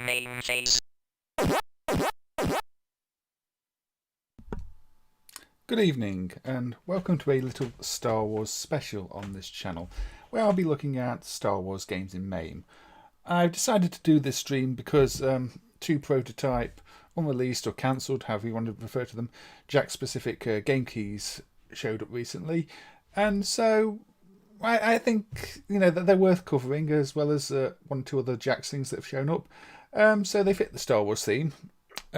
MAME phase. Good evening and welcome to a little Star Wars special on this channel where I'll be looking at Star Wars games in MAME. I've decided to do this stream because two prototype, unreleased or cancelled, however you want to refer to them, JAKKS specific GameKeys showed up recently, and so I think that they're worth covering, as well as one or two other JAKKS things that have shown up. So they fit the Star Wars theme.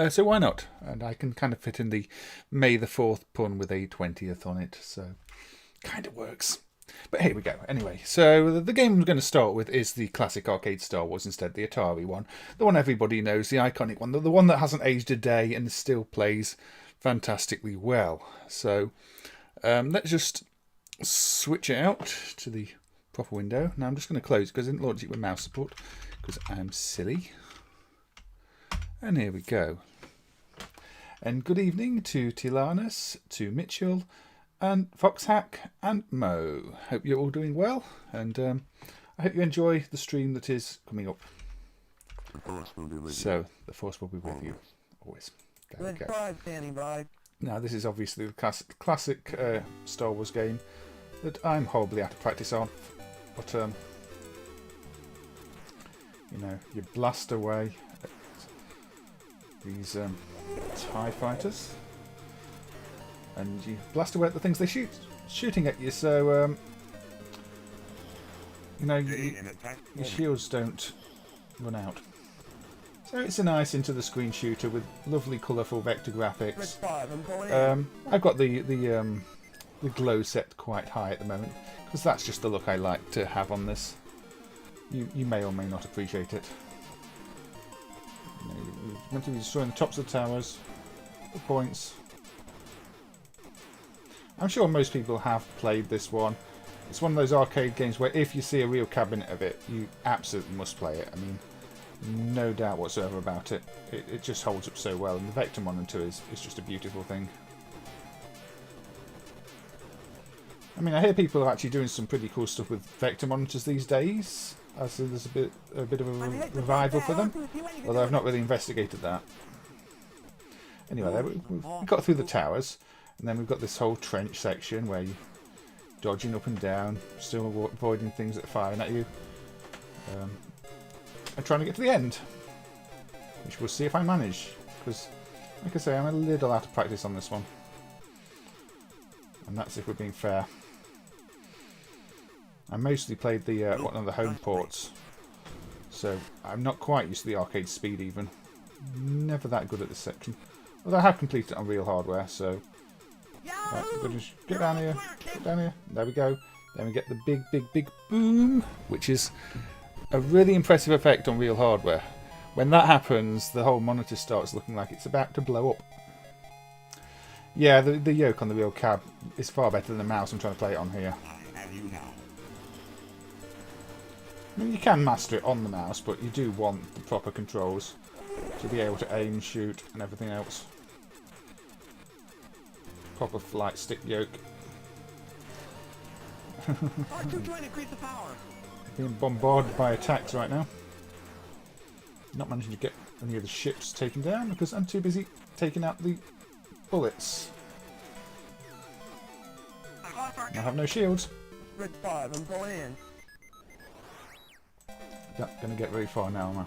So why not? And I can kind of fit in the May the 4th pun with a 20th on it, so kind of works. But here we go. Anyway, so the game I'm going to start with is the classic arcade Star Wars instead, the Atari one. The one everybody knows, the iconic one, the one that hasn't aged a day and still plays fantastically well. So let's just switch it out to the proper window. Now I'm just going to close it because I didn't launch it with mouse support because I'm silly. And here we go. And good evening to Tilanus, to Mitchell, and Foxhack, and Mo. Hope you're all doing well, and I hope you enjoy the stream that is coming up. So, the Force will be with you, always. There we go. Now, this is obviously the classic Star Wars game that I'm horribly out of practice on, but, you blast away these TIE fighters, and you blast away at the things they shooting at you, so your shields don't run out. So it's a nice into the screen shooter with lovely colourful vector graphics. I've got the glow set quite high at the moment because that's just the look I like to have on this. You may or may not appreciate it. We're meant to be destroying the tops of the towers, the points. I'm sure most people have played this one. It's one of those arcade games where if you see a real cabinet of it, you absolutely must play it. I mean, no doubt whatsoever about it. It just holds up so well, and the vector monitor is just a beautiful thing. I mean, I hear people are actually doing some pretty cool stuff with vector monitors these days. So there's a bit of a revival for them, although I've not really investigated that. Anyway, there we've got through the towers, and then we've got this whole trench section where you're dodging up and down, still avoiding things that are firing at you, and trying to get to the end, which we'll see if I manage, because, like I say, I'm a little out of practice on this one, and that's if we're being fair. I mostly played the one of the home ports, so I'm not quite used to the arcade speed even. Never that good at this section. Although I have completed it on real hardware, so... Right, get down here, get down here. There we go. Then we get the big boom, which is a really impressive effect on real hardware. When that happens, the whole monitor starts looking like it's about to blow up. Yeah, the yoke on the real cab is far better than the mouse I'm trying to play it on here. I mean, you can master it on the mouse, but you do want the proper controls to be able to aim, shoot, and everything else. Proper flight stick yoke. Trying to increase the power. Being bombarded by attacks right now. Not managing to get any of the ships taken down because I'm too busy taking out the bullets. I have no shields. Red 5, I'm going in. Not going to get very far now, am I?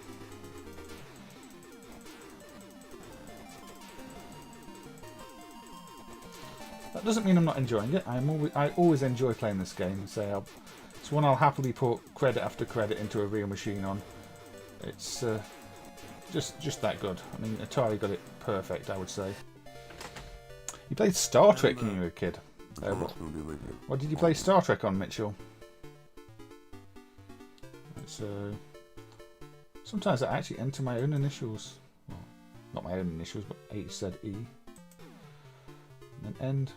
That doesn't mean I'm not enjoying it. I always enjoy playing this game. So it's one I'll happily put credit after credit into a real machine on. It's just that good. I mean, Atari got it perfect, I would say. You played Star Trek when you were a kid. What did you play Star Trek on, Mitchell? So sometimes I actually enter my own initials. Well, not my own initials, but H, Z, E. And then end.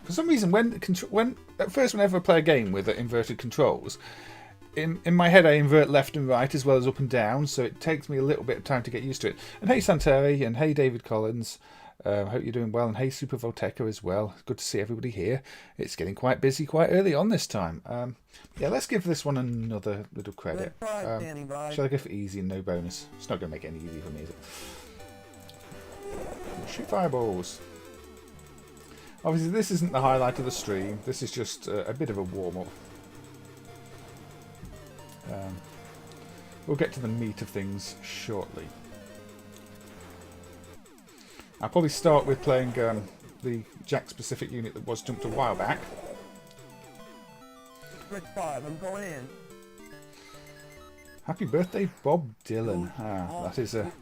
For some reason, whenever I play a game with inverted controls, in my head I invert left and right as well as up and down, so it takes me a little bit of time to get used to it. And hey Santeri, and hey David Collins, I hope you're doing well, and hey Super Volteca as well. Good to see everybody here. It's getting quite busy quite early on this time. Yeah, let's give this one another little credit. Shall I go for easy and no bonus? It's not going to make it any easier for me, is it? Shoot fireballs. Obviously this isn't the highlight of the stream. This is just a bit of a warm-up. We'll get to the meat of things shortly. I'll probably start with playing the JAKKS specific unit that was dumped a while back. Red 5, I'm going in. Happy birthday, Bob Dylan. That is a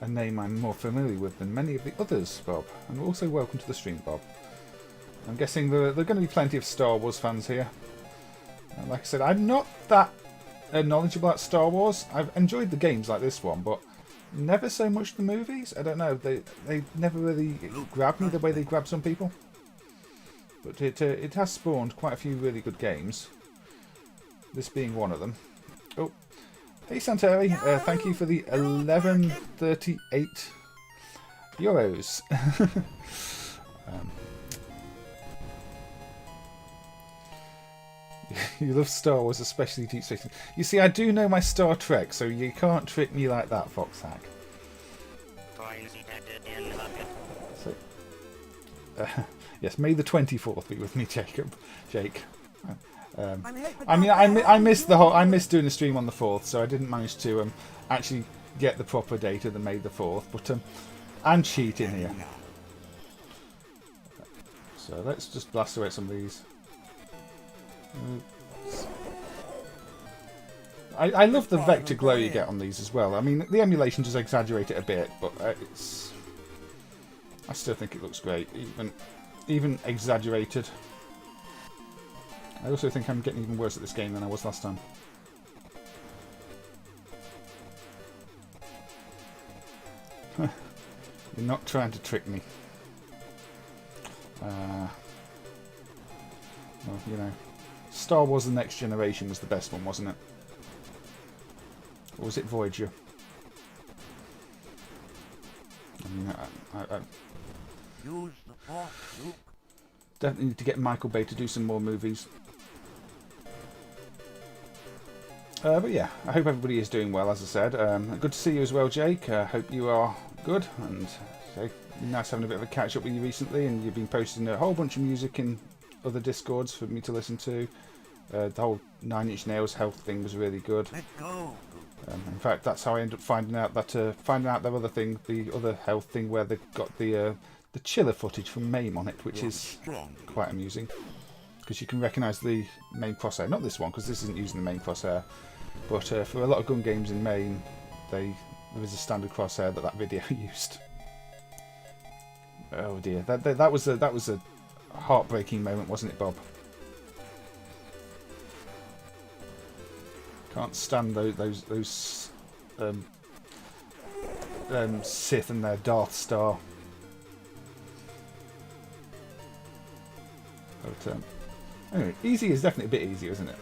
name I'm more familiar with than many of the others, Bob. And also welcome to the stream, Bob. I'm guessing there are going to be plenty of Star Wars fans here. Like I said, I'm not that knowledgeable about Star Wars. I've enjoyed the games like this one, but never so much the movies. I don't know. They never really grabbed me the way they grab some people. But it has spawned quite a few really good games. This being one of them. Oh, hey Santeri, thank you for the 1138 euros. You love Star Wars, especially Deep Space. You see, I do know my Star Trek, so you can't trick me like that, Foxhack. So, yes, May the 24th be with me, Jake. I mean, I missed the whole. I missed doing the stream on the 4th, so I didn't manage to actually get the proper date of the May the 4th. But I'm cheating here. So let's just blast away some of these. I love the vector glow you get on these as well. I mean, the emulation does exaggerate it a bit, but I still think it looks great, even exaggerated. I also think I'm getting even worse at this game than I was last time. You're not trying to trick me. Well, you know, Star Wars: The Next Generation was the best one, wasn't it? Or was it Voyager? I mean, Use the Force, Luke. Definitely need to get Michael Bay to do some more movies. But yeah, I hope everybody is doing well, as I said. Good to see you as well, Jake. I hope you are good. And nice having a bit of a catch up with you recently. And you've been posting a whole bunch of music in other Discords for me to listen to. The whole 9 Inch Nails health thing was really good. Let's go. In fact, that's how I ended up finding out their other thing, the other health thing, where they got the chiller footage from MAME on it, which is quite amusing because you can recognise the main crosshair. Not this one, because this isn't using the main crosshair, but for a lot of gun games in MAME, there is a standard crosshair that video used. Oh dear, that was a heartbreaking moment, wasn't it, Bob? Can't stand those Sith and their Darth Star. But anyway, easy is definitely a bit easier, isn't it?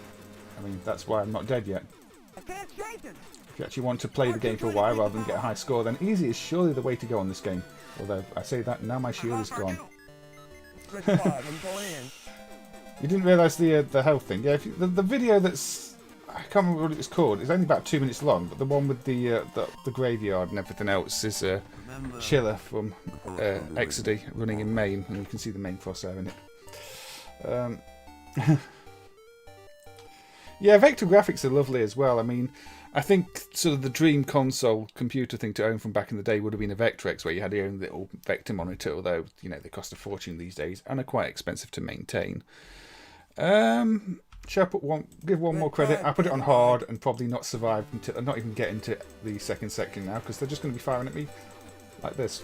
I mean, that's why I'm not dead yet. I can't shake it. If you actually want to play the game for a while rather than get a high score, then easy is surely the way to go on this game. Although I say that now, my shield is gone. Red 5, I'm going in. You didn't realise the health thing? Yeah, if you, the video that's... I can't remember what it was called. It's only about 2 minutes long, but the one with the graveyard and everything else is Chiller from Exidy running in MAME, and you can see the main crosshair in it. Yeah, vector graphics are lovely as well. I mean, I think sort of the dream console computer thing to own from back in the day would have been a Vectrex, where you had your own little vector monitor, although, you know, they cost a fortune these days and are quite expensive to maintain. Shall I give one more credit? I'll put it on hard and probably not survive until, not even get into the second section now, because they're just going to be firing at me like this.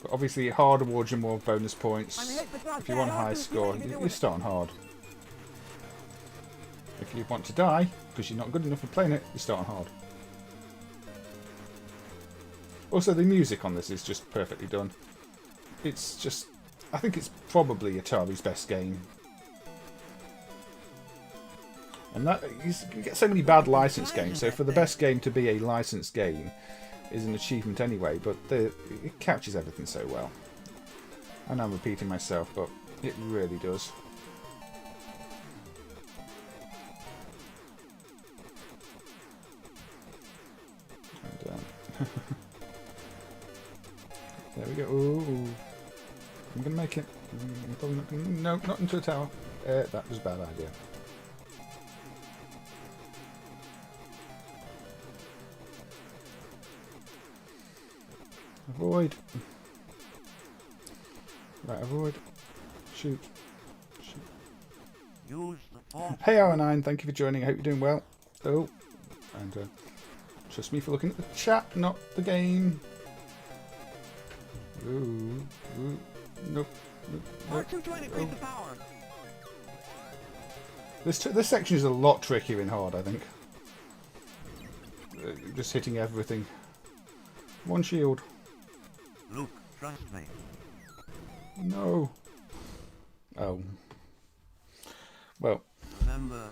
But obviously hard awards you more bonus points. If you want a high score, you start on hard. If you want to die, because you're not good enough at playing it, you start on hard. Also, the music on this is just perfectly done. It's just... I think it's probably Atari's best game. And that you get so many bad licensed games, so for the best game to be a licensed game is an achievement anyway, but it captures everything so well. I know I'm repeating myself, but it really does. There we go. Ooh. I'm going to make it. I'm probably not gonna, no, not into a tower. That was a bad idea. Avoid. Right, avoid. Shoot. Shoot. Use the force. Hey R9, thank you for joining. I hope you're doing well. Oh. And trust me for looking at the chat, not the game. Ooh. Ooh. Nope. Nope. R220 increase the power. This section is a lot trickier in hard, I think. Just hitting everything. One shield. Luke, trust me. No. Oh. Well. Remember.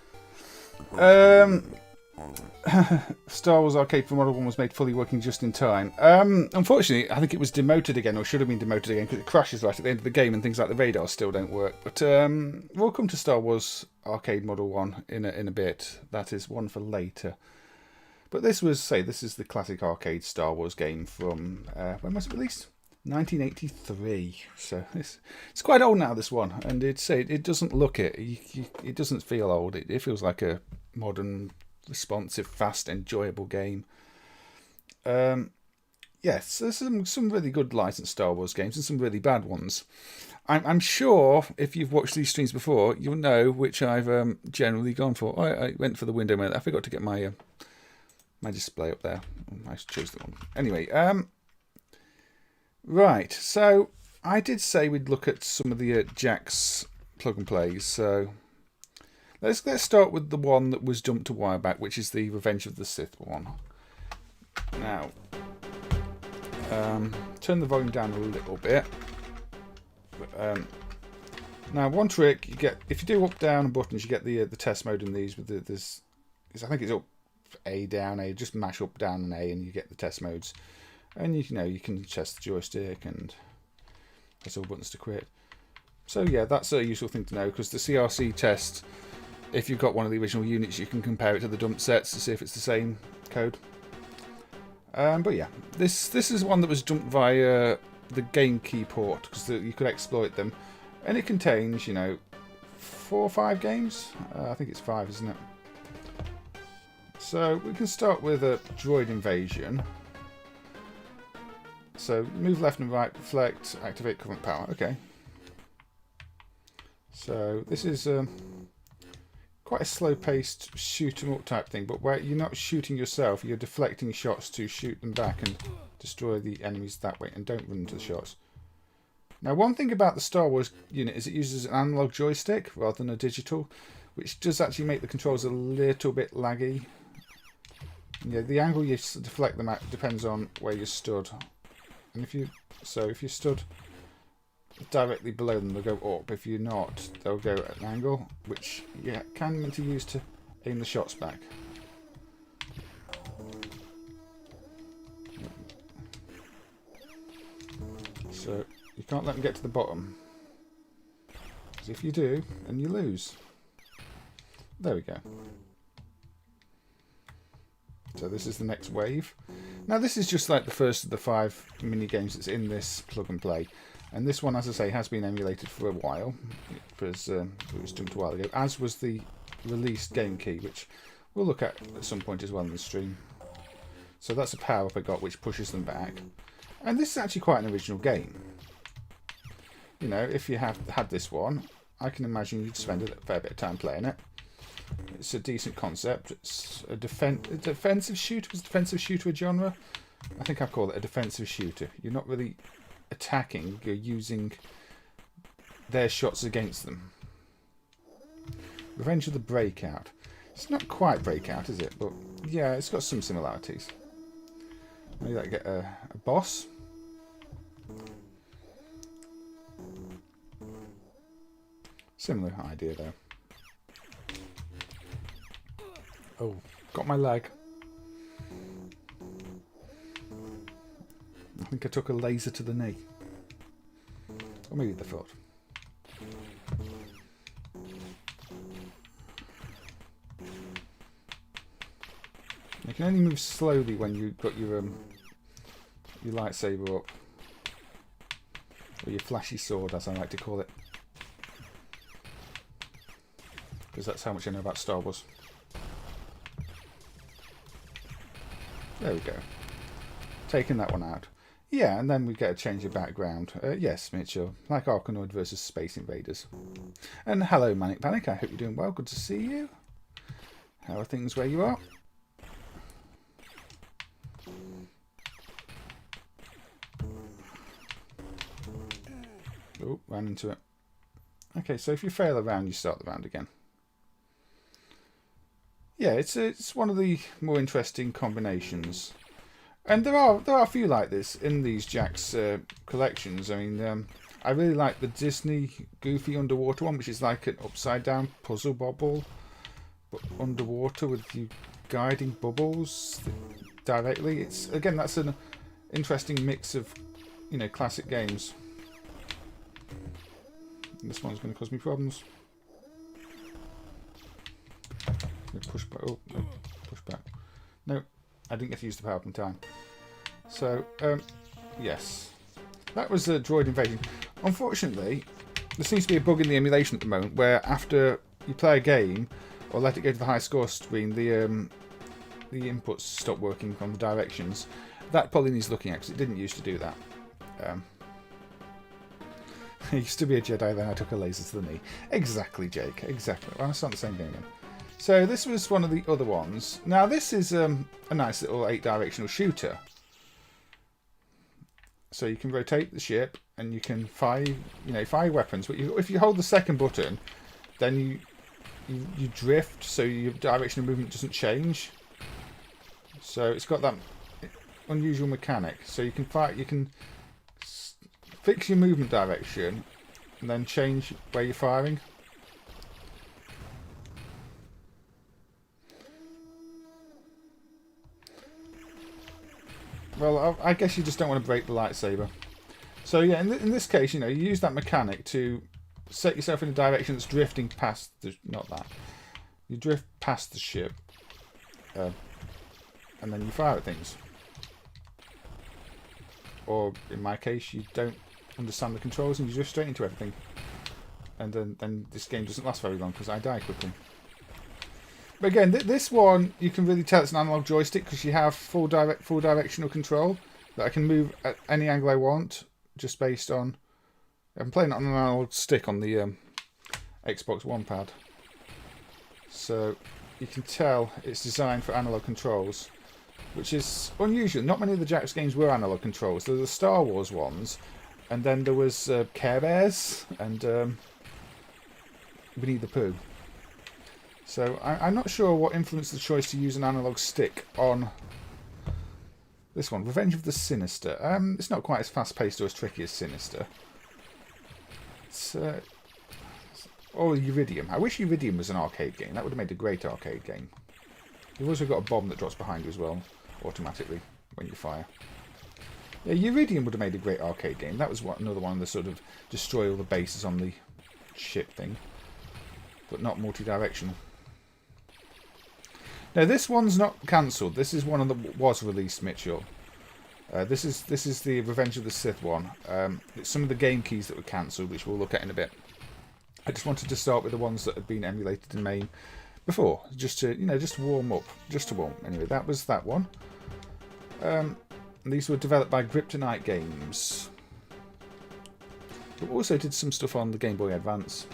Star Wars Arcade for Model 1 was made fully working just in time. Unfortunately, I think it was demoted again, or should have been demoted again, because it crashes right at the end of the game and things like the radar still don't work. But we'll come to Star Wars Arcade Model 1 in a bit. That is one for later. But this is the classic arcade Star Wars game from, when was it released? 1983. So it's quite old now, this one. And it doesn't look it. It doesn't feel old. It feels like a modern, responsive, fast, enjoyable game. Yes, there's some really good licensed Star Wars games and some really bad ones. I'm sure if you've watched these streams before, you'll know which I've generally gone for. I went for the window mode. I forgot to get my display up there. I chose the one. Anyway, right. So I did say we'd look at some of the JAKKS plug and plays. So let's start with the one that was dumped a while back, which is the Revenge of the Sith one. Now, turn the volume down a little bit. Now, one trick you get if you do up down buttons, you get the test mode in these with this. I think it's up A down A. Just mash up down and A, and you get the test modes. And you know you can test the joystick and press all buttons to quit. So yeah, that's a useful thing to know, because the CRC test, if you've got one of the original units, you can compare it to the dump sets to see if it's the same code. But yeah, this is one that was dumped via the GameKey port, because you could exploit them, and it contains, you know, 4 or 5 games. I think it's 5, isn't it? So we can start with a Droid Invasion. So move left and right, reflect, activate current power. Okay. So this is quite a slow-paced shoot 'em up type thing, but where you're not shooting yourself, you're deflecting shots to shoot them back and destroy the enemies that way, and don't run into the shots. Now, one thing about the Star Wars unit is it uses an analog joystick rather than a digital, which does actually make the controls a little bit laggy. Yeah, the angle you deflect them at depends on where you're stood. And if you're stood directly below them, they'll go up. If you're not, they'll go at an angle, which you can meant to use to aim the shots back. So you can't let them get to the bottom. Because if you do, and you lose. There we go. So this is the next wave. Now this is just like the first of the 5 mini games that's in this plug and play. And this one, as I say, has been emulated for a while. Because it was done a while ago. As was the released GameKey, which we'll look at some point as well in the stream. So that's a power-up I got which pushes them back. And this is actually quite an original game. You know, if you have had this one, I can imagine you'd spend a fair bit of time playing it. It's a decent concept. It's a defensive shooter. Is defensive shooter a genre? I think I call it a defensive shooter. You're not really attacking. You're using their shots against them. Revenge of the Breakout. It's not quite Breakout, is it? But yeah, it's got some similarities. Maybe like get a boss. Similar idea though. Oh, got my leg. I think I took a laser to the knee. Or maybe the foot. You can only move slowly when you've got your lightsaber up. Or your flashy sword, as I like to call it. Because that's how much I know about Star Wars. There we go. Taking that one out. Yeah, and then we get a change of background. Yes, Mitchell. Like Arkanoid versus Space Invaders. And hello, Manic Panic. I hope you're doing well. Good to see you. How are things where you are? Oh, ran into it. Okay, so if you fail a round, you start the round again. Yeah, it's one of the more interesting combinations, and there are a few like this in these JAKKS collections. I mean, I really like the Disney Goofy underwater one, which is like an upside down puzzle bobble, but underwater with you guiding bubbles directly. It's again, that's an interesting mix of, you know, classic games. And this one's going to cause me problems. Push back. Oh, no, push back. No, I didn't get to use the power up in time. So, yes. That was a droid invasion. Unfortunately, there seems to be a bug in the emulation at the moment where after you play a game or let it go to the high score screen, the inputs stop working on the directions. That probably needs looking at because it didn't used to do that. I used to be a Jedi, then I took a laser to the knee. Exactly, Jake. Exactly. Well, it's not the same game again. So this was one of the other ones. Now this is a nice little 8-directional shooter. So you can rotate the ship and you can fire weapons. But if you hold the second button, then you drift, so your direction of movement doesn't change. So it's got that unusual mechanic. So you can fix your movement direction and then change where you're firing. Well, I guess you just don't want to break the lightsaber. So yeah, in this case, you know, you use that mechanic to set yourself in a direction that's drifting past the... Not that. You drift past the ship. And then you fire at things. Or, in my case, you don't understand the controls and you drift straight into everything. And then this game doesn't last very long because I die quickly. But again, this one, you can really tell it's an analog joystick because you have full directional control that I can move at any angle I want, just based on... I'm playing it on an analog stick on the Xbox One pad. So you can tell it's designed for analog controls, which is unusual. Not many of the JAKKS games were analog controls. There were the Star Wars ones, and then there was Care Bears and Winnie the Pooh. So I'm not sure what influenced the choice to use an analog stick on this one. Revenge of the Sinister. It's not quite as fast-paced or as tricky as Sinister. It's or Iridium. I wish Iridium was an arcade game. That would have made a great arcade game. You've also got a bomb that drops behind you as well, automatically, when you fire. Yeah, Iridium would have made a great arcade game. That was another one of the sort of destroy all the bases on the ship thing, but not multi-directional. Now this one's not cancelled. This is one of the was released, Mitchell. This is the Revenge of the Sith one. It's some of the GameKeys that were cancelled, which we'll look at in a bit. I just wanted to start with the ones that had been emulated in MAME before, just to just warm up, Anyway, that was that one. And these were developed by Griptonite Games. But also did some stuff on the Game Boy Advance.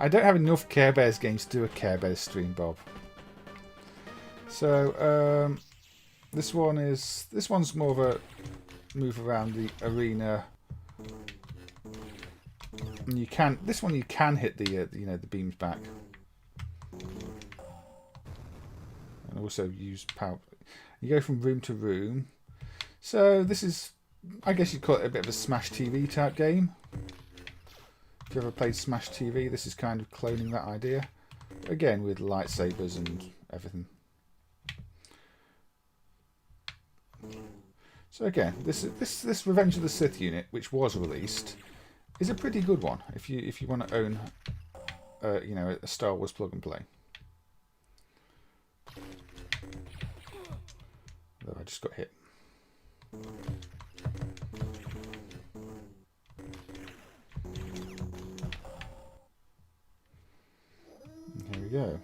I don't have enough Care Bears games to do a Care Bears stream, Bob. So this one's more of a move around the arena. And you can hit the the beams back, and also use power. You go from room to room. So this is, I guess you'd call it a bit of a Smash TV type game. If you ever played Smash TV, this is kind of cloning that idea. Again, with lightsabers and everything. So again, this Revenge of the Sith unit, which was released, is a pretty good one if you want to own a Star Wars plug and play. Although I just got hit. Here we go.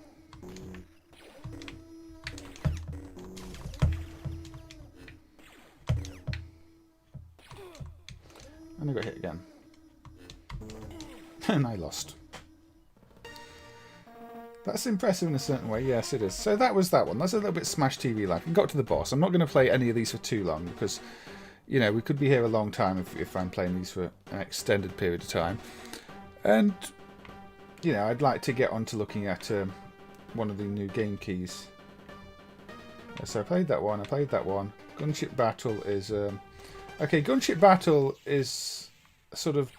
And I got hit again. And I lost. That's impressive in a certain way. Yes, it is. So that was that one. That's a little bit Smash TV-like. I got to the boss. I'm not going to play any of these for too long because, we could be here a long time if I'm playing these for an extended period of time. And, I'd like to get on to looking at one of the new GameKeys. So I played that one. Gunship Battle is... Okay, Gunship Battle is sort of...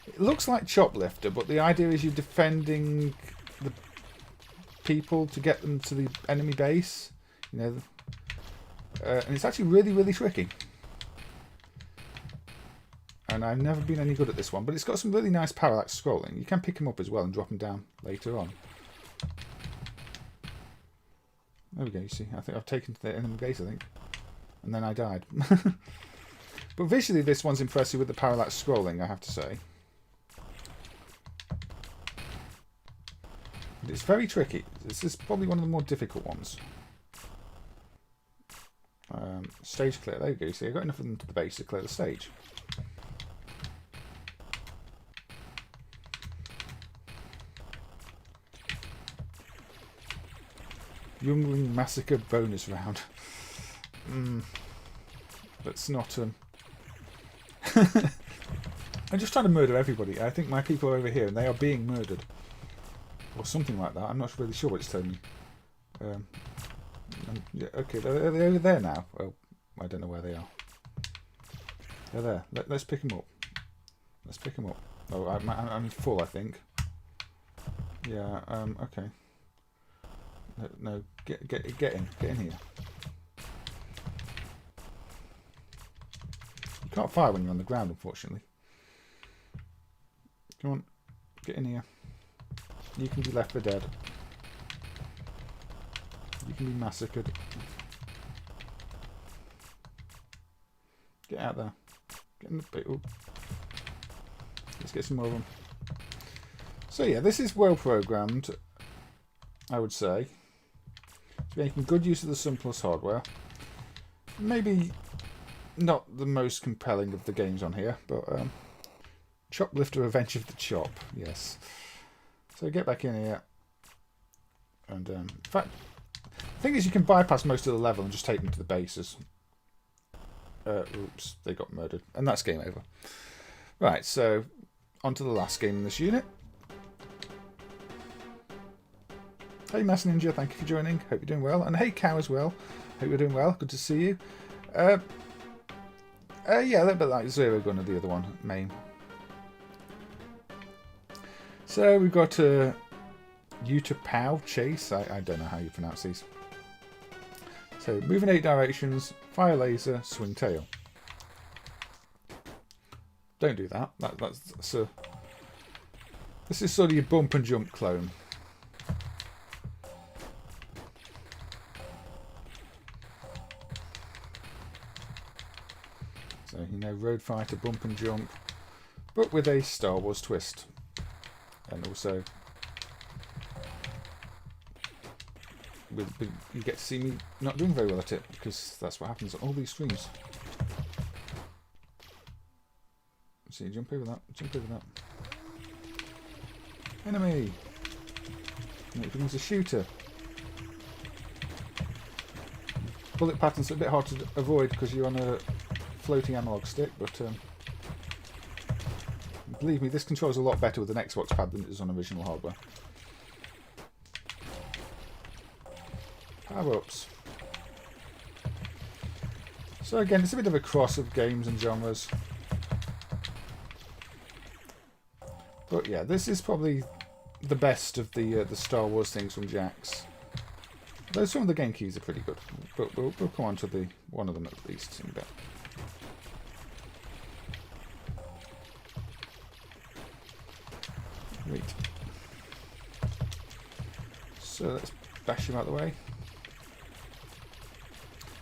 It looks like Choplifter, but the idea is you're defending the people to get them to the enemy base. And it's actually really, really tricky. And I've never been any good at this one, but it's got some really nice parallax scrolling. You can pick them up as well and drop them down later on. There we go, you see. I think I've taken to the enemy base, I think. And then I died. But visually, this one's impressive with the parallax scrolling, I have to say. It's very tricky. This is probably one of the more difficult ones. Stage clear. There you go. See, I got enough of them to the base to clear the stage. Youngling Massacre bonus round. Let's not... I'm just trying to murder everybody. I think my people are over here and they are being murdered. Or something like that. I'm not really sure what it's telling me. Yeah, okay, they're over there now. Oh, I don't know where they are. They're there. Let's pick them up. Let's pick them up. Oh, I'm full, I think. Yeah, okay. No, get in. Get in here. You can't fire when you're on the ground, unfortunately. Come on, get in here. You can be left for dead. You can be massacred. Get out there. Get in the pit. Let's get some more of them. So yeah, this is well programmed, I would say. It's making good use of the simplest hardware. Maybe not the most compelling of the games on here, but Choplifter Revenge of the Chop, yes. So get back in here. And in fact, the thing is you can bypass most of the level and just take them to the bases. Oops, they got murdered. And that's game over. Right, so on to the last game in this unit. Hey Mass Ninja, thank you for joining. Hope you're doing well. And hey Cow as well. Hope you're doing well. Good to see you. Yeah, a little bit like Zero Gun or the other one, MAME. So we've got Utapau Chase. I don't know how you pronounce these. So move in 8 directions, fire laser, swing tail. Don't do that. That's a... This is sort of your bump and jump clone. So, you know, Road Fighter, bump and jump, but with a Star Wars twist. And also, you get to see me not doing very well at it, because that's what happens on all these streams. See, jump over that, jump over that. Enemy! And it becomes a shooter. Bullet patterns are a bit hard to avoid because you're on a floating analog stick, but believe me, this controls a lot better with an Xbox pad than it is on original hardware. Power-ups. So again, it's a bit of a cross of games and genres. But yeah, this is probably the best of the Star Wars things from JAKKS. Though some of the GameKeys are pretty good, but we'll come on to one of them at least in a bit. Right. So let's bash him out of the way.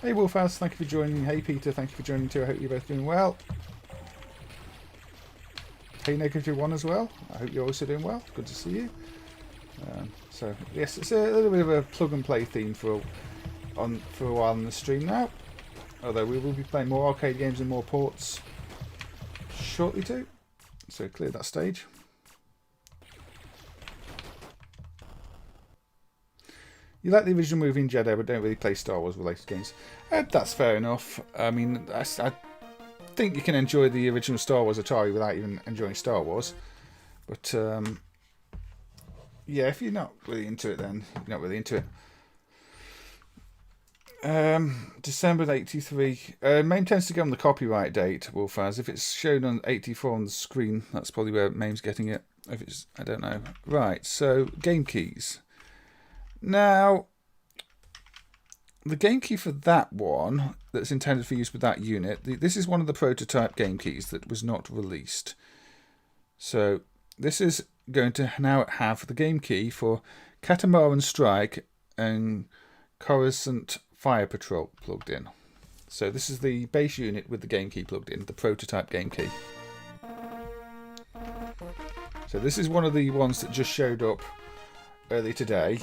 Hey Wolfhouse, thank you for joining. Hey Peter, thank you for joining too. I hope you're both doing well. Hey Negative One as well. I hope you're also doing well. Good to see you. So yes, it's a little bit of a plug and play theme for a while on the stream now. Although we will be playing more arcade games and more ports shortly too. So clear that stage. You like the original movie in Jedi, but don't really play Star Wars related games. That's fair enough. I mean, I think you can enjoy the original Star Wars Atari without even enjoying Star Wars. But yeah, if you're not really into it, then you're not really into it. December 83. MAME tends to get on the copyright date, Wolfaz. If it's shown on 84 on the screen, that's probably where MAME's getting it. If it's, I don't know. Right, so GameKeys. Now, the game key for that one, that's intended for use with that unit, this is one of the prototype game keys that was not released. So, this is going to now have the game key for Catamaran Strike and Coruscant Fire Patrol plugged in. So, this is the base unit with the game key plugged in, the prototype game key. So, this is one of the ones that just showed up early today,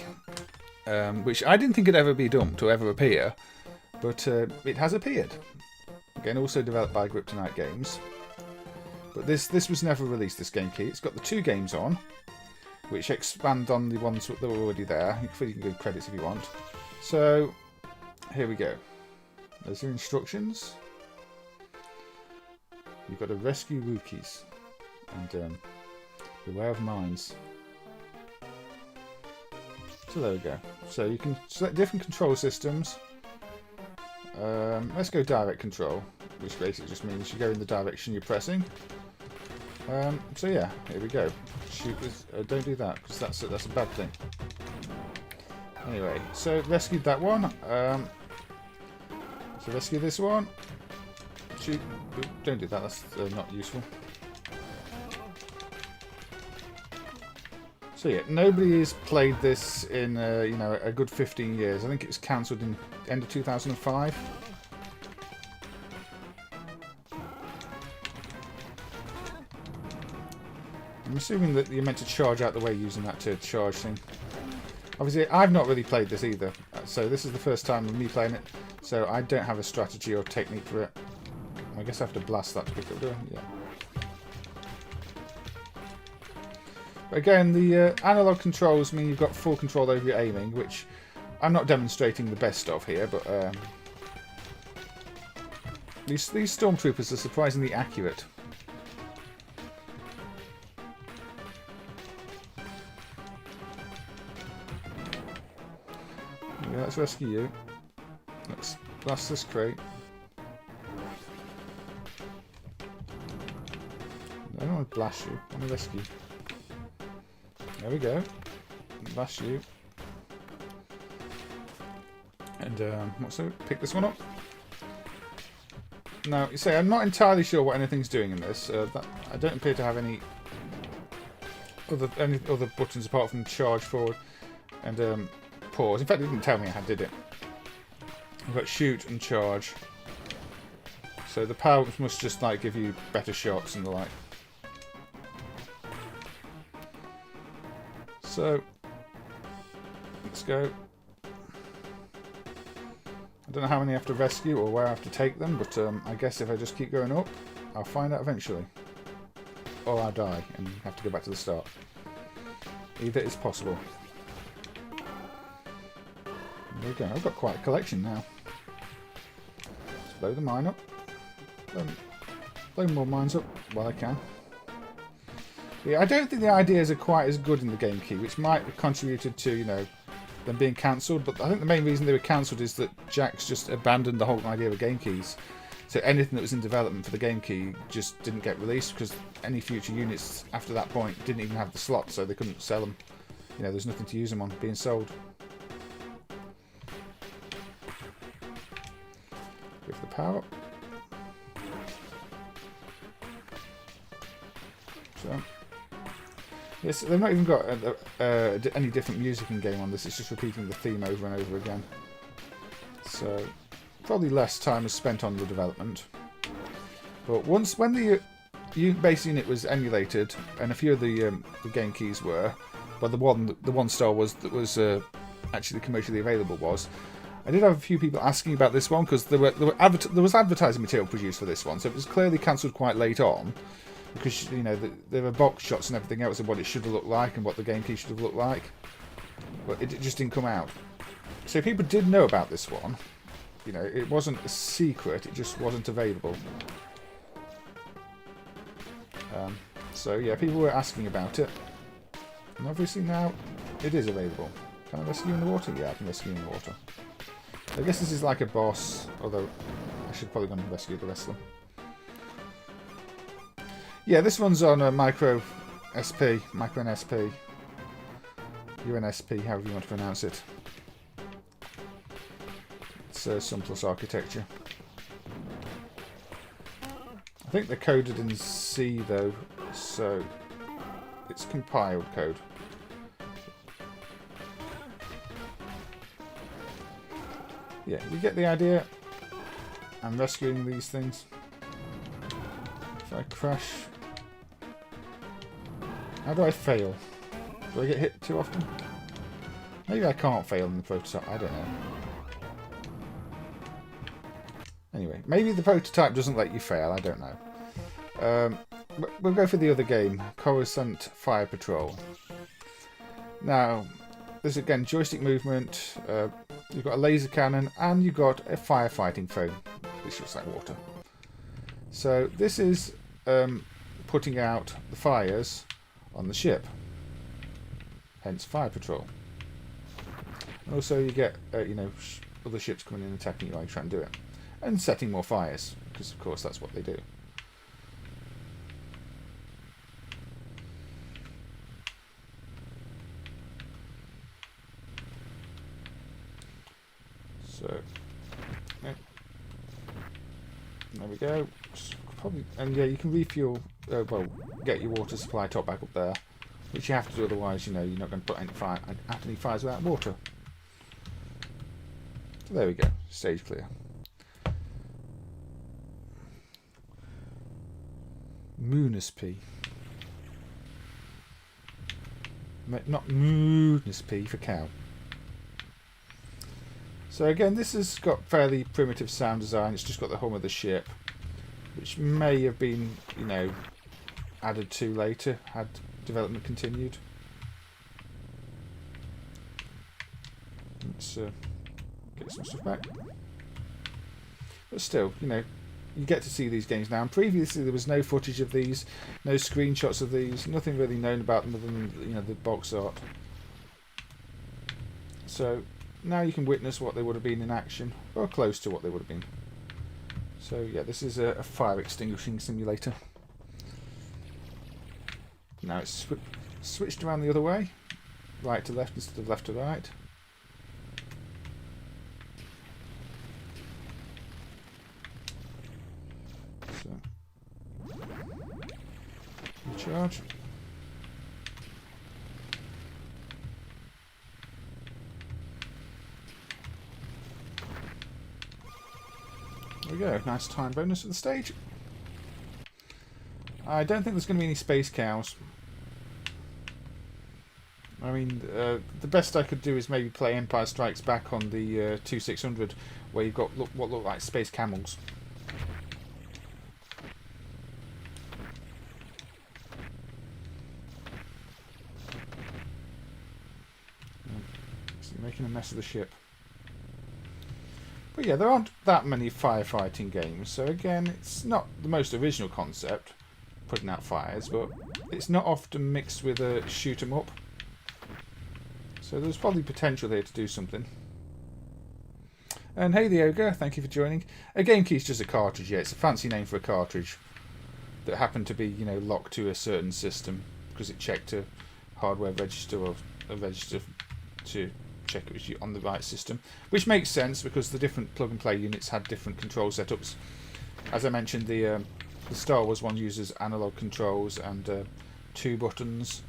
which I didn't think it'd ever be dumped or ever appear, but it has appeared. Again, also developed by Griptonite Games. But this was never released, this game key. It's got the 2 games on, which expand on the ones that were already there. You can give credits if you want. So, here we go. There's your instructions. You've got to rescue Wookiees and beware of mines. So there we go. So you can select different control systems. Let's go direct control, which basically just means you go in the direction you're pressing. So yeah, here we go. Shoot with. Don't do that because that's a bad thing. Anyway, so rescued that one. So rescue this one. Shoot. Don't do that. That's not useful. So yeah, nobody has played this in a good 15 years. I think it was cancelled in the end of 2005. I'm assuming that you're meant to charge out the way using that to charge thing. Obviously, I've not really played this either, so this is the first time of me playing it. So I don't have a strategy or technique for it. I guess I have to blast that to pick up, do I? Yeah. Again, the analog controls mean you've got full control over your aiming, which I'm not demonstrating the best of here, but these stormtroopers are surprisingly accurate. Yeah, let's rescue you. Let's blast this crate. I don't want to blast you, I want to rescue. There we go. Blast you. And what's it? Pick this one up. Now, you say I'm not entirely sure what anything's doing in this. I don't appear to have any other buttons apart from charge forward and pause. In fact, it didn't tell me I had, did it? I've got shoot and charge. So the power must just like give you better shots and the like. So let's go. I don't know how many I have to rescue or where I have to take them, but I guess if I just keep going up, I'll find out eventually. Or I'll die and have to go back to the start. Either is possible. There we go. I've got quite a collection now. Let's blow the mine up. Blow more mines up while I can. But yeah, I don't think the ideas are quite as good in the GameKey, which might have contributed to, you know, them being cancelled. But I think the main reason they were cancelled is that JAKKS just abandoned the whole idea of GameKeys. So anything that was in development for the GameKey just didn't get released because any future units after that point didn't even have the slot, so they couldn't sell them. You know, there's nothing to use them on being sold. Give the power up. So, yes, they've not even got any different music in game on this. It's just repeating the theme over and over again. So probably less time is spent on the development. But when the base unit was emulated, and a few of the GameKeys were, well, the one Star Wars that was actually commercially available was. I did have a few people asking about this one because there was advertising material produced for this one, so it was clearly cancelled quite late on. Because, you know, there were box shots and everything else of what it should have looked like and what the GameKey should have looked like. But it just didn't come out. So people did know about this one. You know, it wasn't a secret, it just wasn't available. So yeah, people were asking about it. And obviously now it is available. Can I rescue in the water? Yeah, I can rescue in the water. I guess this is like a boss, although I should probably go and rescue the rest of them. Yeah, this one's on a micro SP, micro NSP, UNSP, however you want to pronounce it. It's Sun Plus architecture. I think they're coded in C though, so it's compiled code. Yeah, you get the idea. I'm rescuing these things. If I crash... How do I fail? Do I get hit too often? Maybe I can't fail in the prototype, I don't know. Anyway, maybe the prototype doesn't let you fail, I don't know. We'll go for the other game, Coruscant Fire Patrol. Now, there's again joystick movement, you've got a laser cannon, and you've got a firefighting foam, which looks like water. So this is putting out the fires on the ship, hence Fire Patrol. And also you get, you know, other ships coming in and attacking you while you try and do it. And setting more fires, because of course that's what they do. So, yeah. There we go. Probably, and yeah, you can refuel, well, get your water supply top back up there, which you have to do, otherwise, you know, you're not going to put out any fires without water. So there we go, stage clear. Moonesp. Not Moonesp for cow. So again, this has got fairly primitive sound design. It's just got the hum of the ship, which may have been, you know, added to later had development continued. Let's get some stuff back. But still, you know, you get to see these games now. And previously there was no footage of these, no screenshots of these, nothing really known about them other than, you know, the box art. So now you can witness what they would have been in action, or close to what they would have been. So yeah, this is a fire extinguishing simulator. Now it's switched around the other way, right to left instead of left to right. Charge. There we go. Nice time bonus at the stage. I don't think there's going to be any space cows. I mean, the best I could do is maybe play Empire Strikes Back on the 2600, where you've got what look like space camels. So you're making a mess of the ship. But yeah, there aren't that many firefighting games, so again, it's not the most original concept, putting out fires, but it's not often mixed with a shoot 'em up. So there's probably potential here to do something. And hey the Ogre, thank you for joining. A GameKey's just a cartridge, yeah, it's a fancy name for a cartridge that happened to be, you know, locked to a certain system because it checked a hardware register or a register to check it was on the right system, which makes sense because the different plug and play units had different control setups. As I mentioned, the Star Wars one uses analog controls and 2 buttons.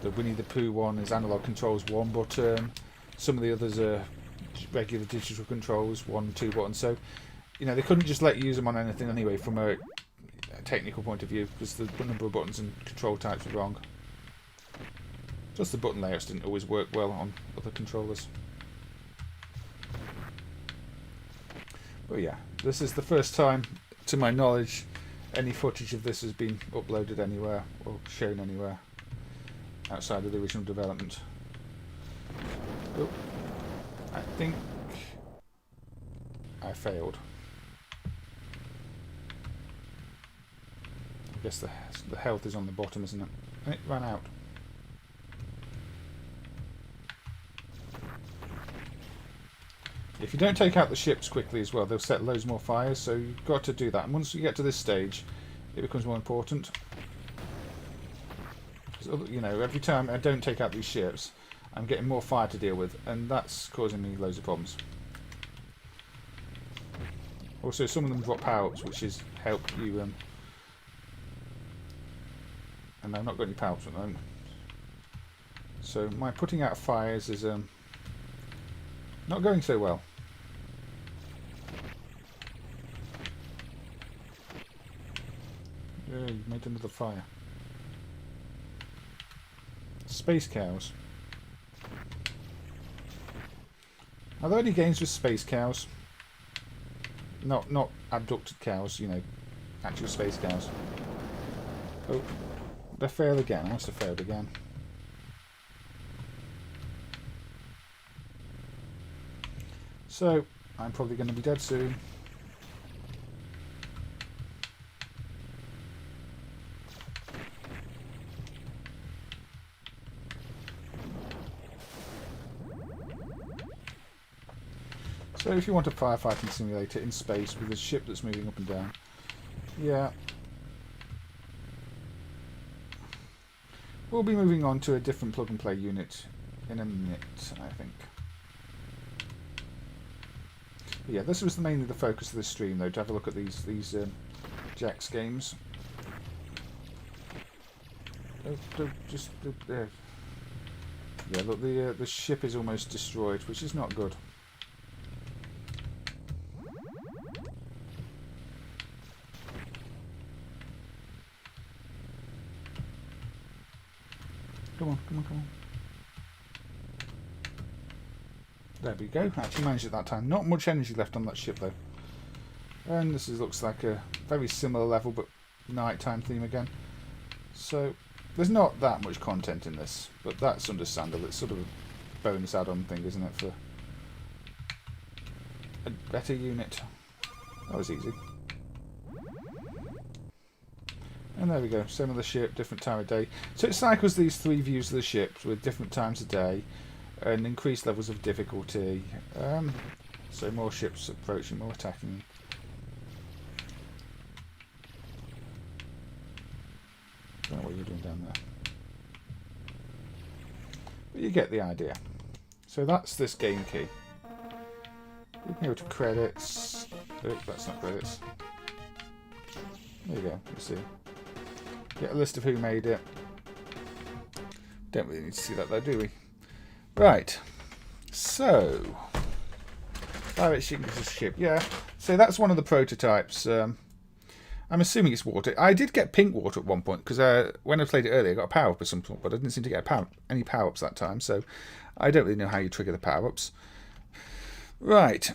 The Winnie the Pooh one is analog controls, 1 button. Some of the others are regular digital controls, 1, 2 buttons. So, you know, they couldn't just let you use them on anything anyway from a technical point of view because the number of buttons and control types were wrong. Just the button layouts didn't always work well on other controllers. But yeah, this is the first time, to my knowledge, any footage of this has been uploaded anywhere or shown anywhere outside of the original development. Oh, I think I failed. I guess the health is on the bottom, isn't it? And it ran out. If you don't take out the ships quickly as well, they'll set loads more fires, so you've got to do that. And once you get to this stage, it becomes more important. Because, you know, every time I don't take out these ships, I'm getting more fire to deal with, and that's causing me loads of problems. Also, some of them drop power-ups, which is help you... and I've not got any power-ups at the moment. So my putting out fires is not going so well. Yeah, you've made another fire. Space cows. Are there any games with space cows? Not abducted cows, you know, actual space cows. Oh, did I fail again? I must have failed again. So, I'm probably going to be dead soon. So if you want a firefighting simulator in space with a ship that's moving up and down, yeah. We'll be moving on to a different plug and play unit in a minute, I think. But yeah, this was mainly the focus of this stream, though, to have a look at these JAKKS games. Just there. Yeah, look, the ship is almost destroyed, which is not good. Come on, come on, come on. There we go. Actually managed it that time. Not much energy left on that ship though. And this looks like a very similar level, but nighttime theme again. So there's not that much content in this, but that's understandable. It's sort of a bonus add-on thing, isn't it, for a better unit. That was easy. And there we go. Same of the ship, different time of day. So it cycles these 3 views of the ship with different times of day and increased levels of difficulty. So more ships approaching, more attacking. Don't know what you're doing down there. But you get the idea. So that's this game key. We can go to credits. Oh, that's not credits. There you go. Let's see. Get a list of who made it. Don't really need to see that though, do we? Right. So, Pirate ship. Yeah. So that's one of the prototypes. I'm assuming it's water. I did get pink water at one point because when I played it earlier, I got a power up or something, but I didn't seem to get any power ups that time. So I don't really know how you trigger the power ups. Right.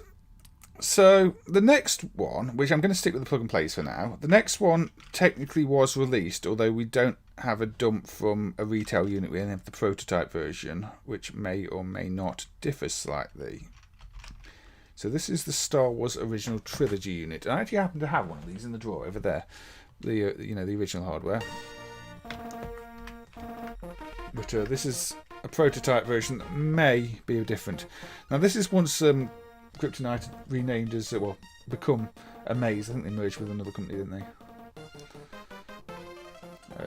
So the next one, which I'm going to stick with the plug and plays for now, the next one technically was released, although we don't have a dump from a retail unit. We only have the prototype version, which may or may not differ slightly. So this is the Star Wars original Trilogy unit. I actually happen to have one of these in the drawer over there, the the original hardware. But this is a prototype version that may be different. Now this is once Griptonite renamed as, well, become Amaze. I think they merged with another company, didn't they?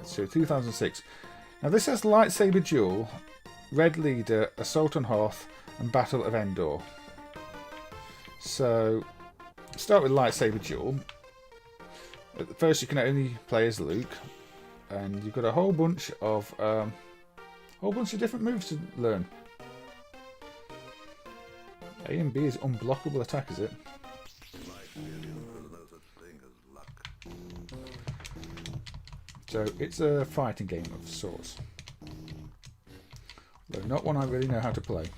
So 2006. Now this has Lightsaber Duel, Red Leader, Assault on Hoth, and Battle of Endor. So, start with Lightsaber Duel. At first you can only play as Luke, and you've got a whole bunch of different moves to learn. A and B is unblockable attack, is it? So it's a fighting game of sorts. Though not one I really know how to play.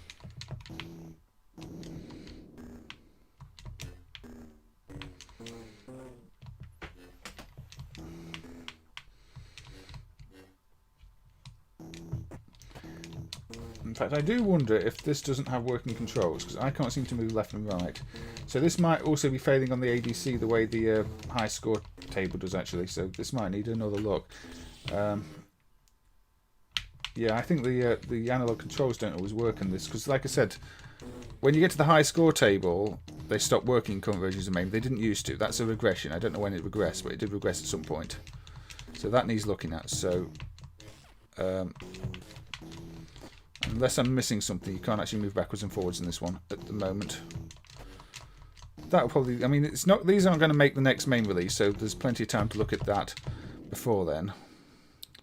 In fact, I do wonder if this doesn't have working controls, because I can't seem to move left and right. So this might also be failing on the ADC the way the high score table does, actually. So this might need another look. Yeah, I think the analog controls don't always work in this, because like I said, when you get to the high score table, they stop working in current versions of MAME. They didn't used to. That's a regression. I don't know when it regressed, but it did regress at some point. So that needs looking at. So unless I'm missing something, you can't actually move backwards and forwards in this one at the moment. That'll probably, I mean, it's not, these aren't going to make the next MAME release, so there's plenty of time to look at that before then.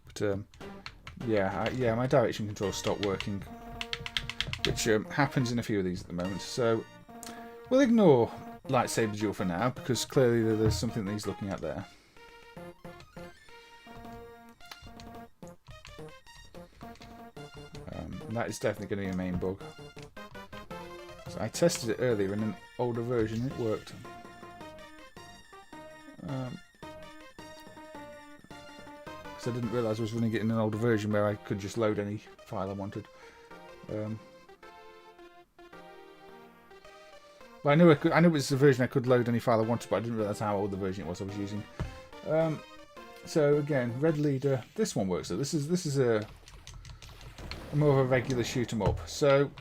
But yeah, my direction control stopped working, which happens in a few of these at the moment. So we'll ignore Lightsaber Duel for now, because clearly there's something that he's looking at there. And that is definitely going to be a main bug. So I tested it earlier in an older version, it worked. Because I didn't realise I was running it in an older version where I could just load any file I wanted. But I knew it was the version I could load any file I wanted, but I didn't realise how old the version it was I was using. So again, Red Leader. This one works. So this is a more of a regular shoot 'em up. So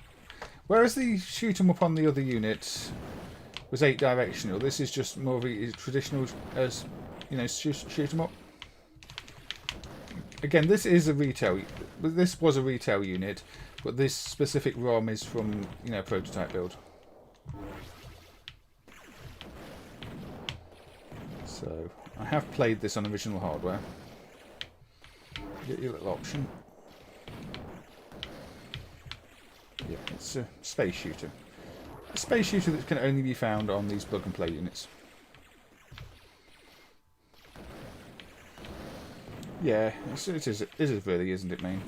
whereas the shoot 'em up on the other unit was 8 directional, this is just more of a traditional, as you know, shoot 'em up. Again, this is a retail. This was a retail unit, but this specific ROM is from, you know, prototype build. So I have played this on original hardware. Get your little option. Yeah, it's a space shooter. A space shooter that can only be found on these plug and play units. Yeah, it is really, isn't it, mate?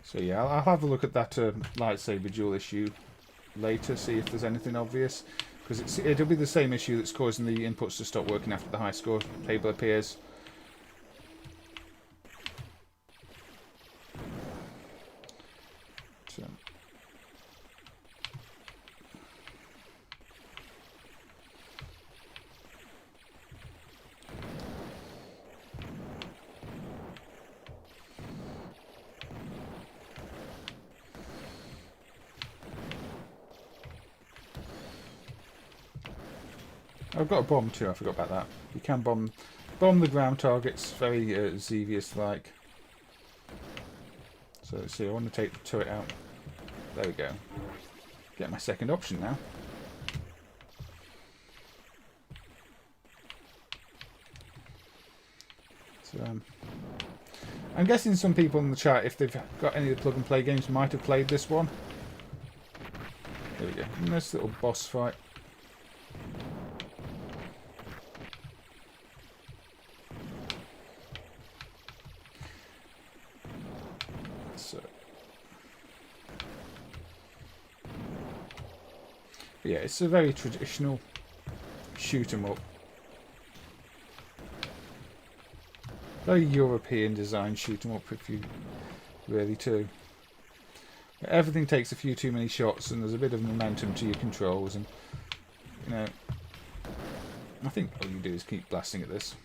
So yeah, I'll have a look at that lightsaber duel issue later, see if there's anything obvious. Because it'll be the same issue that's causing the inputs to stop working after the high score table appears. So. I've got a bomb too, I forgot about that. You can bomb the ground targets, very Xevious-like. So let's see, I want to take the turret out. There we go. Get my second option now. So, I'm guessing some people in the chat, if they've got any of the plug and play games, might have played this one. There we go. Nice little boss fight. So, yeah, it's a very traditional shoot 'em up. Very European design shoot 'em up, if you really too. Everything takes a few too many shots, and there's a bit of momentum to your controls, and you know, I think all you do is keep blasting at this.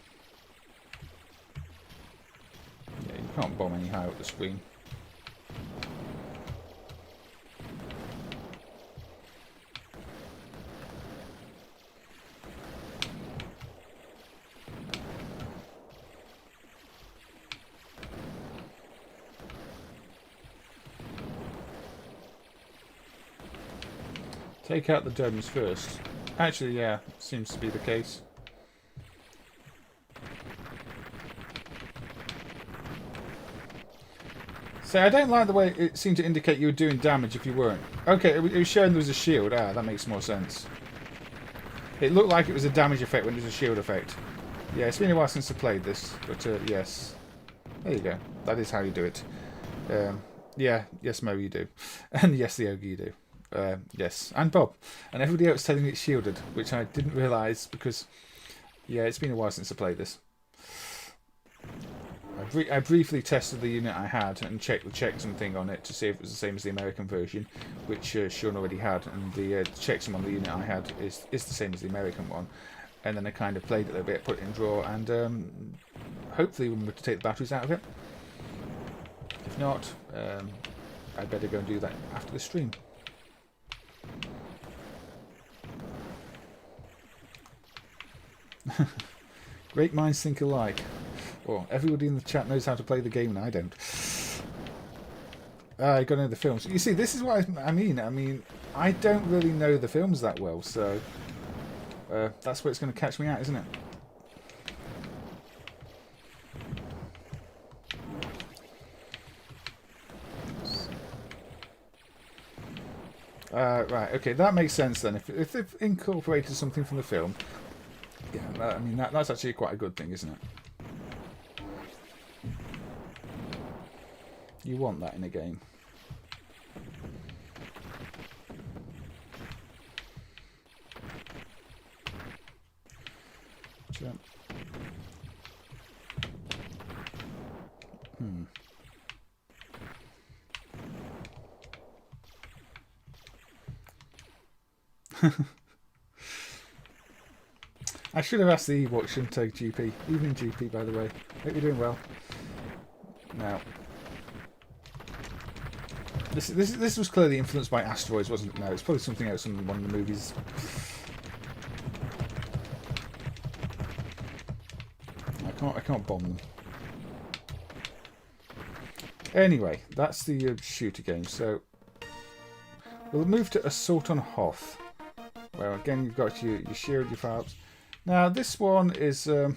Yeah, you can't bomb any higher up the screen. Take out the domes first. Actually, yeah, seems to be the case. So I don't like the way it seemed to indicate you were doing damage if you weren't. Okay, it was showing there was a shield. Ah, that makes more sense. It looked like it was a damage effect when it was a shield effect. Yeah, it's been a while since I played this, but yes. There you go. That is how you do it. Yeah, yes, Mo, you do. And yes, the ogre, you do. Yes, and Bob. And everybody else telling me it's shielded, which I didn't realise because, yeah, it's been a while since I played this. I briefly tested the unit I had and checked the checksum thing on it to see if it was the same as the American version, which Sean already had, and the checksum on the unit I had is the same as the American one. And then I kind of played it a little bit, put it in drawer, and hopefully we'll be able to take the batteries out of it. If not, I better go and do that after the stream. Great minds think alike. Well, everybody in the chat knows how to play the game and I don't. I got to know the films. You see, this is what I mean. I mean, I don't really know the films that well, so that's where it's going to catch me out, isn't it? Right, okay, that makes sense then. If they've incorporated something from the film, yeah, I mean, that's actually quite a good thing, isn't it? You want that in a game. Jump. I should have asked the Ewok, shouldn't I, GP? Evening GP, by the way. Hope you're doing well. Now, this was clearly influenced by asteroids, wasn't it? No, it's probably something else in one of the movies. I can't bomb them. Anyway, that's the shooter game. So we'll move to Assault on Hoth. Well, again, you've got your shield, your firearms. Now, this one is a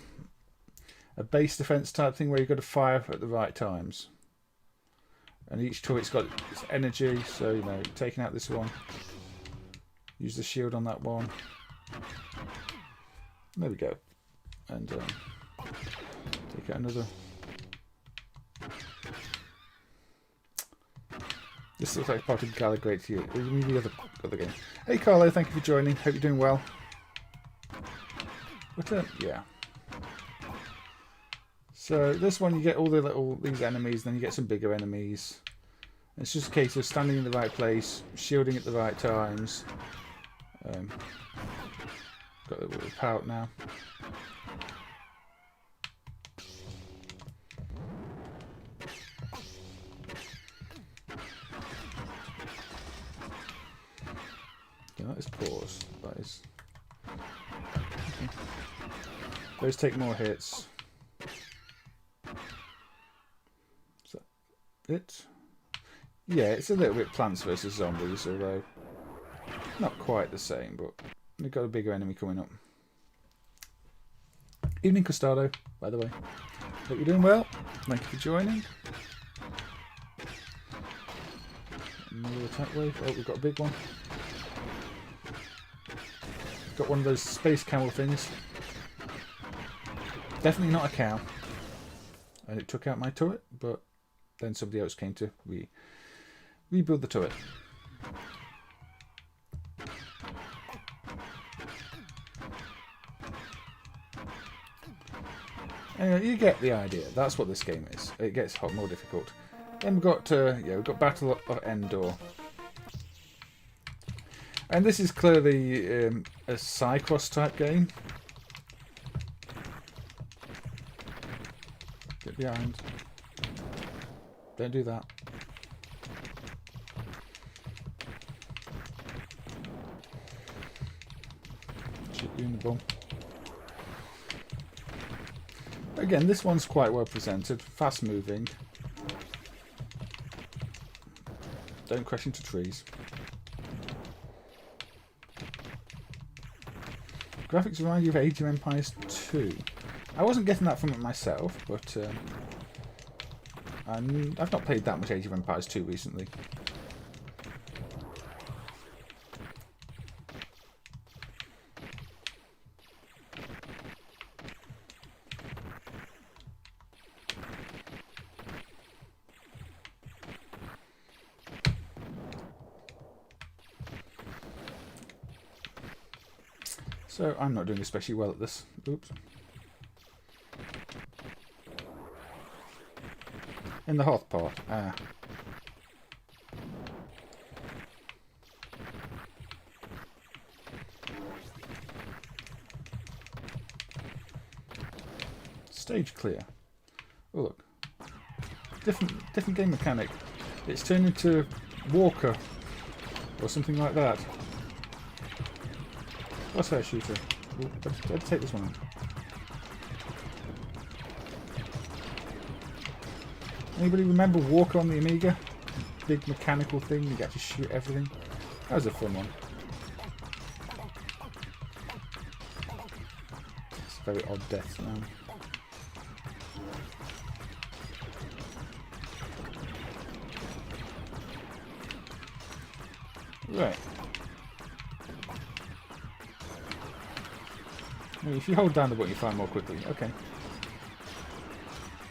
base defense type thing where you've got to fire at the right times. And each turret's got its energy, so, you know, taking out this one. Use the shield on that one. There we go. And take out another. This looks like part of Gallagher to you. The other game. Hey Carlo, thank you for joining. Hope you're doing well. Yeah. So this one you get all these enemies, then you get some bigger enemies. It's just a case of standing in the right place, shielding at the right times. Got a little pout now. Yeah, that is pause. That is. Okay. Those take more hits. Is that it? Yeah, it's a little bit Plants vs Zombies, although not quite the same, but we've got a bigger enemy coming up. Evening, Costado, by the way. Hope you're doing well. Thank you for joining. Another attack wave. Oh, we've got a big one. Got one of those space camel things. Definitely not a cow. And it took out my turret, but then somebody else came to rebuild the turret. Anyway, you get the idea. That's what this game is. It gets more difficult. Then we've got Battle of Endor, and this is clearly a Cycross type game. Get behind. Don't do that. Shoot you in the bum. Again, this one's quite well presented, fast moving. Don't crash into trees. Graphics remind you of Age of Empires 2. I wasn't getting that from it myself, but I've not played that much Age of Empires 2 recently. So I'm not doing especially well at this. Oops. In the Hoth part. Ah. Stage clear. Oh look. Different game mechanic. It's turned into Walker or something like that. What's that shooter? Ooh, let's take this one out. Anybody remember Walker on the Amiga? Big mechanical thing, you get to shoot everything. That was a fun one. It's a very odd death now. Right. If you hold down the button, you fire more quickly. Okay.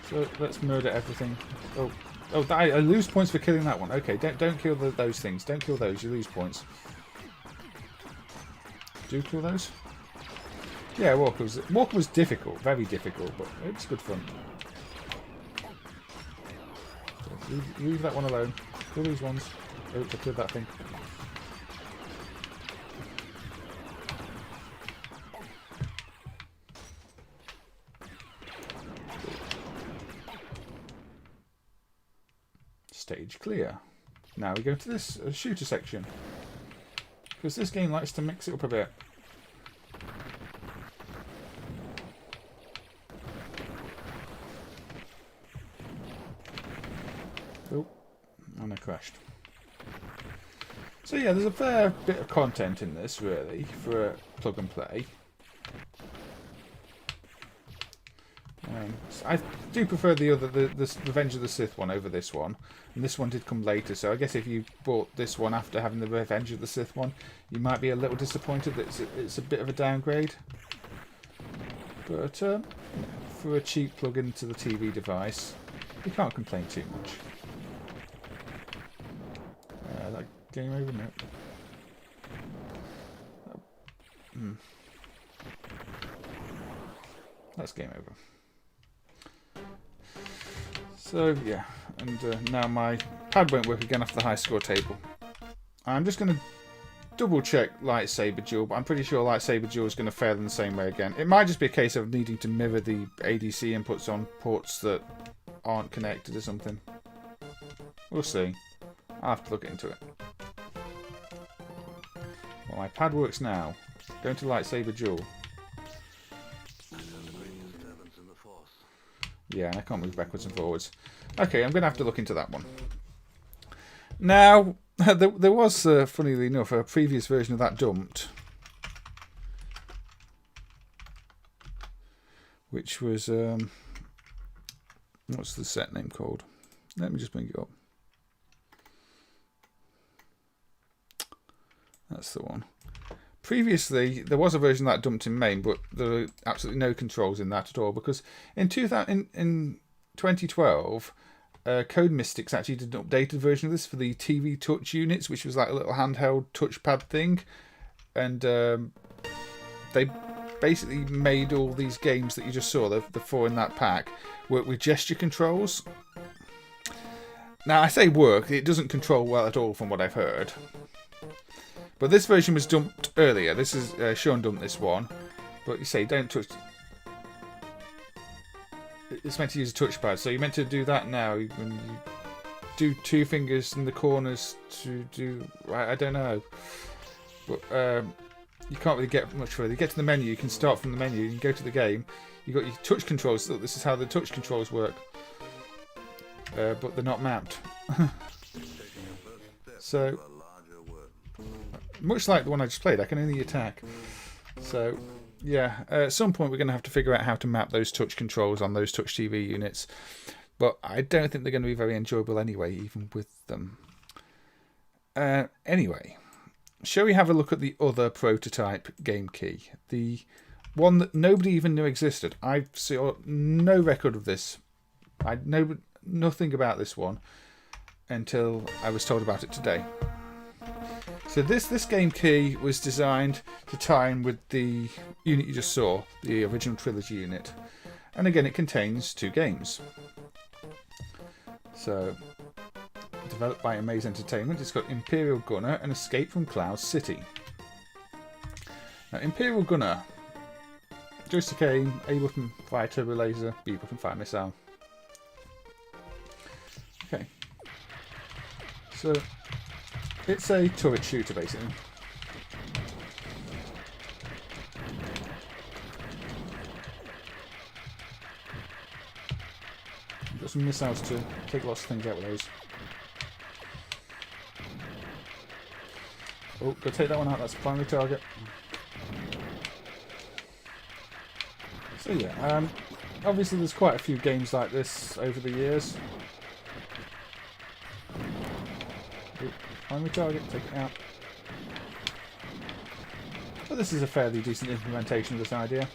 So let's murder everything. Oh! I lose points for killing that one. Okay, don't kill those things. Don't kill those. You lose points. Do kill those? Yeah, Walker was difficult, very difficult, but it was good fun. So leave that one alone. Kill these ones. Oh, I killed that thing. Stage clear. Now we go to this shooter section, because this game likes to mix it up a bit. Oh, and I crashed. So yeah, there's a fair bit of content in this, really, for a plug and play. I do prefer the Revenge of the Sith one over this one, and this one did come later, so I guess if you bought this one after having the Revenge of the Sith one, you might be a little disappointed that it's a bit of a downgrade. But for a cheap plug-in to the TV device, you can't complain too much. That game over now. That's game over. So yeah, and now my pad won't work again off the high score table. I'm just going to double check Lightsaber Duel, but I'm pretty sure Lightsaber Duel is going to fail in the same way again. It might just be a case of needing to mirror the ADC inputs on ports that aren't connected or something. We'll see. I'll have to look into it. Well, my pad works now. Going to Lightsaber Duel. Yeah, and I can't move backwards and forwards. Okay, I'm going to have to look into that one. Now, there was, funnily enough, a previous version of that dumped, which was what's the set name called? Let me just bring it up. That's the one. Previously, there was a version of that dumped in MAME, but there were absolutely no controls in that at all, because in 2012, Code Mystics actually did an updated version of this for the TV Touch units, which was like a little handheld touchpad thing, and they basically made all these games that you just saw, the four in that pack, work with gesture controls. Now, I say work, it doesn't control well at all from what I've heard. But this version was dumped earlier. This is Sean dumped this one. But you say don't touch. It's meant to use a touchpad, so you're meant to do that now. When you do two fingers in the corners to do. I don't know. But you can't really get much further. You get to the menu, you can start from the menu, you go to the game. You've got your touch controls. So this is how the touch controls work. But they're not mapped. So. Much like the one I just played, I can only attack. So, yeah, at some point we're going to have to figure out how to map those touch controls on those touch TV units. But I don't think they're going to be very enjoyable anyway, even with them. Anyway, shall we have a look at the other prototype game key? The one that nobody even knew existed. I saw no record of this. I know nothing about this one until I was told about it today. So this game key was designed to tie in with the unit you just saw, the original Trilogy unit. And again, it contains 2 games. So, developed by Amaze Entertainment, it's got Imperial Gunner and Escape from Cloud City. Now, Imperial Gunner, joystick aim, A button fire turbo laser, B button fire missile. Okay. So, it's a turret shooter, basically. Got some missiles to take lots of things out with those. Oh, go take that one out, that's the primary target. So yeah, obviously there's quite a few games like this over the years. Primary target, take it out. But this is a fairly decent implementation of this idea.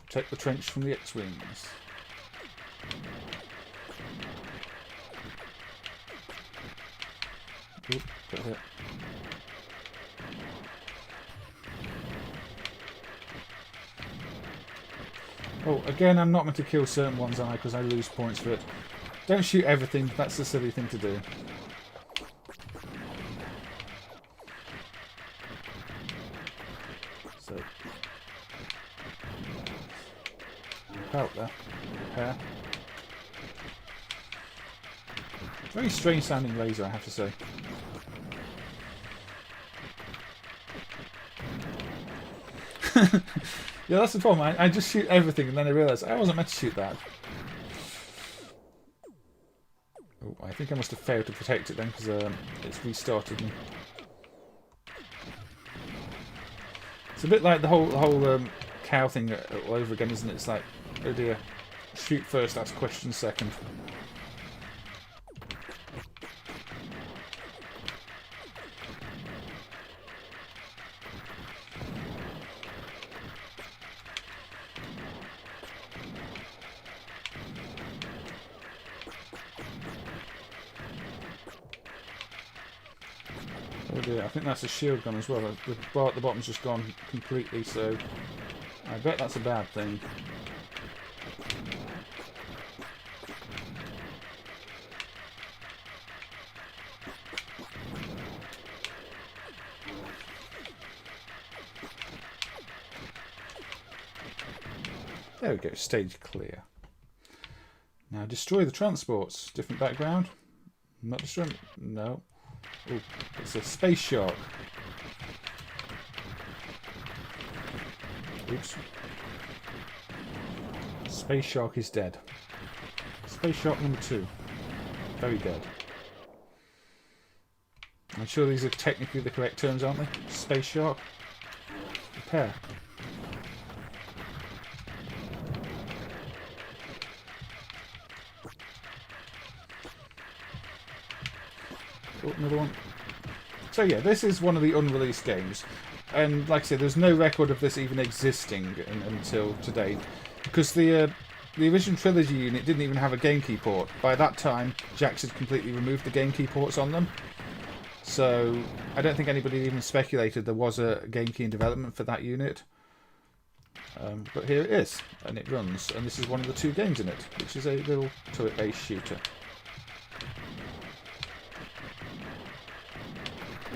Protect the trench from the X-Wings. Oop, got hit. Oh, again, I'm not meant to kill certain ones, am I? Because I lose points for it. Don't shoot everything, that's a silly thing to do. So, out there. Repair. Very strange sounding laser, I have to say. Yeah, that's the problem. I just shoot everything and then I realise I wasn't meant to shoot that. Oh, I think I must have failed to protect it then because it's restarted me. It's a bit like the whole cow thing all over again, isn't it? It's like, oh dear, shoot first, ask questions second. Oh dear, I think that's a shield gun as well. The bar at the bottom's just gone completely, so I bet that's a bad thing. There we go, stage clear. Now destroy the transports. Different background. Not destroying. No. Oh, it's a space shark. Oops. Space shark is dead. Space shark number 2. Very dead. I'm sure these are technically the correct terms, aren't they? Space Shark. Repair. Oh, another one. So yeah, this is one of the unreleased games. And like I said, there's no record of this even existing until today. Because the original Trilogy unit didn't even have a GameKey port. By that time, JAKKS had completely removed the GameKey ports on them. So I don't think anybody even speculated there was a GameKey in development for that unit. But here it is, and it runs. And this is one of the 2 games in it, which is a little turret-based shooter.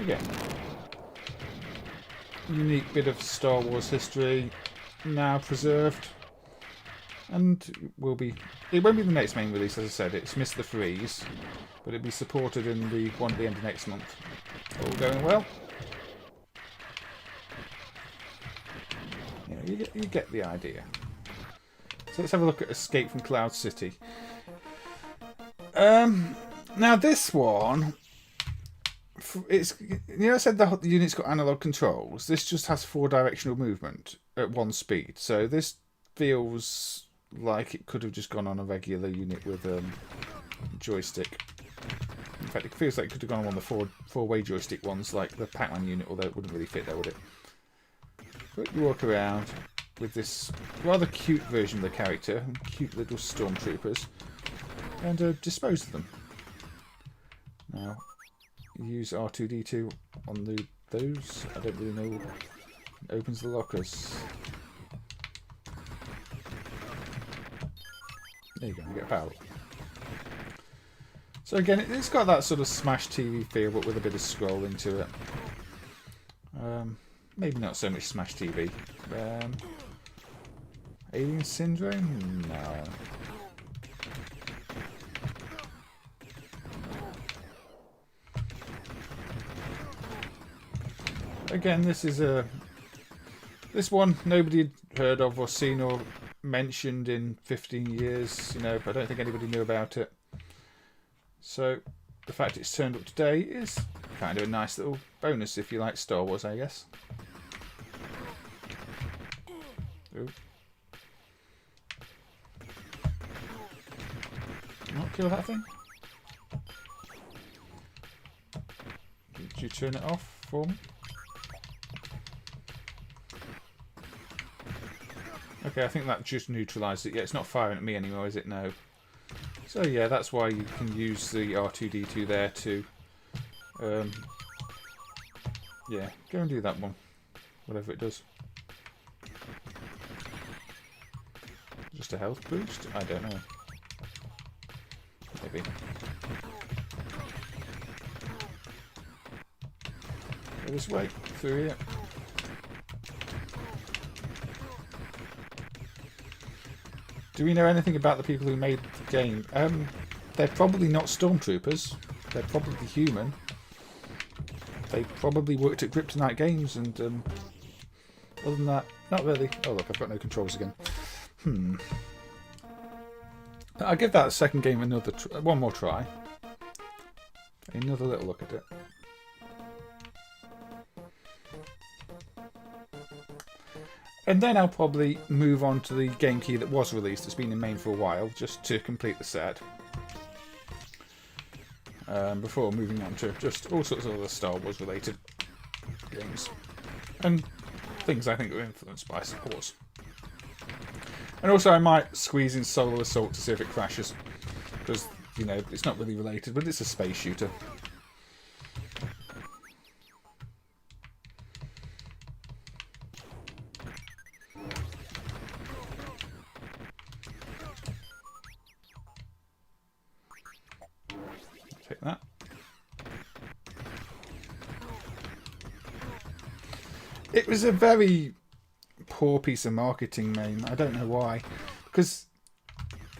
Again, unique bit of Star Wars history, now preserved. And it won't be the next main release, as I said. It's missed the freeze, but it'll be supported in the one at the end of next month. All going well. Yeah, you get the idea. So let's have a look at Escape from Cloud City. Now this one, I said the unit's got analog controls. This just has 4-directional movement at 1 speed. So this feels like it could have just gone on a regular unit with joystick. In fact, it feels like it could have gone on one of the four-way joystick ones, like the Pac-Man unit, although it wouldn't really fit there, would it? But you walk around with this rather cute version of the character, cute little stormtroopers, and dispose of them. Now, use R2-D2 on those. I don't really know. It opens the lockers. There you go, you get power. So again, it's got that sort of Smash TV feel, but with a bit of scrolling to it. Maybe not so much Smash TV. Alien Syndrome? No. Again, this one nobody had heard of or seen or mentioned in 15 years. I don't think anybody knew about it. So the fact it's turned up today is kind of a nice little bonus if you like Star Wars, I guess. Ooh. Not kill that thing. Did you turn it off for me? Okay, I think that just neutralised it. Yeah, it's not firing at me anymore, is it? No. So yeah, that's why you can use the R2-D2 there to, yeah, go and do that one, whatever it does. Just a health boost? I don't know. Maybe. Go this way, through here. Do we know anything about the people who made the game? They're probably not stormtroopers. They're probably human. They probably worked at Griptonite Games, and other than that, not really. Oh look, I've got no controls again. I'll give that second game one more try. Another little look at it. And then I'll probably move on to the game key that was released. It's been in MAME for a while, just to complete the set. Before moving on to just all sorts of other Star Wars related games. And things I think are influenced by Star Wars. And also I might squeeze in Solar Assault to see if it crashes. Because, it's not really related, but it's a space shooter. Take that. It was a very poor piece of marketing, MAME. I don't know why. Because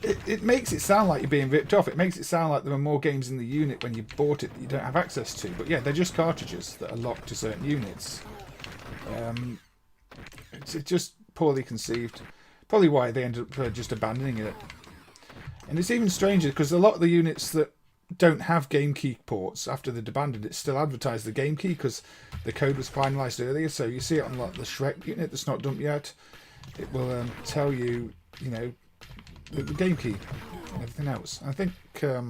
it makes it sound like you're being ripped off. It makes it sound like there are more games in the unit when you bought it that you don't have access to. But yeah, they're just cartridges that are locked to certain units. It's just poorly conceived. Probably why they ended up just abandoning it. And it's even stranger because a lot of the units that don't have GameKey ports. After they'd abandoned it, still advertised the GameKey because the code was finalised earlier. So you see it on like the Shrek unit that's not dumped yet. It will tell you, you know, the GameKey and everything else. I think a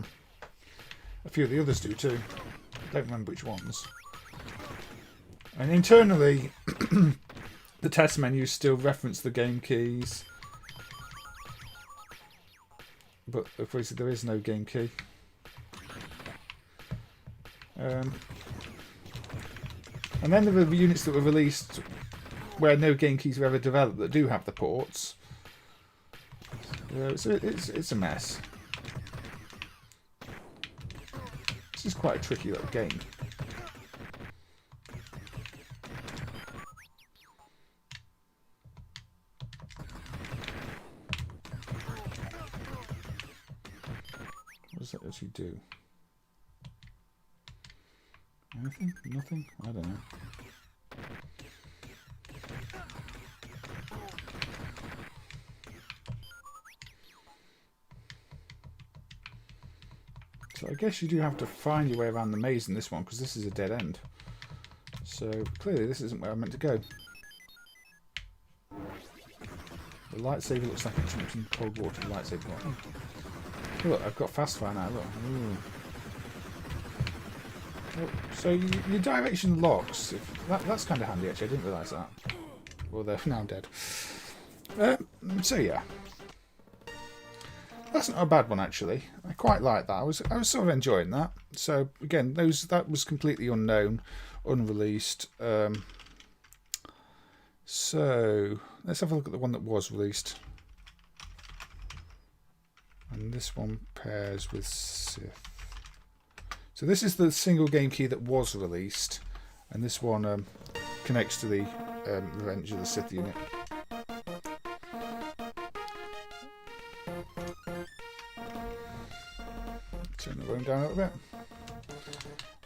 few of the others do too. I don't remember which ones. And internally, the test menus still reference the GameKeys. But obviously there is no game key. And then there were units that were released where no game keys were ever developed that do have the ports. So it's a mess. This is quite a tricky little game. What does that actually do? Anything? Nothing? I don't know. So I guess you do have to find your way around the maze in this one, because this is a dead end. So clearly this isn't where I'm meant to go. The lightsaber looks like it jumps in cold water. The lightsaber. Look, I've got fast fire now. Look. Ooh. Oh, so your direction locks. That's kind of handy actually. I didn't realise that. Well, they're now dead. So yeah, that's not a bad one actually. I quite like that. I was sort of enjoying that. So again, that was completely unknown, unreleased. So let's have a look at the one that was released. And this one pairs with Sith. So this is the single game key that was released, and this one connects to the Revenge of the Sith unit. Turn the volume down a little bit.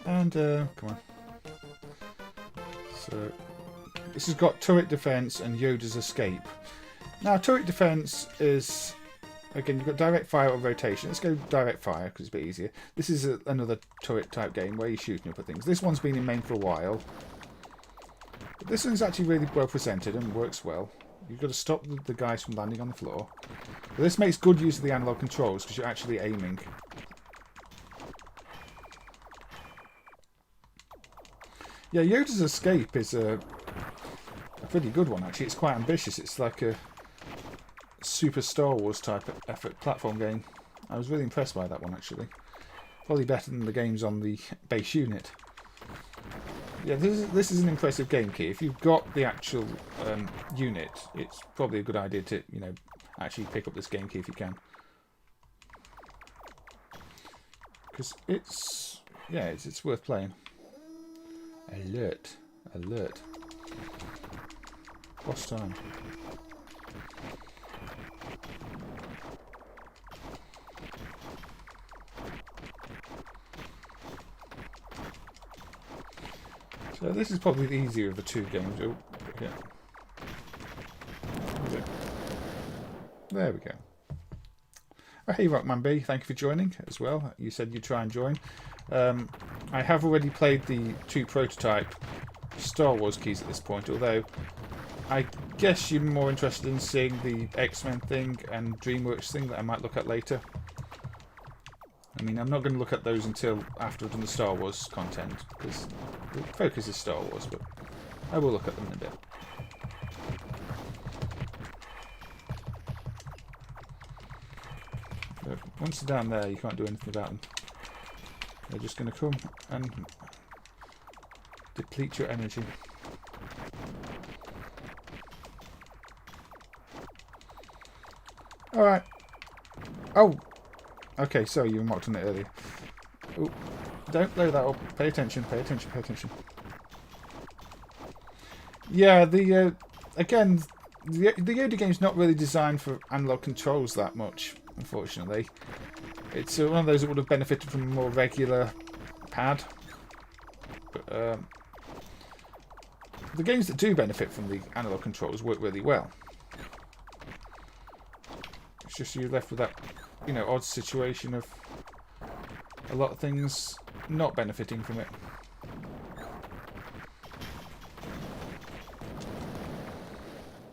And come on. So this has got turret defense and Yoda's escape. Now turret defense is, again, you've got direct fire or rotation. Let's go direct fire because it's a bit easier. This is another turret type game where you're shooting up at things. This one's been in MAME for a while. But this one's actually really well presented and works well. You've got to stop the guys from landing on the floor. But this makes good use of the analog controls because you're actually aiming. Yeah, Yoda's escape is a pretty good one actually. It's quite ambitious. It's like a Super Star Wars type of effort platform game. I was really impressed by that one actually. Probably better than the games on the base unit. Yeah, this is an impressive game key. If you've got the actual unit, it's probably a good idea to, you know, actually pick up this game key if you can. Because it's worth playing. Alert, alert. Boss time. So this is probably the easier of the two games. Oh, yeah. There we go. Oh, hey Rockman B, thank you for joining as well. You said you'd try and join. I have already played the two prototype Star Wars keys at this point, although I guess you're more interested in seeing the X-Men thing and DreamWorks thing that I might look at later. I mean, I'm not going to look at those until after I've done the Star Wars content, because the focus is Star Wars, but I will look at them in a bit. But once they're down there, you can't do anything about them. They're just going to come and deplete your energy. Alright. Oh! Okay, sorry, you marked on it earlier. Oh, don't blow that up. Pay attention, pay attention, pay attention. Yeah, again, the Yoda game's not really designed for analog controls that much, unfortunately. It's one of those that would have benefited from a more regular pad. But the games that do benefit from the analog controls work really well. It's just you're left with that, you know, odd situation of a lot of things not benefiting from it.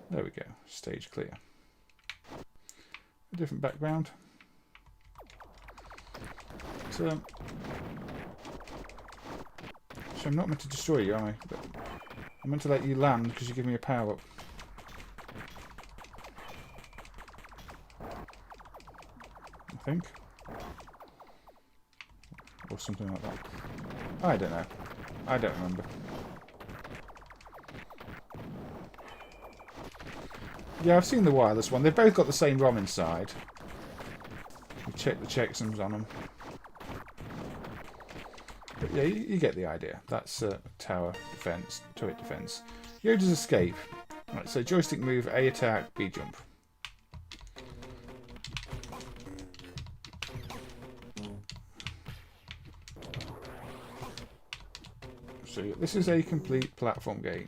There we go. Stage clear. A different background. So I'm not meant to destroy you, am I? But I'm meant to let you land because you give me a power up. I think. Or something like that. I don't know. I don't remember. Yeah, I've seen the wireless one. They've both got the same ROM inside. You check the checksums on them. But yeah, you get the idea. That's tower defense, turret defense. Yoda's escape. Right, so joystick move, A attack, B jump. So this is a complete platform game,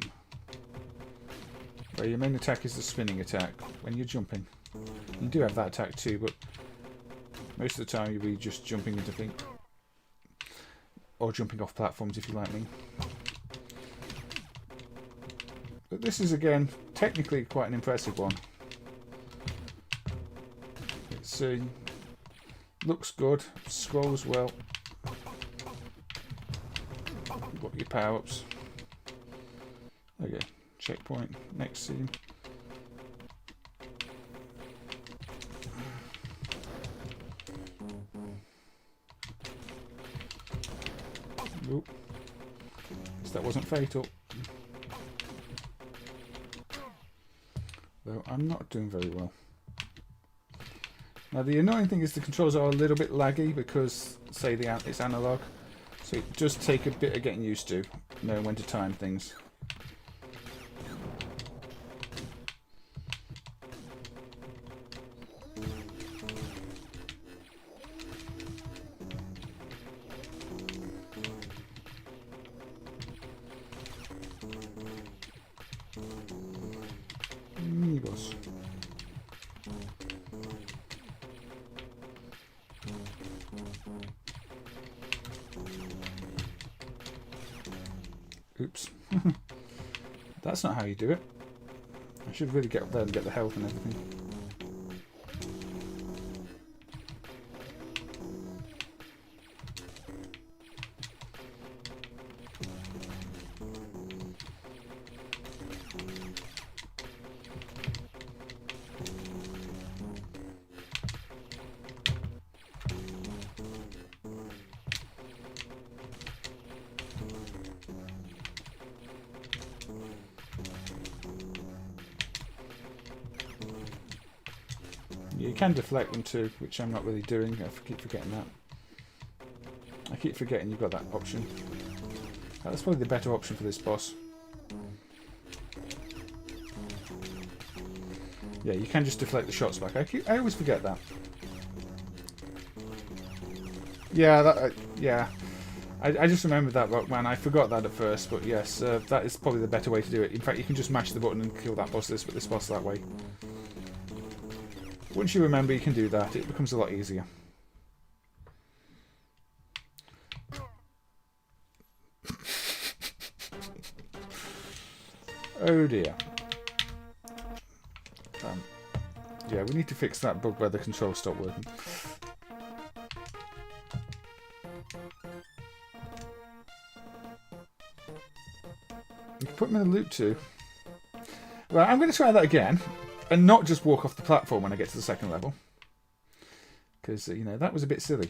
where your main attack is the spinning attack when you're jumping. You do have that attack too, but most of the time you'll be just jumping into things. Or jumping off platforms if you like me. But this is again technically quite an impressive one. It's looks good, scrolls well. You've got your power-ups. Okay, checkpoint, next scene. Oop. That wasn't fatal. Though I'm not doing very well. Now the annoying thing is the controls are a little bit laggy because, say, it's analog. So it does take a bit of getting used to knowing when to time things. Oops. That's not how you do it. I should really get up there and get the health and everything. You can deflect them too, which I'm not really doing. I keep forgetting that. I keep forgetting you've got that option. That's probably the better option for this boss. Yeah, you can just deflect the shots back. I always forget that. Yeah, yeah. I just remembered that, man. I forgot that at first, but yes, that is probably the better way to do it. In fact, you can just mash the button and kill that boss this boss that way. Once you remember you can do that, it becomes a lot easier. Oh dear. Yeah, we need to fix that bug where the controls stop working. You can put them in the loop too. Right, I'm going to try that again. And not just walk off the platform when I get to the second level. Because, you know, that was a bit silly.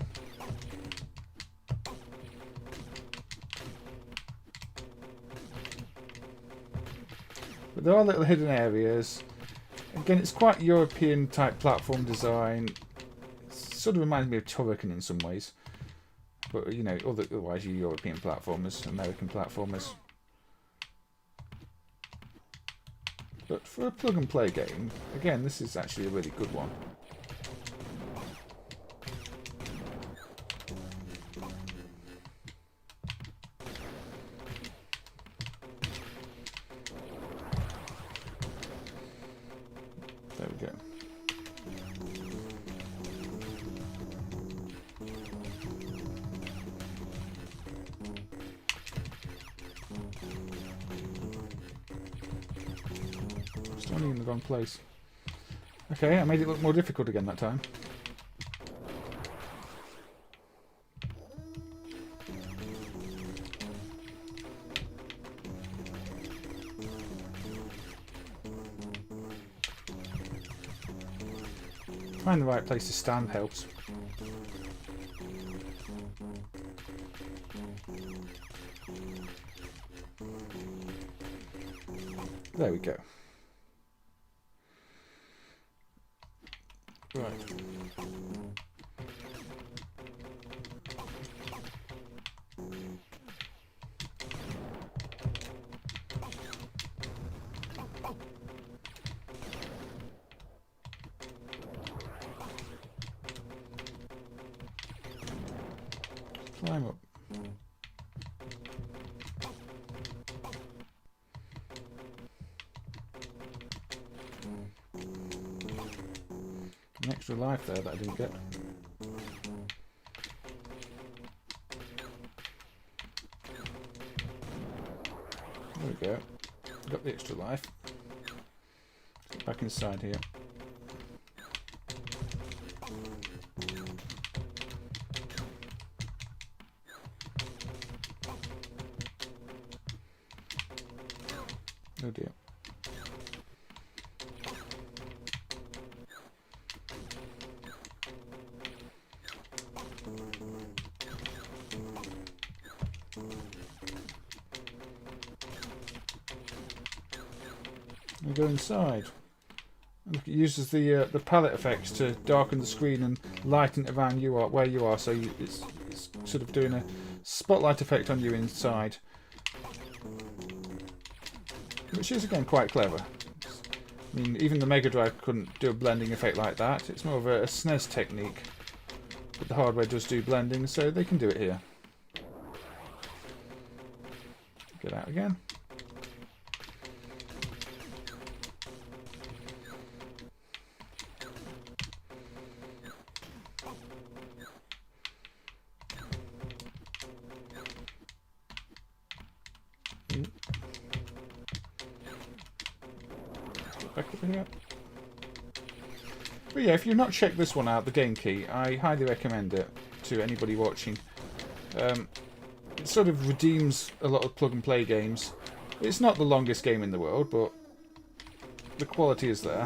But there are little hidden areas. Again, it's quite European type platform design. It sort of reminds me of Turrican in some ways. But, you know, otherwise you're European platformers, American platformers. But for a plug and play game, again, this is actually a really good one. There we go. Only in the wrong place. Okay, I made it look more difficult again that time. Find the right place to stand helps. There we go. Right. Climb up. An extra life there that I didn't get. There we go. Got the extra life. Get back inside here. Oh dear. We go inside. Look, it uses the palette effects to darken the screen and lighten it around you where you are, so it's sort of doing a spotlight effect on you inside, which is again quite clever. I mean, even the Mega Drive couldn't do a blending effect like that. It's more of a SNES technique, but the hardware does do blending, so they can do it here. Get out again. Back over here. But yeah, if you've not checked this one out, the Game Key, I highly recommend it to anybody watching. It sort of redeems a lot of plug-and-play games. It's not the longest game in the world, but the quality is there.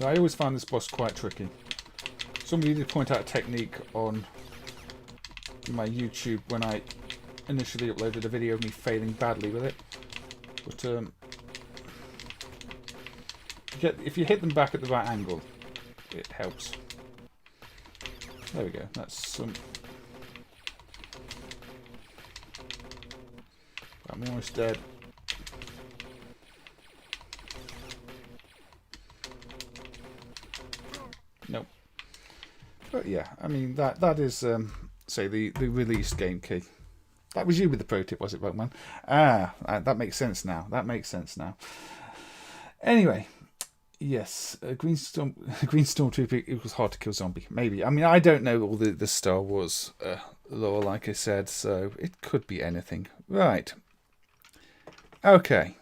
I always found this boss quite tricky. Somebody did point out a technique on my YouTube when I initially uploaded a video of me failing badly with it. But if you hit them back at the right angle, it helps. There we go. That's some. I'm almost dead. Nope. But yeah, I mean that is say the released game key. That was you with the pro tip, was it, Bugman? That makes sense now. That makes sense now. Anyway, yes, green stormtrooper equals hard to kill zombie. Maybe. I mean, I don't know all the Star Wars lore, like I said, so it could be anything. Right. Okay.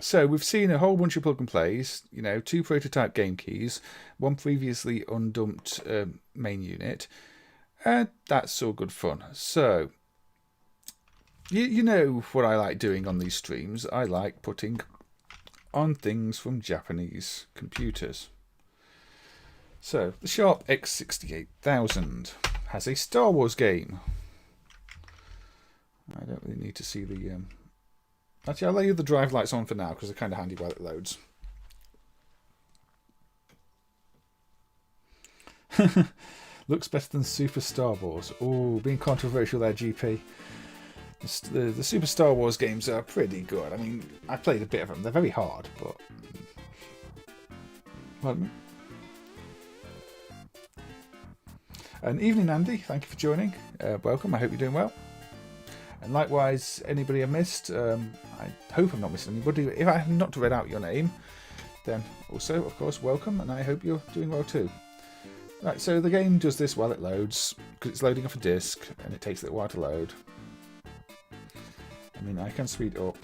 So we've seen a whole bunch of plug and plays. You know, 2 prototype game keys, 1 previously undumped main unit. That's all good fun. So, you know what I like doing on these streams. I like putting on things from Japanese computers. So, the Sharp X68000 has a Star Wars game. I don't really need to see the... Actually, I'll leave the drive lights on for now because they're kind of handy while it loads. Looks better than Super Star Wars. Oh, being controversial there, GP. The Super Star Wars games are pretty good. I mean, I played a bit of them. They're very hard, but... Pardon me? And evening, Andy. Thank you for joining. Welcome. I hope you're doing well. And likewise, anybody I missed, I hope I'm not missing anybody. If I have not read out your name, then also, of course, welcome. And I hope you're doing well too. Right, so the game does this while it loads, because it's loading off a disk, and it takes a little while to load. I mean, I can speed up.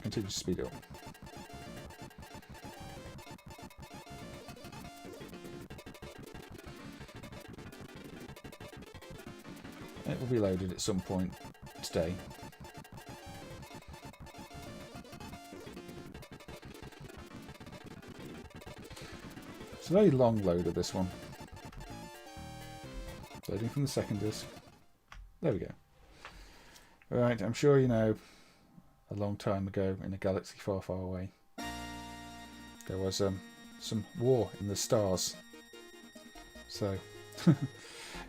Continue to speed up. It will be loaded at some point today. It's a very long loader, this one. Loading from the second disc. There we go. Right, I'm sure you know, a long time ago in a galaxy far, far away, there was some war in the stars. So,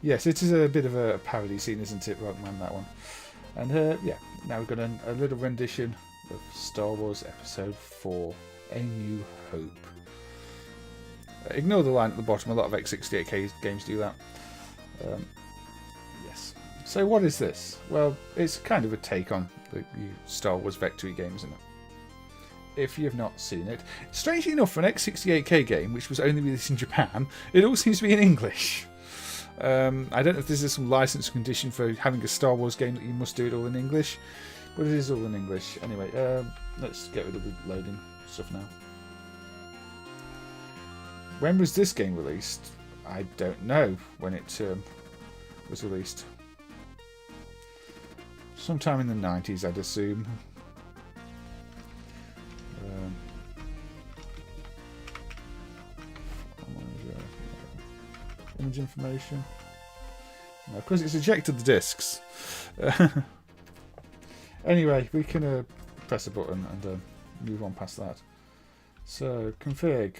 yes, it is a bit of a parody scene, isn't it, Rockman, that one? And yeah, now we've got a little rendition of Star Wars Episode 4, A New Hope. Ignore the line at the bottom, a lot of X68K games do that. Yes. So what is this? Well, it's kind of a take on the Star Wars Victory games, isn't it? If you've not seen it. Strangely enough, for an X68K game, which was only released in Japan, it all seems to be in English. I don't know if this is some license condition for having a Star Wars game that you must do it all in English, but it is all in English. Anyway, let's get rid of the loading stuff now. When was this game released? I don't know when it was released. Sometime in the 90s, I'd assume. Image information. No, because it's ejected the discs. Anyway, we can press a button and move on past that. So, config.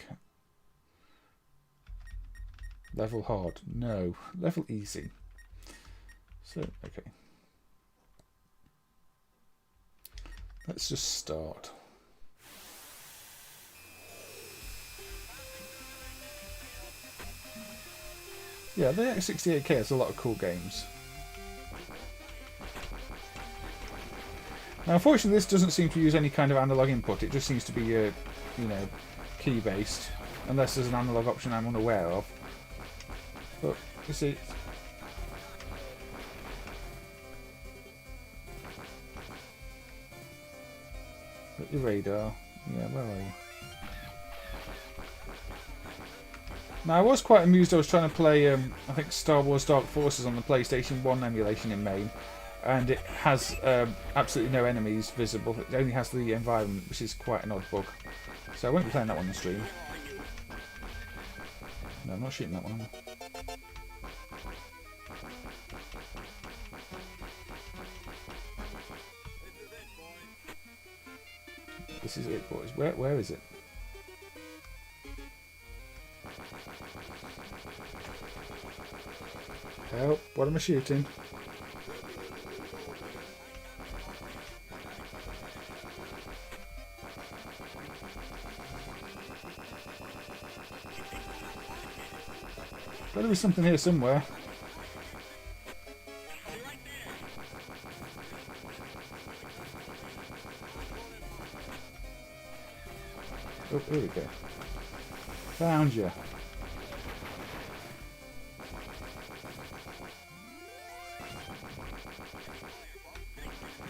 Level hard. No. Level easy. So, okay. Let's just start. Yeah, the X68K has a lot of cool games. Now, unfortunately, this doesn't seem to use any kind of analog input. It just seems to be, you know, key-based. Unless there's an analog option I'm unaware of. But, you see... Got your radar. Yeah, where are you? Now, I was quite amused. I was trying to play, I think, Star Wars Dark Forces on the PlayStation 1 emulation in MAME. And it has absolutely no enemies visible. It only has the environment, which is quite an odd bug. So I won't be playing that one on the stream. No, I'm not shooting that one, am I? This is it, boys. Where is it? Help! What am I shooting? Gotta be something here somewhere. Oh, here we go. Found you.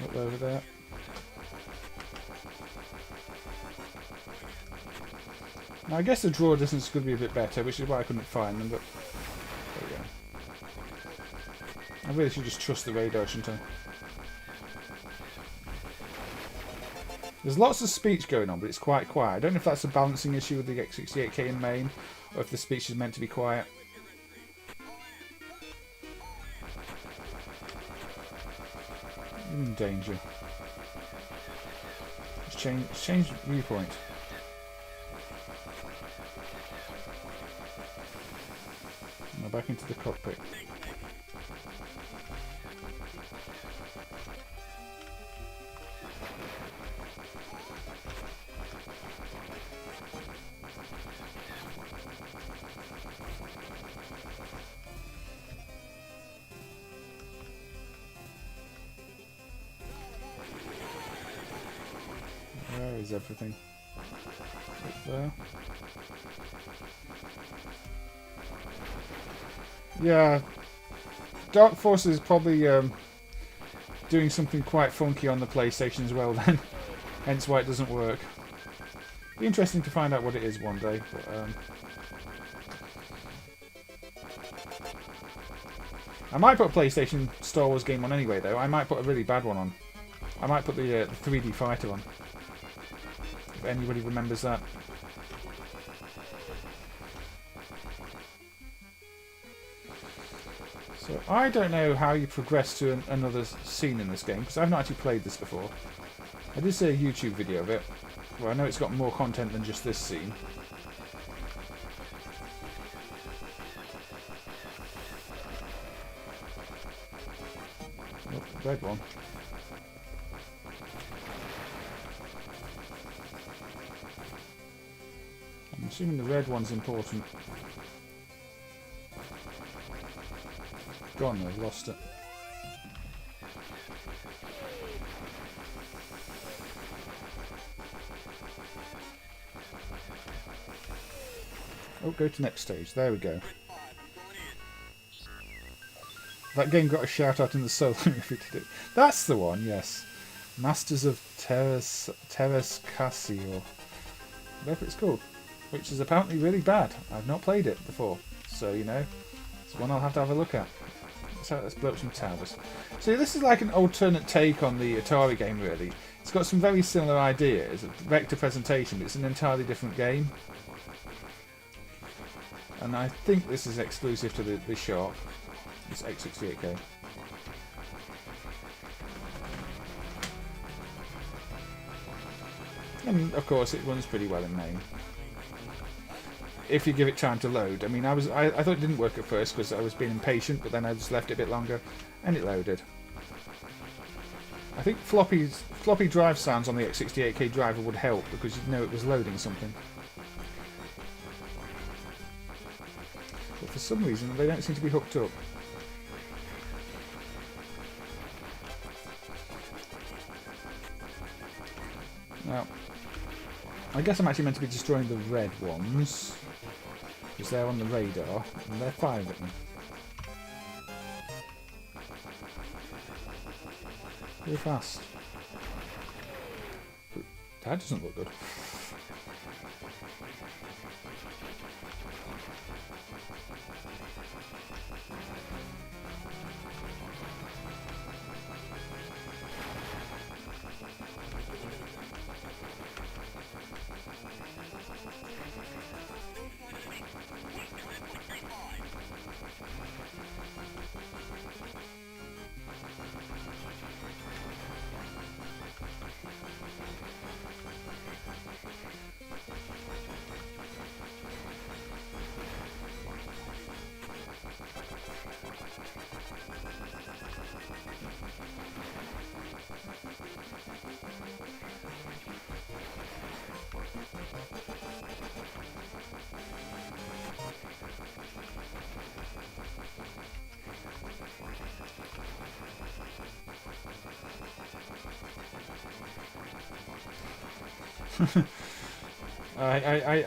Up over there. Now I guess the draw distance could be a bit better, which is why I couldn't find them, but there we go. I really should just trust the radar, shouldn't I? There's lots of speech going on, but it's quite quiet. I don't know if that's a balancing issue with the X68K in MAME, or if the speech is meant to be quiet. I'm in danger. Let's change viewpoint. Now back into the cockpit. Where is everything? Up there. Yeah, Dark Force is probably doing something quite funky on the PlayStation as well then. Hence why it doesn't work. Be interesting to find out what it is one day. But, I might put a PlayStation Star Wars game on anyway though. I might put a really bad one on. I might put the 3D fighter on. If anybody remembers that. So I don't know how you progress to another scene in this game, because I've not actually played this before. I did see a YouTube video of it, where I know it's got more content than just this scene. Oh, red one. I'm assuming the red one's important. Gone, I've lost it. Oh, go to next stage. There we go. That game got a shout out in the solo movie, did it? That's the one, yes. Masters of Teräs, Käsi, or whatever it's called. Which is apparently really bad. I've not played it before. So, you know, it's one I'll have to have a look at. So let's blow up some towers. So this is like an alternate take on the Atari game, really. It's got some very similar ideas, a vector presentation, but it's an entirely different game. And I think this is exclusive to the shop. It's X68K. And of course it runs pretty well in MAME. If you give it time to load. I mean, I thought it didn't work at first because I was being impatient, but then I just left it a bit longer and it loaded. I think floppy drive sounds on the X68K driver would help because you'd know it was loading something. But for some reason they don't seem to be hooked up. Now, I guess I'm actually meant to be destroying the red ones. Because they're on the radar, and they're firing at me. Very fast. But that doesn't look good.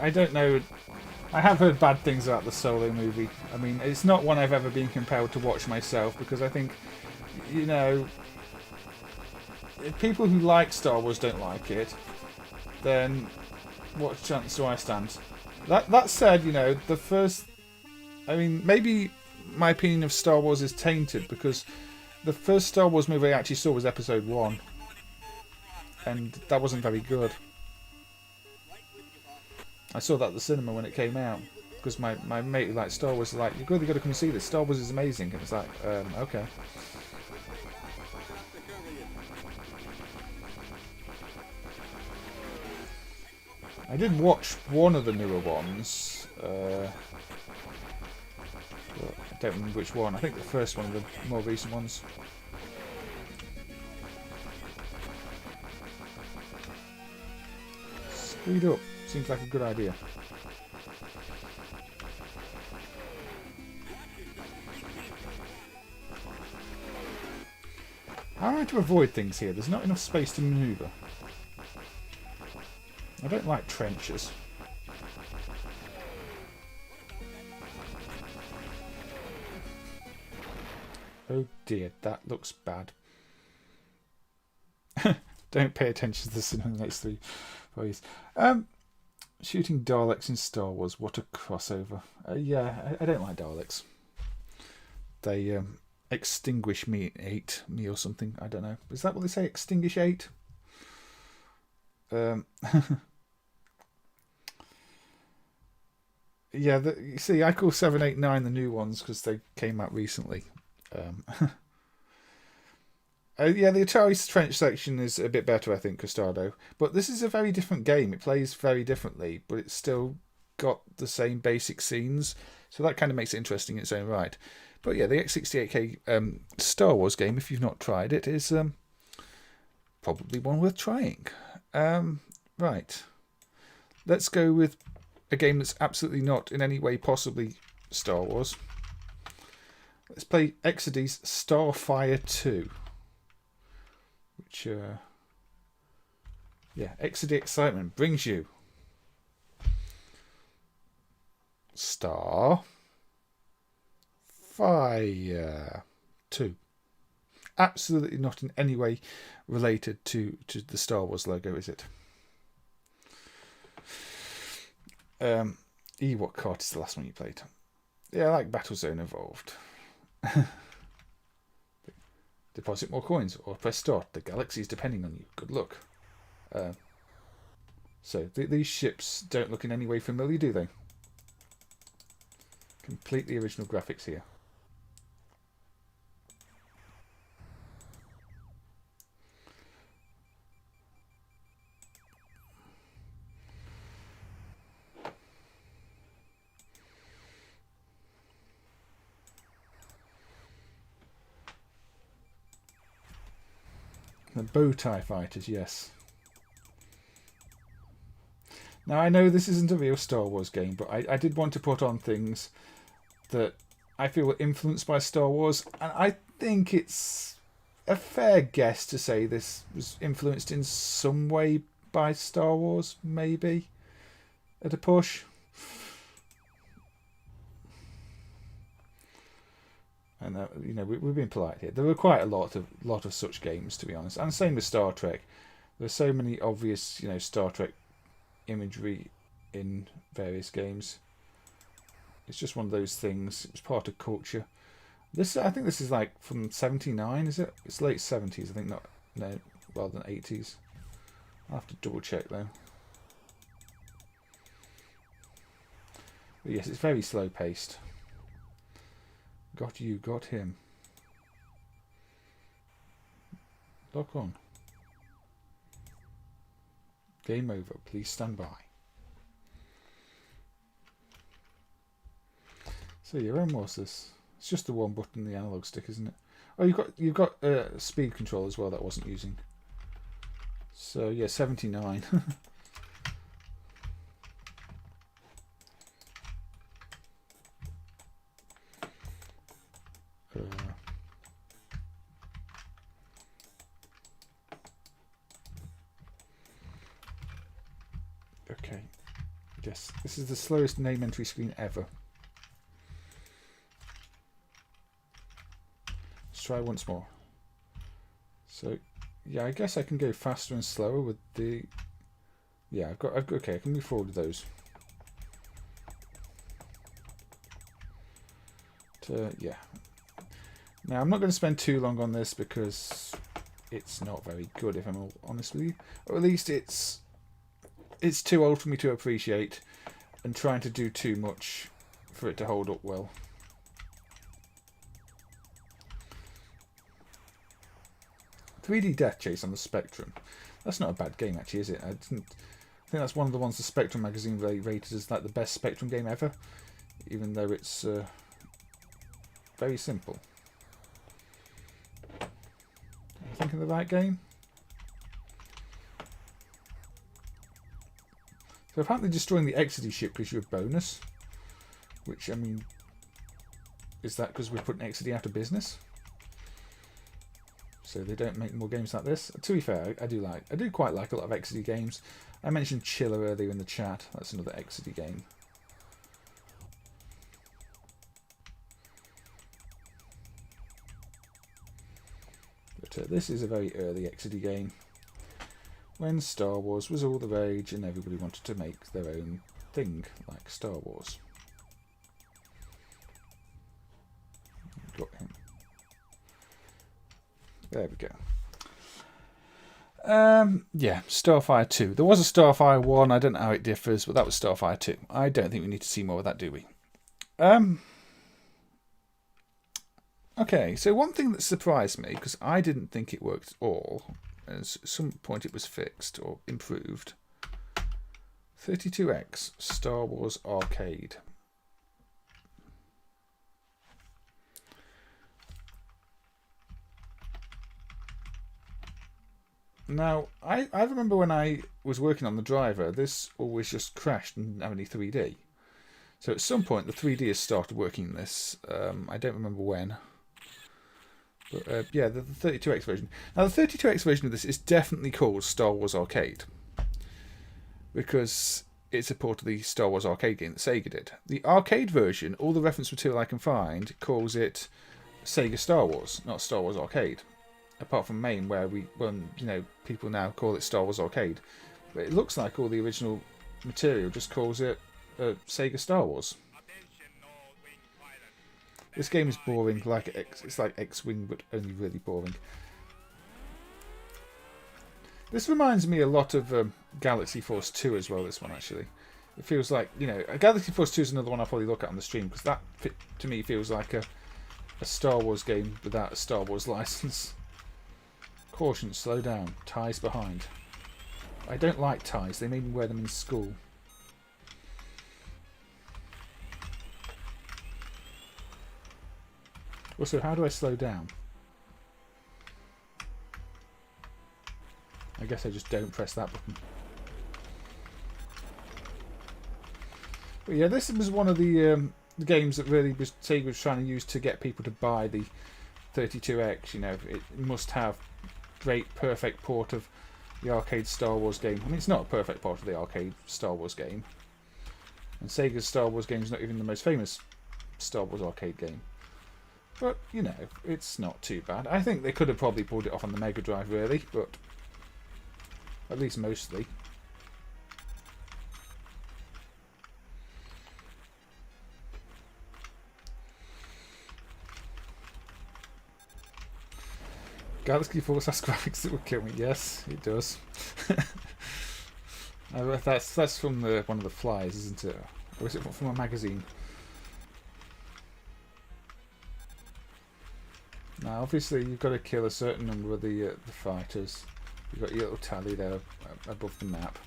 I don't know. I have heard bad things about the Solo movie. I mean, it's not one I've ever been compelled to watch myself because I think, you know, if people who like Star Wars don't like it, then what chance do I stand? That said, you know, the first... I mean, maybe my opinion of Star Wars is tainted because the first Star Wars movie I actually saw was Episode 1. And that wasn't very good. I saw that at the cinema when it came out because my mate who liked Star Wars was like, you've really got to come and see this. Star Wars is amazing. And it's like, okay. I did watch one of the newer ones. I don't remember which one. I think the first one of the more recent ones. Speed up. Seems like a good idea. How am I to avoid things here? There's not enough space to manoeuvre. I don't like trenches. Oh dear, that looks bad. Don't pay attention to this in the next 3 please. Shooting Daleks in Star Wars, what a crossover. Yeah, I don't like Daleks. They extinguish me or something, I don't know. Is that what they say, extinguish 8? Yeah, you see, I call 7, 8, 9 the new ones because they came out recently. Yeah, the Atari French section is a bit better, I think, Costado. But this is a very different game. It plays very differently, but it's still got the same basic scenes. So that kind of makes it interesting in its own right. But yeah, the X68K Star Wars game, if you've not tried it, is probably one worth trying. Right. Let's go with a game that's absolutely not in any way possibly Star Wars. Let's play Exidy's Starfire 2. Which, yeah, Exidy Excitement brings you Starfire 2. Absolutely not in any way related to the Star Wars logo, is it? What card is the last one you played? Yeah, I like Battlezone Evolved. Deposit more coins or press start. The galaxy is depending on you. Good luck. So these ships don't look in any way familiar, do they? Completely original graphics here. The bow tie fighters, yes. Now I know this isn't a real Star Wars game, but I did want to put on things that I feel were influenced by Star Wars, and I think it's a fair guess to say this was influenced in some way by Star Wars, maybe, at a push. And you know, we've been polite here. There were quite a lot of such games, to be honest, and same with Star Trek. There's so many obvious, you know, Star Trek imagery in various games. It's just one of those things. It was part of culture. I think this is like from '79, is it? It's late '70s, I think. No, rather than '80s. I'll have to double check though. But yes, it's very slow paced. Got you, got him. Lock on. Game over. Please stand by. So yeah, when was this? It's just the one button, the analog stick, isn't it? Oh, you've got speed control as well that I wasn't using. So yeah, 79. Okay. Yes, this is the slowest name entry screen ever. Let's try once more. So, yeah, I guess I can go faster and slower with the... Yeah, I've got okay, I can move forward with those. Yeah. Now, I'm not going to spend too long on this because it's not very good, if I'm all honest with you. Or at least it's too old for me to appreciate, and trying to do too much for it to hold up well. "3D Death Chase" on the Spectrum. That's not a bad game, actually, is it? I think that's one of the ones the Spectrum magazine rated as like the best Spectrum game ever, even though it's very simple. Are you thinking of the right game? So apparently destroying the Exidy ship gives you a bonus. Which, I mean, is that because we're putting Exidy out of business? So they don't make more games like this? To be fair, I do quite like a lot of Exidy games. I mentioned Chiller earlier in the chat. That's another Exidy game. this is a very early Exidy game, when Star Wars was all the rage and everybody wanted to make their own thing like Star Wars. Got him. There we go. Yeah, Starfire 2. There was a Starfire 1, I don't know how it differs, but that was Starfire 2. I don't think we need to see more of that, do we? Okay, so one thing that surprised me, because I didn't think it worked at all, at some point it was fixed or improved. 32X Star Wars Arcade. Now, I remember when I was working on the driver, this always just crashed and didn't have any 3D. So at some point the 3D has started working in this. I don't remember when. But yeah, the 32X version. Now the 32X version of this is definitely called Star Wars Arcade, because it's a port of the Star Wars Arcade game that Sega did. The arcade version, all the reference material I can find, calls it Sega Star Wars, not Star Wars Arcade. Apart from MAME, where people now call it Star Wars Arcade. But it looks like all the original material just calls it Sega Star Wars. This game is boring, it's like X-Wing, but only really boring. This reminds me a lot of Galaxy Force 2 as well, this one actually. It feels like, Galaxy Force 2 is another one I'll probably look at on the stream, because that, to me, feels like a Star Wars game without a Star Wars license. Caution, slow down. Ties behind. I don't like ties. They made me wear them in school. Also, how do I slow down? I guess I just don't press that button. But yeah, this was one of the games that really Sega was trying to use to get people to buy the 32X. It must have great perfect port of the arcade Star Wars game. I mean, it's not a perfect port of the arcade Star Wars game, and Sega's Star Wars game is not even the most famous Star Wars arcade game, but it's not too bad. I think they could have probably pulled it off on the Mega Drive really, but at least mostly. Galaxy Force has graphics that would kill me. Yes, it does. That's from one of the flies, isn't it? Or is it from a magazine? Now, obviously, you've got to kill a certain number of the fighters. You've got your little tally there above the map.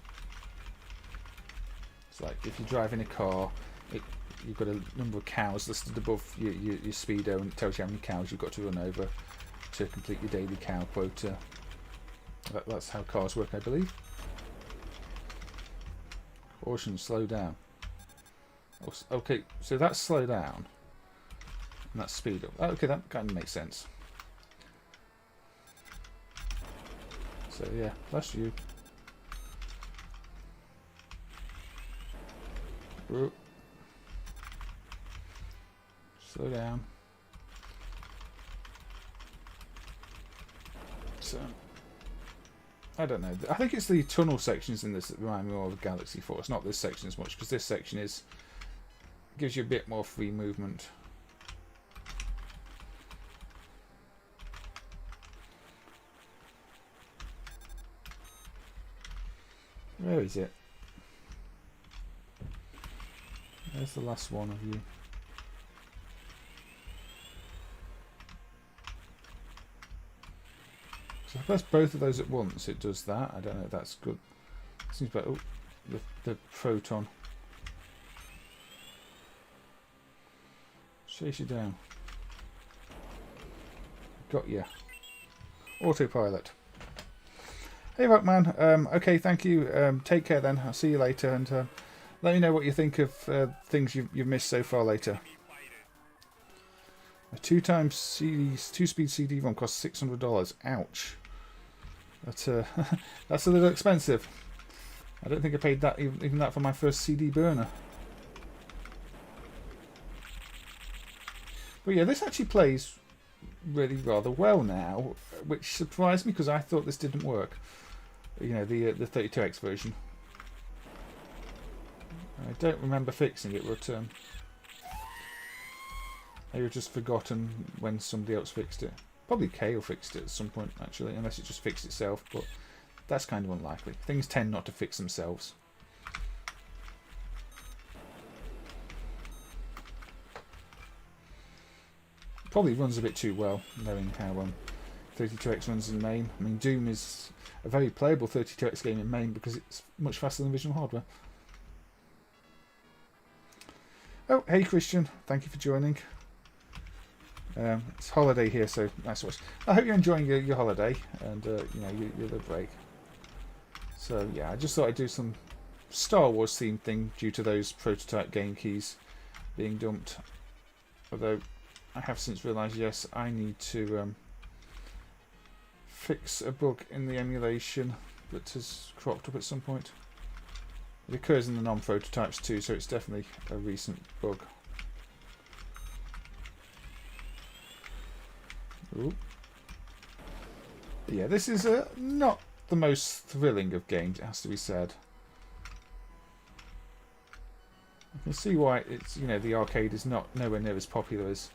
It's like if you're driving a car, you've got a number of cows listed above your speedo, and it tells you how many cows you've got to run over to complete your daily cow quota. That's how cars work, I believe. Caution, slow down. Okay, so that's slow down. And that's speed up. Okay, that kind of makes sense. So yeah, that's you. Whoop. Slow down. So, I don't know. I think it's the tunnel sections in this that remind me more of Galaxy Force, not this section as much, because this section gives you a bit more free movement. Where is it? There's the last one of you. So if I press both of those at once, it does that. I don't know if that's good. Seems like, oh, the proton. Chase you down. Got you. Autopilot. Hey Rockman, okay, thank you. Take care then. I'll see you later, and let me know what you think of things you've missed so far later. A 2-speed CD-ROM costs $600. Ouch. That's a little expensive. I don't think I paid that even that for my first CD burner. But yeah, this actually plays really rather well now, which surprised me because I thought this didn't work. You know, the 32X version. I don't remember fixing it, but I've just forgotten when somebody else fixed it. Probably Kale fixed it at some point, actually, unless it just fixed itself, but that's kind of unlikely. Things tend not to fix themselves. Probably runs a bit too well, knowing how 32X runs in MAME. I mean, Doom is a very playable 32X game in MAME because it's much faster than original hardware. Oh, hey Christian, thank you for joining. It's holiday here, so nice to watch. I hope you're enjoying your holiday and you know, your little break. So yeah, I just thought I'd do some Star Wars themed thing due to those prototype game keys being dumped. Although I have since realised, yes, I need to fix a bug in the emulation that has cropped up at some point. It occurs in the non-prototypes too, so it's definitely a recent bug. Ooh. Yeah, this is not the most thrilling of games, it has to be said. I can see why it's, you know, the arcade is nowhere near as popular as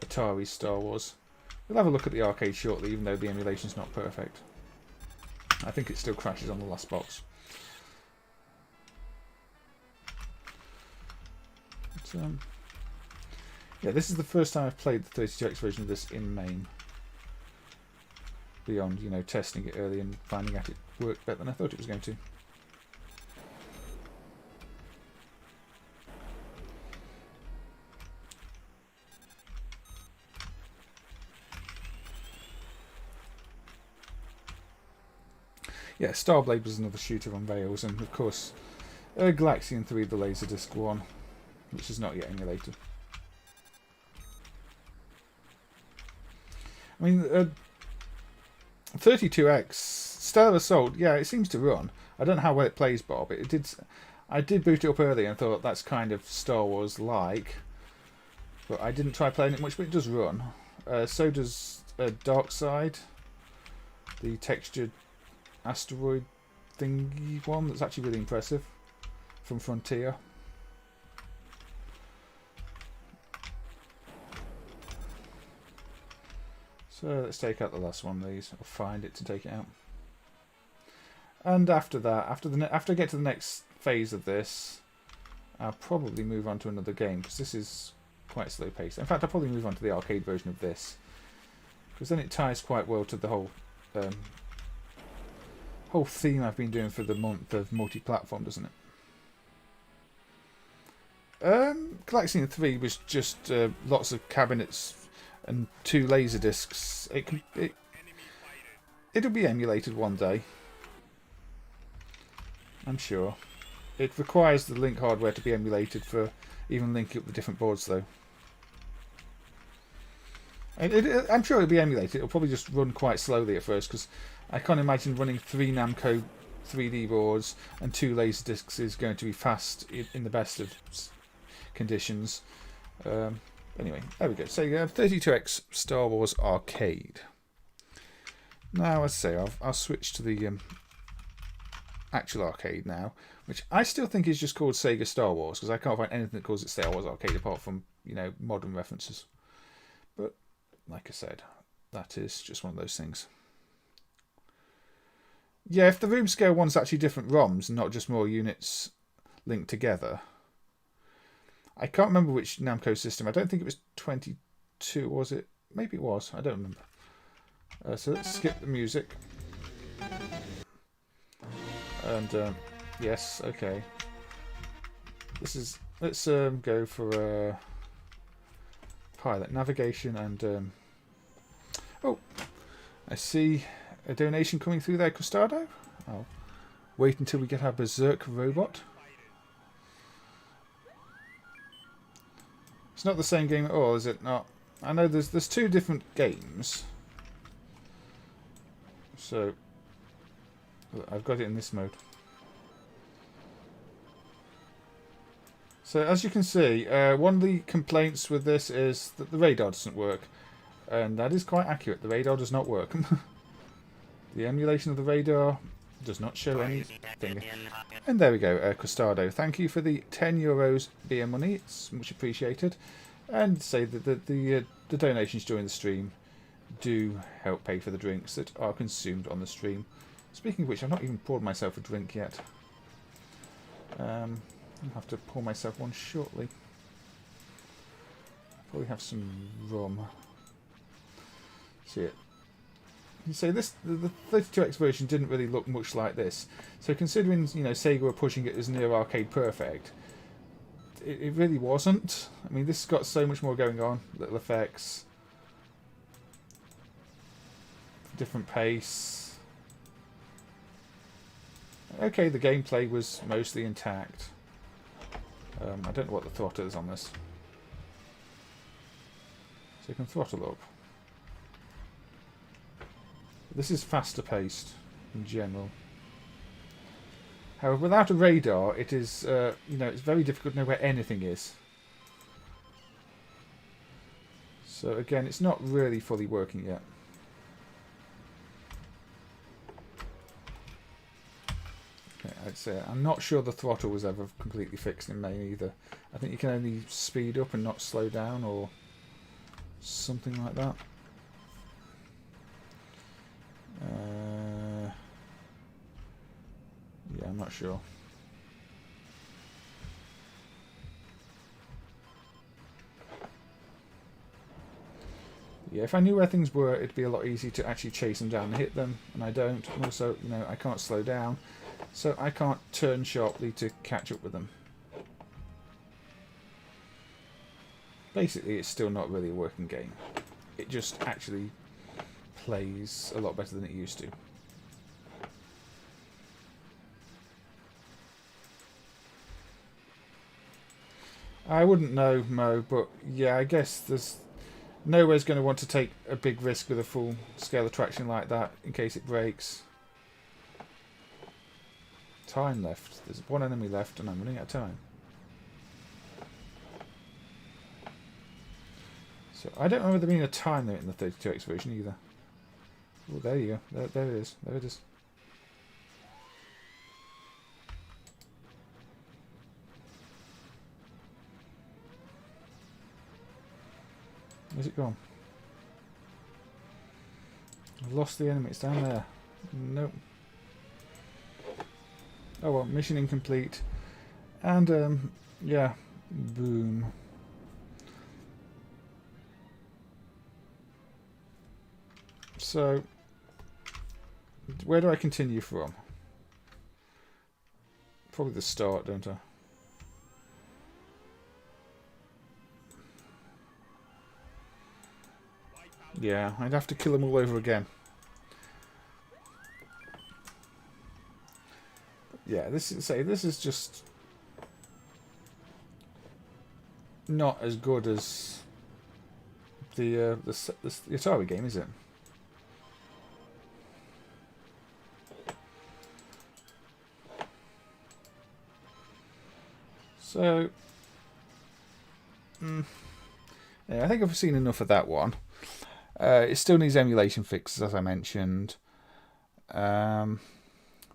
Atari Star Wars. We'll have a look at the arcade shortly, even though the emulation's not perfect. I think it still crashes on the last box. But, yeah, this is the first time I've played the 32X version of this in MAME. Beyond, you know, testing it early and finding out it worked better than I thought it was going to. Yeah, Starblade was another shooter on rails, and of course, Galaxian 3, the Laserdisc one, which is not yet emulated. I mean, 32X Stellar Assault, yeah, it seems to run. I don't know how well it plays, Bob. It did. I did boot it up early and thought that's kind of Star Wars like, but I didn't try playing it much. But it does run. So does Dark Side, the textured asteroid thingy one. That's actually really impressive from Frontier. So let's take out the last one of these, or find it to take it out. And after that, after I get to the next phase of this, I'll probably move on to another game, because this is quite slow paced. In fact, I'll probably move on to the arcade version of this, because then it ties quite well to the whole theme I've been doing for the month of multi-platform, doesn't it? Galaxian 3 was just lots of cabinets and 2 laser discs. It'll be emulated one day, I'm sure. It requires the link hardware to be emulated for even linking up the different boards, though. I'm sure it'll be emulated. It'll probably just run quite slowly at first, because I can't imagine running 3 Namco 3D boards and 2 laser discs is going to be fast in the best of conditions. Anyway, there we go. So you have 32X Star Wars Arcade. Now, as I say, I'll switch to the actual arcade now, which I still think is just called Sega Star Wars, because I can't find anything that calls it Star Wars Arcade apart from, you know, modern references. But like I said, that is just one of those things. Yeah, if the room scale one's actually different ROMs and not just more units linked together. I can't remember which Namco system. I don't think it was 22, was it? Maybe it was. I don't remember. So let's skip the music. And yes, okay. This is. Let's go for pilot navigation and. Oh, I see a donation coming through there, Costado. I'll wait until we get our Berserk robot. It's not the same game at all, is it? Not. I know there's 2 different games. So I've got it in this mode. So as you can see, one of the complaints with this is that the radar doesn't work. And that is quite accurate. The radar does not work. The emulation of the radar does not show anything. And there we go, Costado. Thank you for the €10 beer money. It's much appreciated. And say that the donations during the stream do help pay for the drinks that are consumed on the stream. Speaking of which, I've not even poured myself a drink yet. I'll have to pour myself one shortly. Probably have some rum. See it. You say the 32X version didn't really look much like this. So considering, you know, Sega were pushing it as near arcade perfect, it really wasn't. I mean, this has got so much more going on. Little effects, different pace. Okay, the gameplay was mostly intact. I don't know what the throttle is on this. So you can throttle up. This is faster paced in general. However, without a radar, it is, you know, it's very difficult to know where anything is. So again, it's not really fully working yet. Okay, I'd say I'm not sure the throttle was ever completely fixed in MAME either. I think you can only speed up and not slow down, or something like that. Yeah, I'm not sure. Yeah, if I knew where things were, it'd be a lot easier to actually chase them down and hit them, and I don't. And also, you know, I can't slow down, so I can't turn sharply to catch up with them. Basically, it's still not really a working game. It just actually plays a lot better than it used to. I wouldn't know, Mo, but yeah, I guess there's nowhere's going to want to take a big risk with a full scale attraction like that in case it breaks. Time left. There's one enemy left and I'm running out of time. So I don't remember there being a time limit in the 32X version either. Oh, there you go. There it is. There it is. Where's it gone? I've lost the enemy. It's down there. Nope. Oh well, mission incomplete. And yeah, boom. So, where do I continue from? Probably the start, don't I? Yeah, I'd have to kill them all over again. Yeah, this is just not as good as the Atari game, is it? So, yeah, I think I've seen enough of that one. It still needs emulation fixes, as I mentioned. But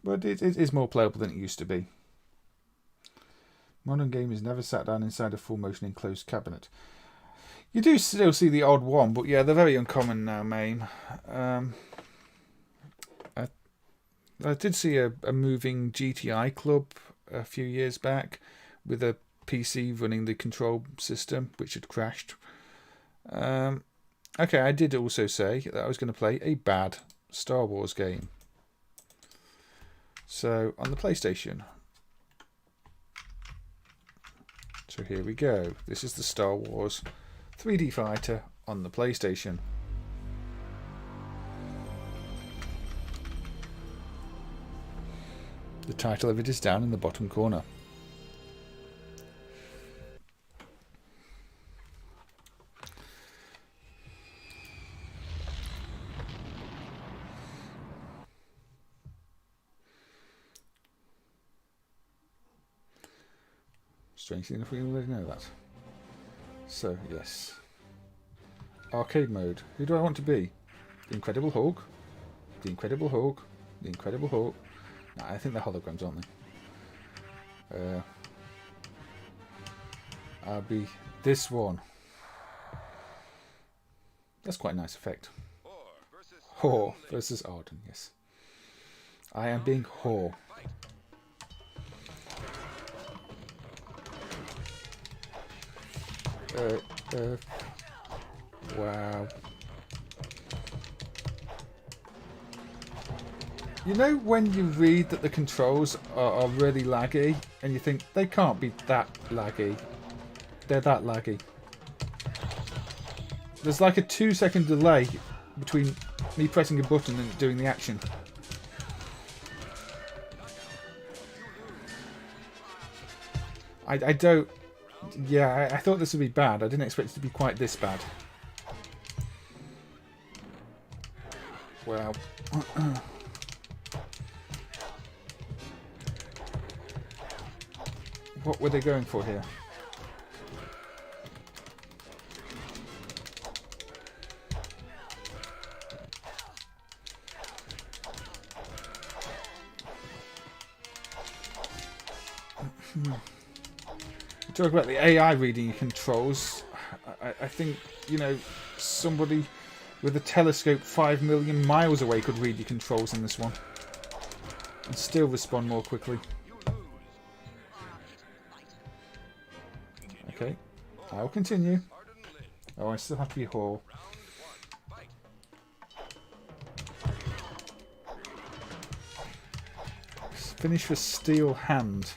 it is more playable than it used to be. Modern gamers never sat down inside a full motion enclosed cabinet. You do still see the odd one, but yeah, they're very uncommon now, MAME. I did see a moving GTI club a few years back with a PC running the control system, which had crashed. Okay, I did also say that I was going to play a bad Star Wars game. So, on the PlayStation. So here we go. This is the Star Wars 3D fighter on the PlayStation. The title of it is down in the bottom corner. Strangely enough, we already know that. So, yes. arcade mode. Who do I want to be? The Incredible Hulk? The Incredible Hulk? The Incredible Hulk? Nah, I think they're holograms, aren't they? I'll be this one. That's quite a nice effect. Hor versus Arden, yes. I am being Hor. Wow. You know when you read that the controls are really laggy, and you think, they can't be that laggy. They're that laggy. There's like a 2-second delay between me pressing a button and doing the action. I don't... Yeah, I thought this would be bad. I didn't expect it to be quite this bad. Wow. What were they going for here? Talk about the AI reading controls. I think, you know, somebody with a telescope 5 million miles away could read your controls in this one and still respond more quickly. Okay, I'll continue. Oh, I still have to be Hall. Finish for Steel Hand.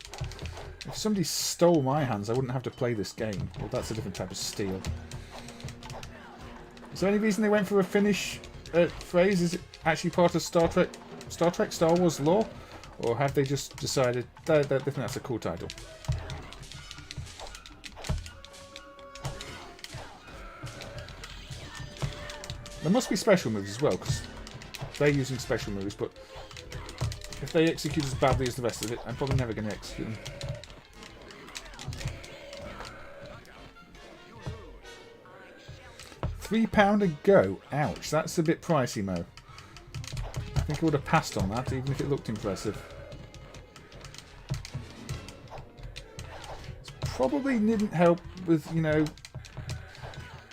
If somebody stole my hands, I wouldn't have to play this game. Well, that's a different type of steel. Is there any reason they went for a finish phrase? Is it actually part of Star Wars lore? Or have they just decided they think that's a cool title? There must be special moves as well, because they're using special moves, but if they execute as badly as the rest of it, I'm probably never going to execute them. £3 a go. Ouch, that's a bit pricey, Mo. I think I would have passed on that, even if it looked impressive. Probably didn't help with, you know,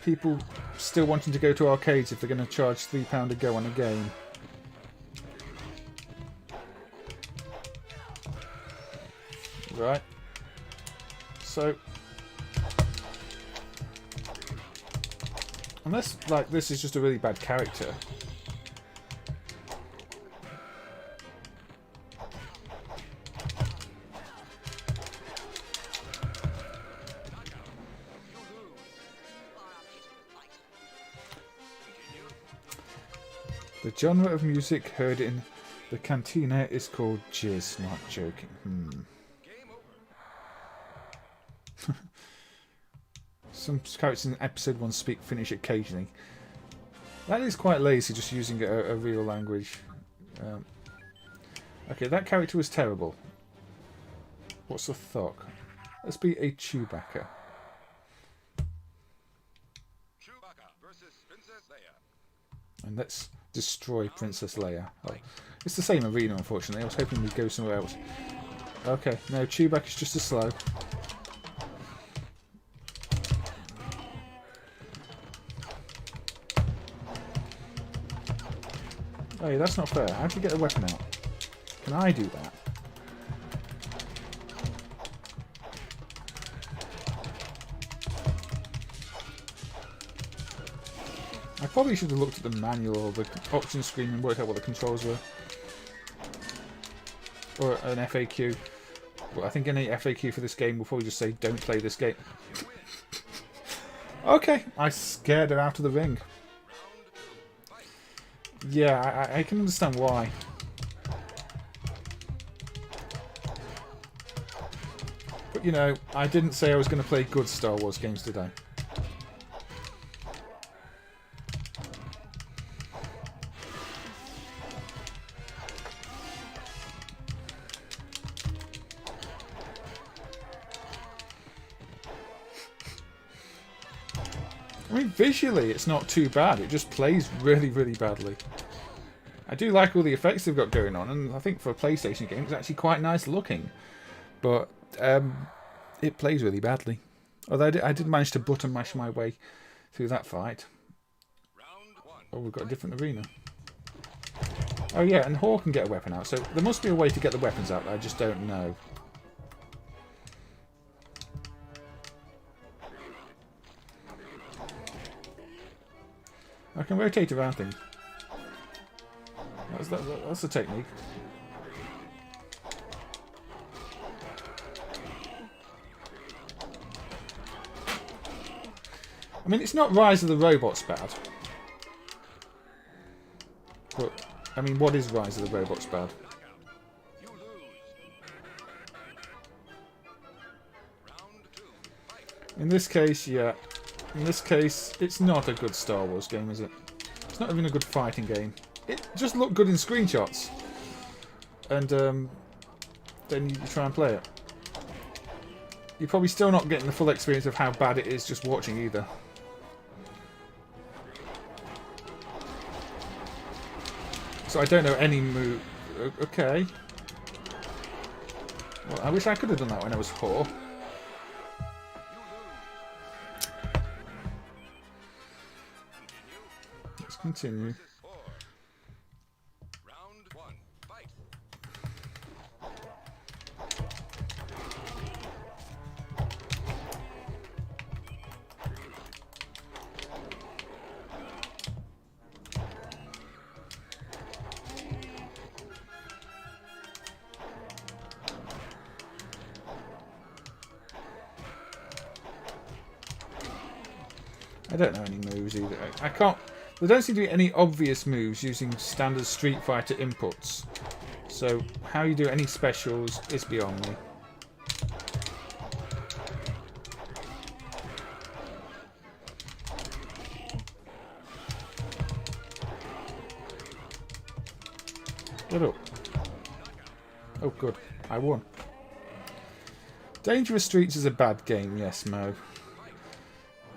people still wanting to go to arcades if they're going to charge £3 a go on a game. Right. So, unless, like, this is just a really bad character. The genre of music heard in the cantina is called jizz, not joking. Some characters in episode 1 speak Finnish occasionally. That is quite lazy, just using a real language. Okay, that character was terrible. What's the thought? Let's be a Chewbacca. And let's destroy Princess Leia. Oh, it's the same arena, unfortunately. I was hoping we'd go somewhere else. Okay, no, Chewbacca's just as slow. Hey, that's not fair. How do you get a weapon out? Can I do that? I probably should have looked at the manual or the option screen and worked out what the controls were. Or an FAQ. Well, I think any FAQ for this game will probably just say, don't play this game. Okay, I scared her out of the ring. Yeah, I can understand why. But, you know, I didn't say I was going to play good Star Wars games today. mean, visually it's not too bad. It just plays really, really badly. I do like all the effects they've got going on, and I think for a PlayStation game it's actually quite nice looking. But it plays really badly. Although I did manage to button mash my way through that fight. Oh, we've got a different arena. Oh yeah, and Hoth can get a weapon out, so there must be a way to get the weapons out that I just don't know. I can rotate around things. That's the technique. I mean, it's not Rise of the Robots bad. But, I mean, what is Rise of the Robots bad? In this case, yeah. In this case, it's not a good Star Wars game, is it? It's not even a good fighting game. It just looked good in screenshots. And then you try and play it. You're probably still not getting the full experience of how bad it is just watching either. So I don't know any move. Okay. Well, I wish I could have done that when I was 4. Let's continue. I don't know any moves either. I can't... There don't seem to be any obvious moves using standard Street Fighter inputs. So how you do any specials is beyond me. Get up. Oh good, I won. Dangerous Streets is a bad game, yes, Mo.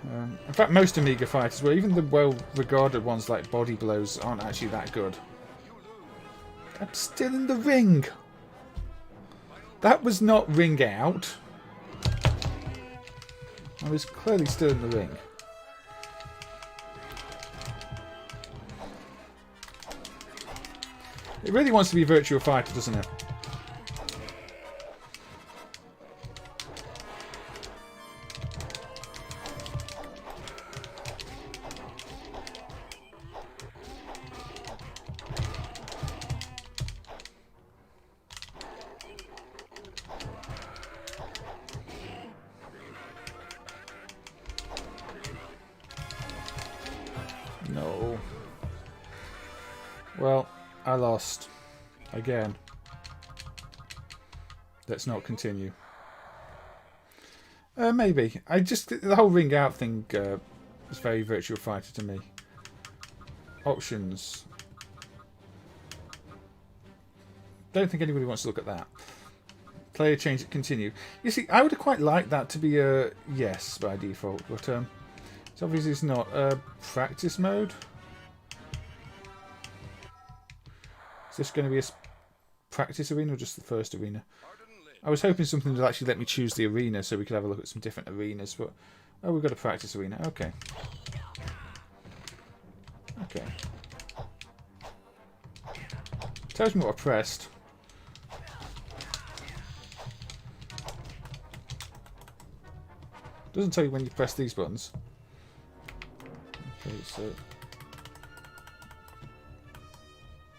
In fact, most Amiga fighters, well, even the well-regarded ones like Body Blows, aren't actually that good. I'm still in the ring! That was not ring out. I was clearly still in the ring. It really wants to be Virtua Fighter, doesn't it? No. Well, I lost. Again. Let's not continue. Maybe. The whole ring out thing is very Virtua Fighter to me. Options. Don't think anybody wants to look at that. Player change it, continue. You see, I would have quite liked that to be a yes by default, but it's obviously it's not. Practice mode. Is this going to be a practice arena or just the first arena? I was hoping something would actually let me choose the arena so we could have a look at some different arenas, but oh, we've got a practice arena. Okay. Okay. Tells me what I pressed. Doesn't tell you when you press these buttons. Okay, so...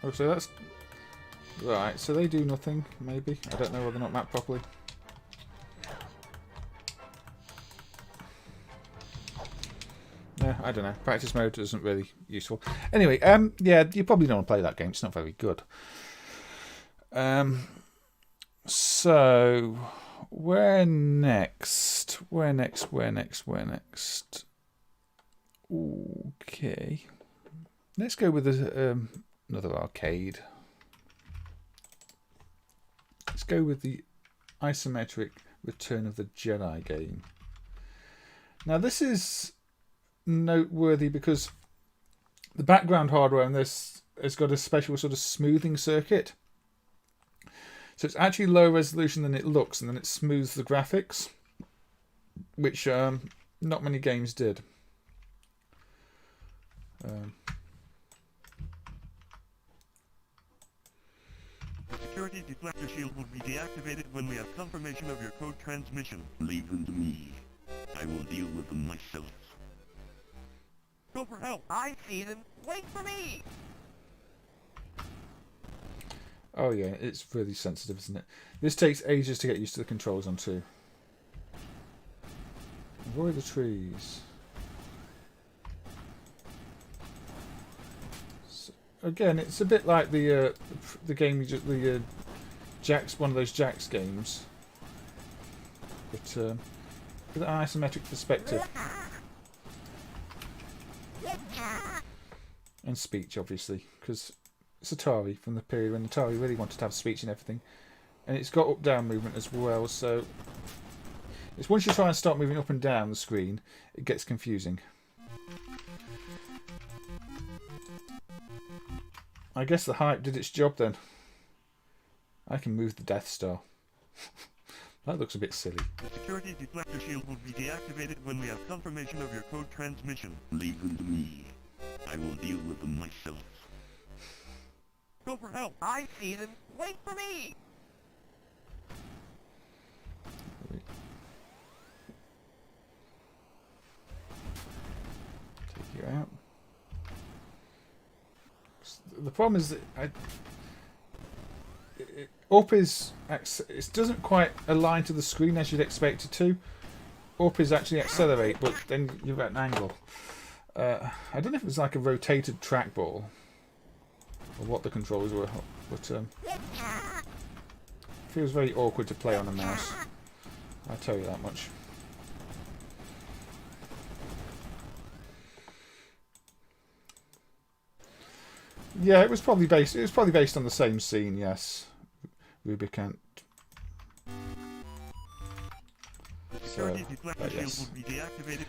Oh, so that's... Right, so they do nothing, maybe. I don't know whether they're not mapped properly. Yeah, I don't know. Practice mode isn't really useful. Anyway, yeah, you probably don't want to play that game. It's not very good. So... Where next? Where next? Okay. Let's go with another arcade. Let's go with the isometric Return of the Jedi game. Now this is noteworthy because the background hardware on this has got a special sort of smoothing circuit. So it's actually lower resolution than it looks, and then it smooths the graphics, which not many games did. The security deflector shield will be deactivated when we have confirmation of your code transmission. Leave them to me. I will deal with them myself. Go for help! I see them! Wait for me! Oh yeah, it's really sensitive, isn't it? This takes ages to get used to the controls on too. Avoid the trees. So, again, it's a bit like the game we just JAKKS, one of those JAKKS games, but with an isometric perspective and speech, obviously, because it's Atari from the period when Atari really wanted to have speech and everything, and it's got up-down movement as well. So it's once you try and start moving up and down the screen, it gets confusing. I guess the hype did its job then. I can move the Death Star. That looks a bit silly. The security deflector shield will be deactivated when we have confirmation of your code transmission. Leave them to me. I will deal with them myself. Go for help! I see them! Wait for me! Take you out. The problem is that up is it doesn't quite align to the screen as you'd expect it to. Up is actually accelerate, but then you've got an angle. I don't know if it was like a rotated trackball or what the controls were, but feels very awkward to play on a mouse. I'll tell you that much. Yeah, it was probably based on the same scene. Yes, Rubicant. So, yes.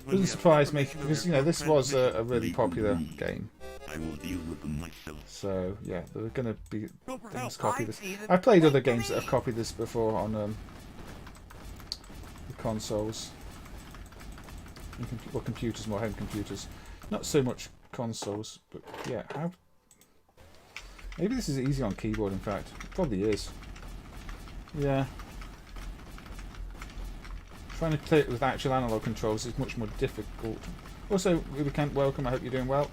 Doesn't surprise me because this was a really popular game. I will deal with them myself. So yeah, there are going to be things copy this. I've played other games that have copied this before on the consoles, well, computers, more home computers. Not so much consoles, but yeah. Maybe this is easy on keyboard. In fact, it probably is. Yeah. Trying to play it with actual analog controls is much more difficult. Also, Rubicant, welcome. I hope you're doing well.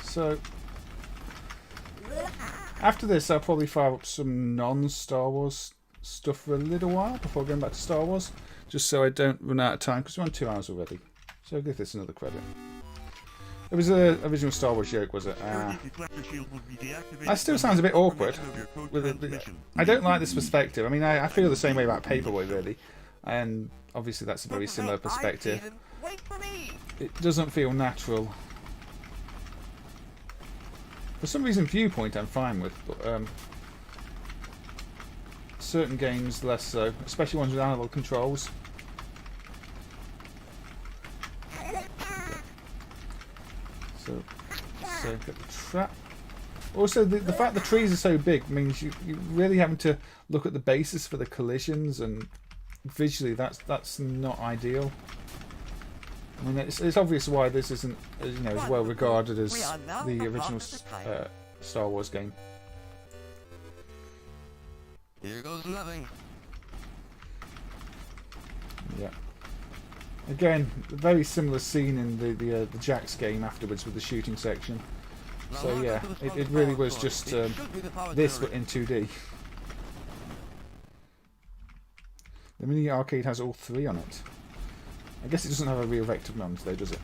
So, after this, I'll probably fire up some non-Star Wars stuff for a little while before going back to Star Wars, just so I don't run out of time, because we're on 2 hours already. So I'll give this another credit. It was an original Star Wars joke, was it? That still sounds a bit awkward. I don't like this perspective. I mean, I feel the same way about Paperboy, really. And obviously that's a very similar perspective. It doesn't feel natural. For some reason, Viewpoint I'm fine with, but certain games less so, especially ones with analog controls. So get the trap. Also, the fact the trees are so big means you're really having to look at the basis for the collisions, and visually that's not ideal. I mean, it's obvious why this isn't as well regarded as the original Star Wars game. Here goes nothing. Yeah. Again, a very similar scene in the JAKKS game afterwards with the shooting section. So yeah, it really was just this but in 2D. The mini arcade has all 3 on it. I guess it doesn't have a real vector command though, does it?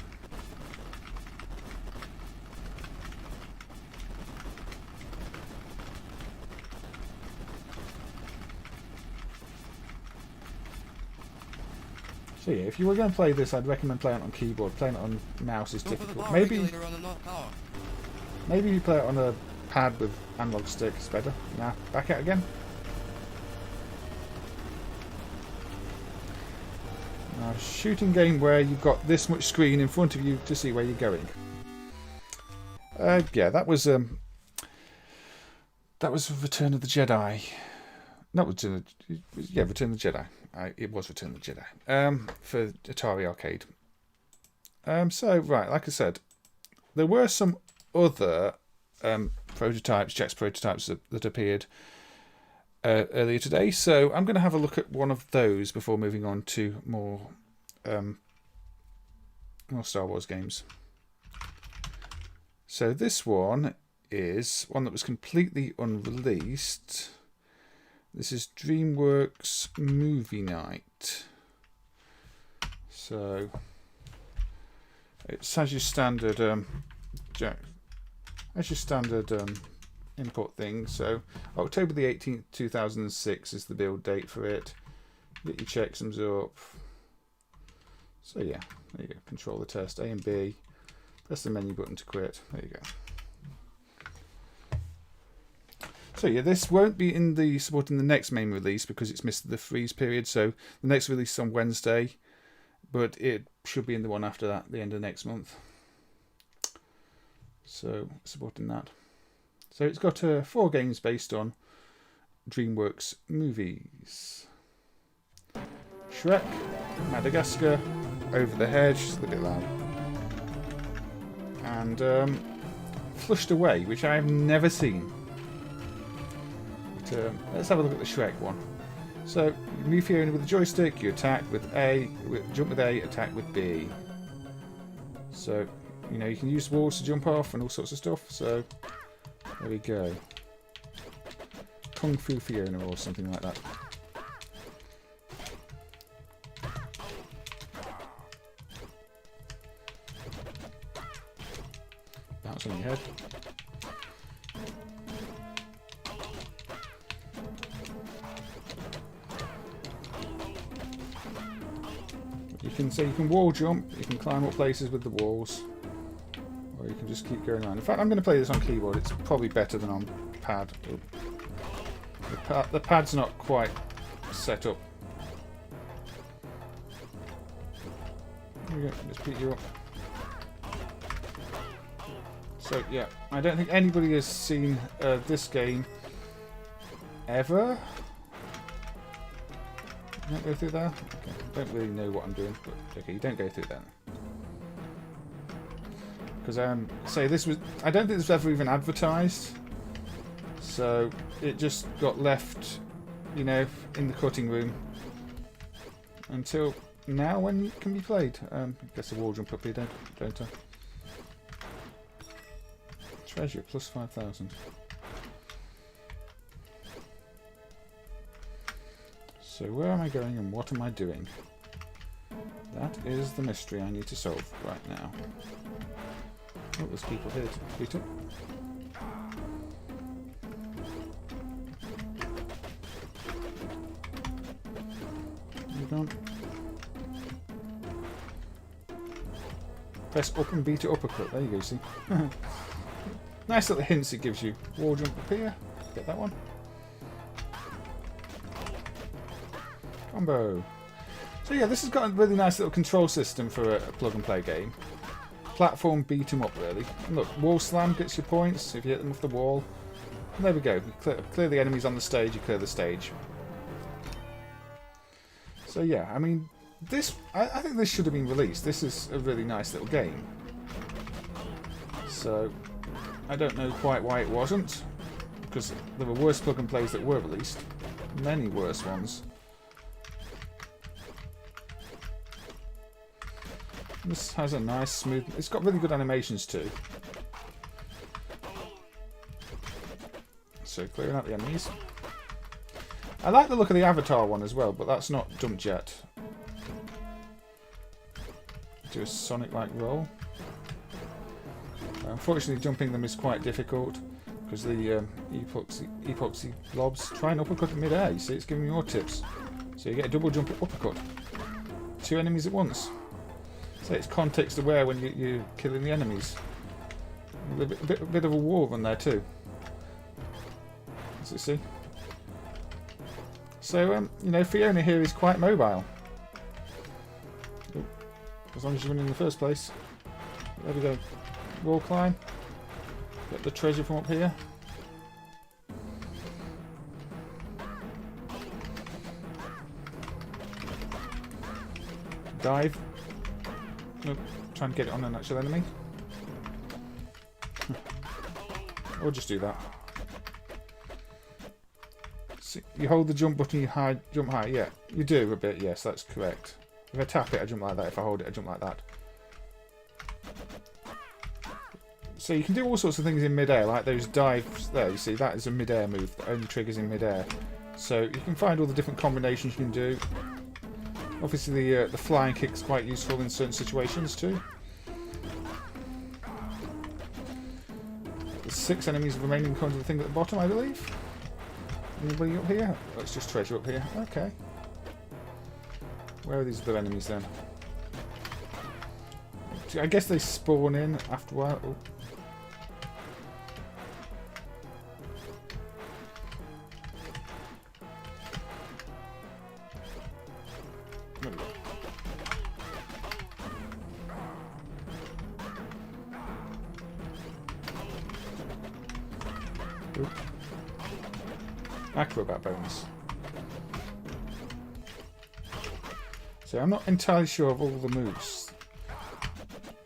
So yeah, if you were going to play this, I'd recommend playing it on keyboard. Playing it on mouse is difficult. Maybe you play it on a pad with analog stick. It's better. Nah, back out again. A shooting game where you've got this much screen in front of you to see where you're going. Yeah, that was Return of the Jedi. Not Return of the Return of the Jedi. It was Return of the Jedi. For Atari Arcade. So, right, like I said, there were some other prototypes, JAKKS prototypes that appeared earlier today. So I'm going to have a look at one of those before moving on to more Star Wars games. So this one is one that was completely unreleased. This is DreamWorks Movie Night. So it's as your standard import thing. So October the 18th, 2006 is the build date for it. Get your checksums up. So yeah, there you go. Control the test, A and B. Press the menu button to quit. There you go. So yeah, this won't be in the supporting the next MAME release because it's missed the freeze period. So the next release is on Wednesday, but it should be in the one after that, the end of next month. So supporting that. So it's got 4 games based on DreamWorks movies. Shrek, Madagascar, Over the Hedge, it's a little bit loud, and Flushed Away, which I have never seen. But, let's have a look at the Shrek one. So you move Fiona with the joystick, you attack with A, jump with A, attack with B. So, you know, you can use walls to jump off and all sorts of stuff. So there we go. Kung Fu Fiona or something like that. Bounce on your head. You can wall jump, you can climb up places with the walls, or you can just keep going around. In fact, I'm going to play this on keyboard. It's probably better than on pad. The pad's not quite set up. There we go, just beat you up. So yeah, I don't think anybody has seen this game ever. You don't go through there? Okay. I don't really know what I'm doing, but okay, you don't go through there. Because say this was, I don't think this was ever even advertised. So it just got left, you know, in the cutting room until now when it can be played. I guess a wall jump up here, don't I? Treasure plus 5,000. So where am I going and what am I doing? That is the mystery I need to solve right now. Oh, there's people here to beat up. You don't. Press up and beat it uppercut. There you go, see? Nice little hints it gives you. Wall jump up here. Get that one. Combo. So yeah, this has got a really nice little control system for a plug and play game. Platform beat 'em up really. And look, wall slam gets you points if you hit them off the wall. And there we go. You clear the enemies on the stage, you clear the stage. So yeah, I mean, this I think this should have been released. This is a really nice little game. So I don't know quite why it wasn't, because there were worse plug and plays that were released. Many worse ones. This has a nice smooth... It's got really good animations too. So clearing out the enemies. I like the look of the Avatar one as well, but that's not jumped yet. Do a Sonic-like roll. Unfortunately, jumping them is quite difficult because the epoxy blobs try and uppercut in mid-air. You see, it's giving you more tips. So you get a double jump uppercut. 2 enemies at once. So it's context aware when you're killing the enemies. A bit of a wall run there too. As you see. So you know, Fiona here is quite mobile. As long as you win in the first place. There we go. Wall climb. Get the treasure from up here. Dive. Nope. Try and get it on an actual enemy. Or just do that. See, you hold the jump button, you jump high. Yeah, you do a bit. Yes, that's correct. If I tap it, I jump like that. If I hold it, I jump like that. So you can do all sorts of things in mid-air, like those dives there. You see, that is a mid-air move that only triggers in mid-air. So you can find all the different combinations you can do. Obviously, the flying kick's quite useful in certain situations too. There's 6 enemies remaining according to the thing at the bottom, I believe. Anybody up here? Oh, it's just treasure up here. Okay. Where are these other enemies then? I guess they spawn in after a while. Oh. There we go. Oop. Acrobat bonus. So I'm not entirely sure of all the moves.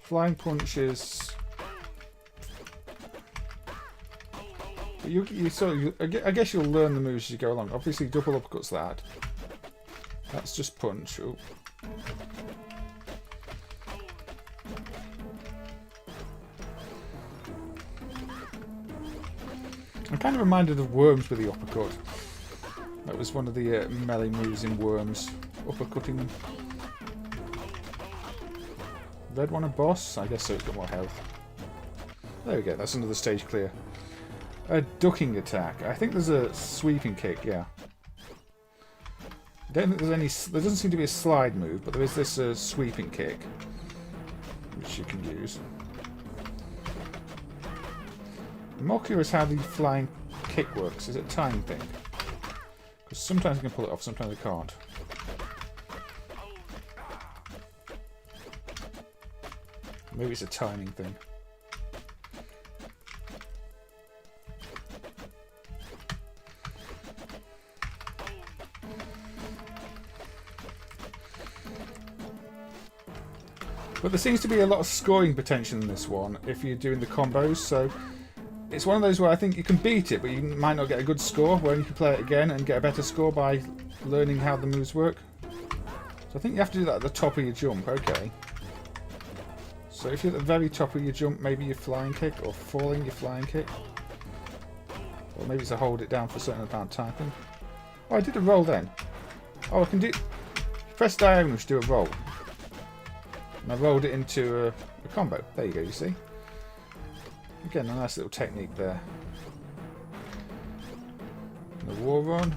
Flying punches. I guess you'll learn the moves as you go along. Obviously, double uppercuts that. That's just punch. Ooh. I'm kind of reminded of Worms with the uppercut. That was one of the melee moves in Worms. Uppercutting them. Red one a boss? I guess so, it's got more health. There we go, that's another stage clear. A ducking attack. I think there's a sweeping kick, yeah. I don't think there's any... There doesn't seem to be a slide move, but there is this sweeping kick. Which you can use. I'm more curious how the flying kick works. Is it a timing thing? Because sometimes I can pull it off, sometimes I can't. Maybe it's a timing thing. But there seems to be a lot of scoring potential in this one if you're doing the combos, so it's one of those where I think you can beat it, but you might not get a good score, where you can play it again and get a better score by learning how the moves work. So I think you have to do that at the top of your jump, okay. So if you're at the very top of your jump, maybe your flying kick, or falling your flying kick. Or maybe it's a hold it down for a certain amount of time thing. Oh, I did a roll then. Oh, I can do... Press diagonal to do a roll. And I rolled it into a combo. There you go, you see. Again, a nice little technique there. The war run.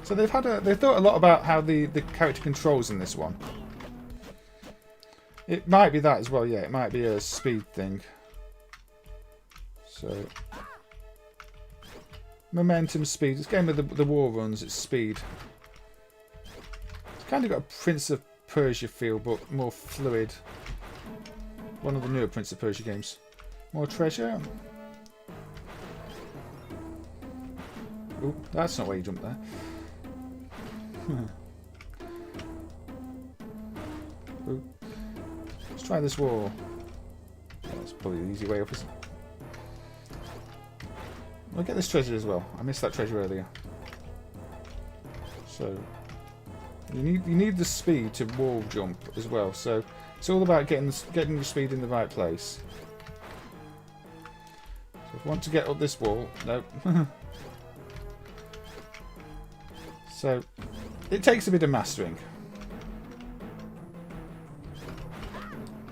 So they've thought a lot about how the character controls in this one. It might be that as well, yeah. It might be a speed thing. So momentum, speed. This game with the war runs, it's speed. It's kind of got a Prince of Persia feel, but more fluid. One of the newer Prince of Persia games. More treasure. Ooh, that's not where you jump there. Ooh. Let's try this wall. That's probably the easy way up, isn't it? I'll get this treasure as well. I missed that treasure earlier. So you need the speed to wall jump as well. So it's all about getting your speed in the right place. So if you want to get up this wall, nope. So it takes a bit of mastering.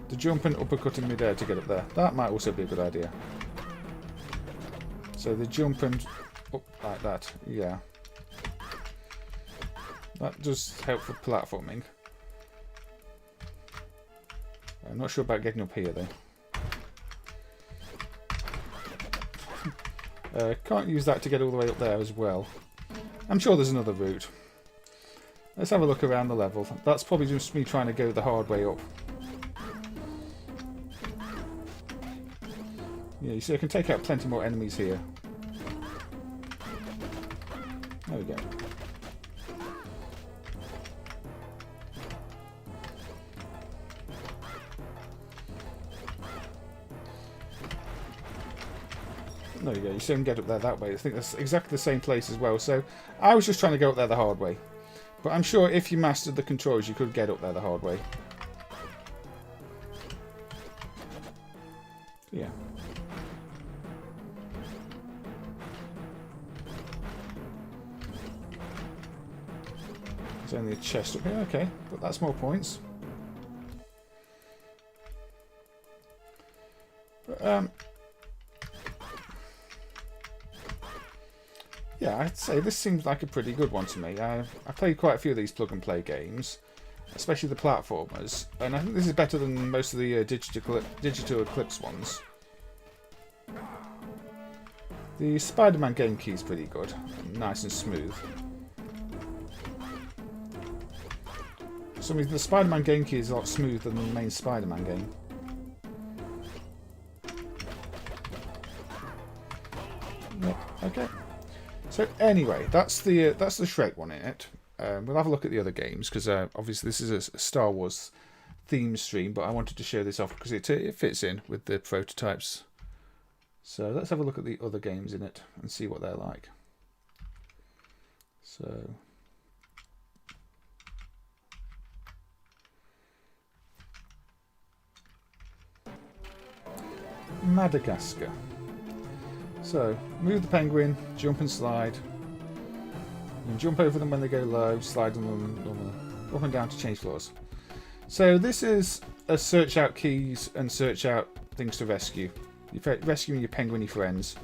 To jump and uppercut in midair to get up there. That might also be a good idea. So the jump and up like that, yeah. That does help for platforming. I'm not sure about getting up here though. Can't use that to get all the way up there as well. I'm sure there's another route. Let's have a look around the level. That's probably just me trying to go the hard way up. Yeah, you see I can take out plenty more enemies here. There we go. There you go, you see him get up there that way. I think that's exactly the same place as well. So I was just trying to go up there the hard way. But I'm sure if you mastered the controls, you could get up there the hard way. Yeah. There's only a chest up here, okay. But that's more points. But, yeah, I'd say this seems like a pretty good one to me. I played quite a few of these plug-and-play games, especially the platformers, and I think this is better than most of the digital Eclipse ones. The Spider-Man GameKey is pretty good, nice and smooth. For some reason, the Spider-Man GameKey is a lot smoother than the main Spider-Man game. Yep, okay. So anyway, that's the Shrek one in it. We'll have a look at the other games because obviously this is a Star Wars theme stream, but I wanted to show this off because it fits in with the prototypes. So let's have a look at the other games in it and see what they're like. So Madagascar. So, move the penguin, jump and slide. You can jump over them when they go low, slide on them up and down to change floors. So this is a search out keys and search out things to rescue. You're rescuing your penguiny friends.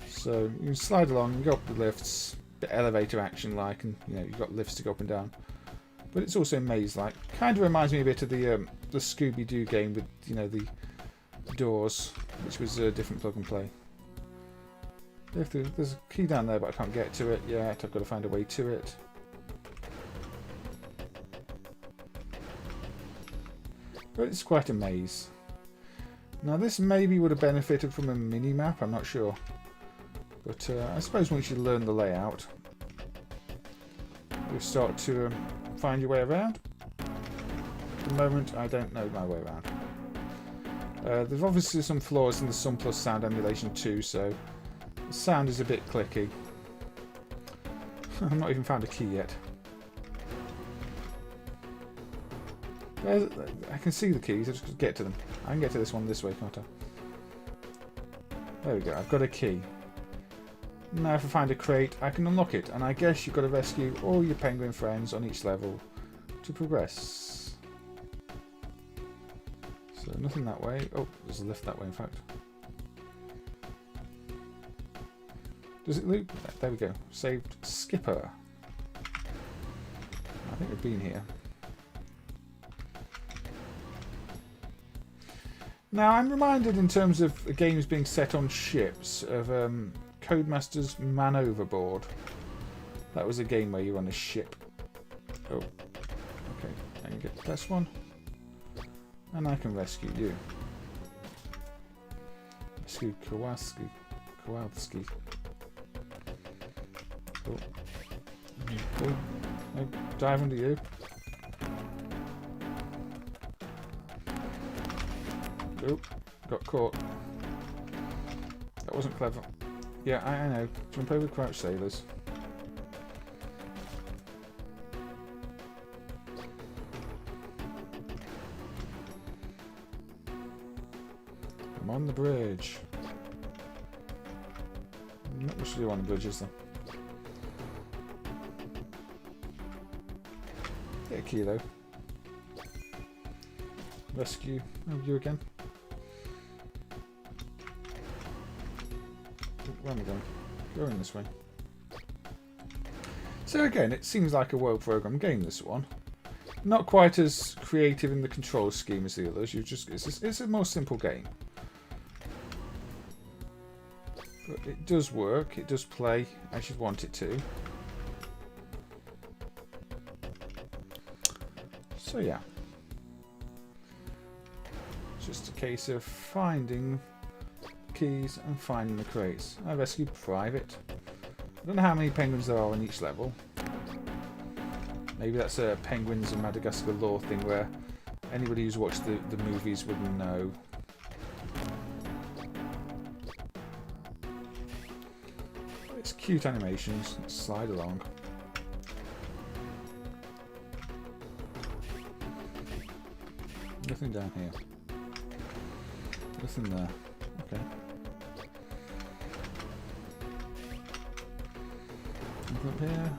So you can slide along, you go up the lifts, bit elevator action like, and you know you've got lifts to go up and down. But it's also maze like. Kind of reminds me a bit of the Scooby-Doo game with the doors, which was a different plug and play. There's a key down there, but I can't get to it yet. I've got to find a way to it. But it's quite a maze. Now this maybe would have benefited from a mini-map, I'm not sure. But I suppose once you learn the layout, you'll start to find your way around. At the moment, I don't know my way around. There's obviously some flaws in the Sun Plus sound emulation too, so the sound is a bit clicky. I've not even found a key yet. I can see the keys, I just gotta get to them. I can get to this one this way, can't I? There we go, I've got a key. Now if I find a crate, I can unlock it, and I guess you've got to rescue all your penguin friends on each level to progress. So nothing that way. Oh, there's a lift that way in fact. Does it loop? There we go. Saved Skipper. I think we've been here. Now I'm reminded in terms of the games being set on ships of Codemaster's Man Overboard. That was a game where you're on a ship. Oh, okay. I can get this one. And I can rescue you. Rescue Kowalski. Oh. No, dive under you. Oh, got caught. That wasn't clever. Yeah, I know. Jump over crouch sailors. I'm on the bridge. Not much to do on the bridge, is there? Get a key though. Rescue. Oh, you again. Where am I going? Going this way. So again, it seems like a well-programmed game, this one. Not quite as creative in the control scheme as the others. It's a more simple game. But it does work. It does play as you'd want it to. So yeah. It's just a case of finding keys and finding the crates. I rescued Private. I don't know how many penguins there are on each level. Maybe that's a Penguins of Madagascar lore thing where anybody who's watched the movies would know. It's cute animations. Let's slide along. Nothing down here. Nothing there. Okay. Nothing up here.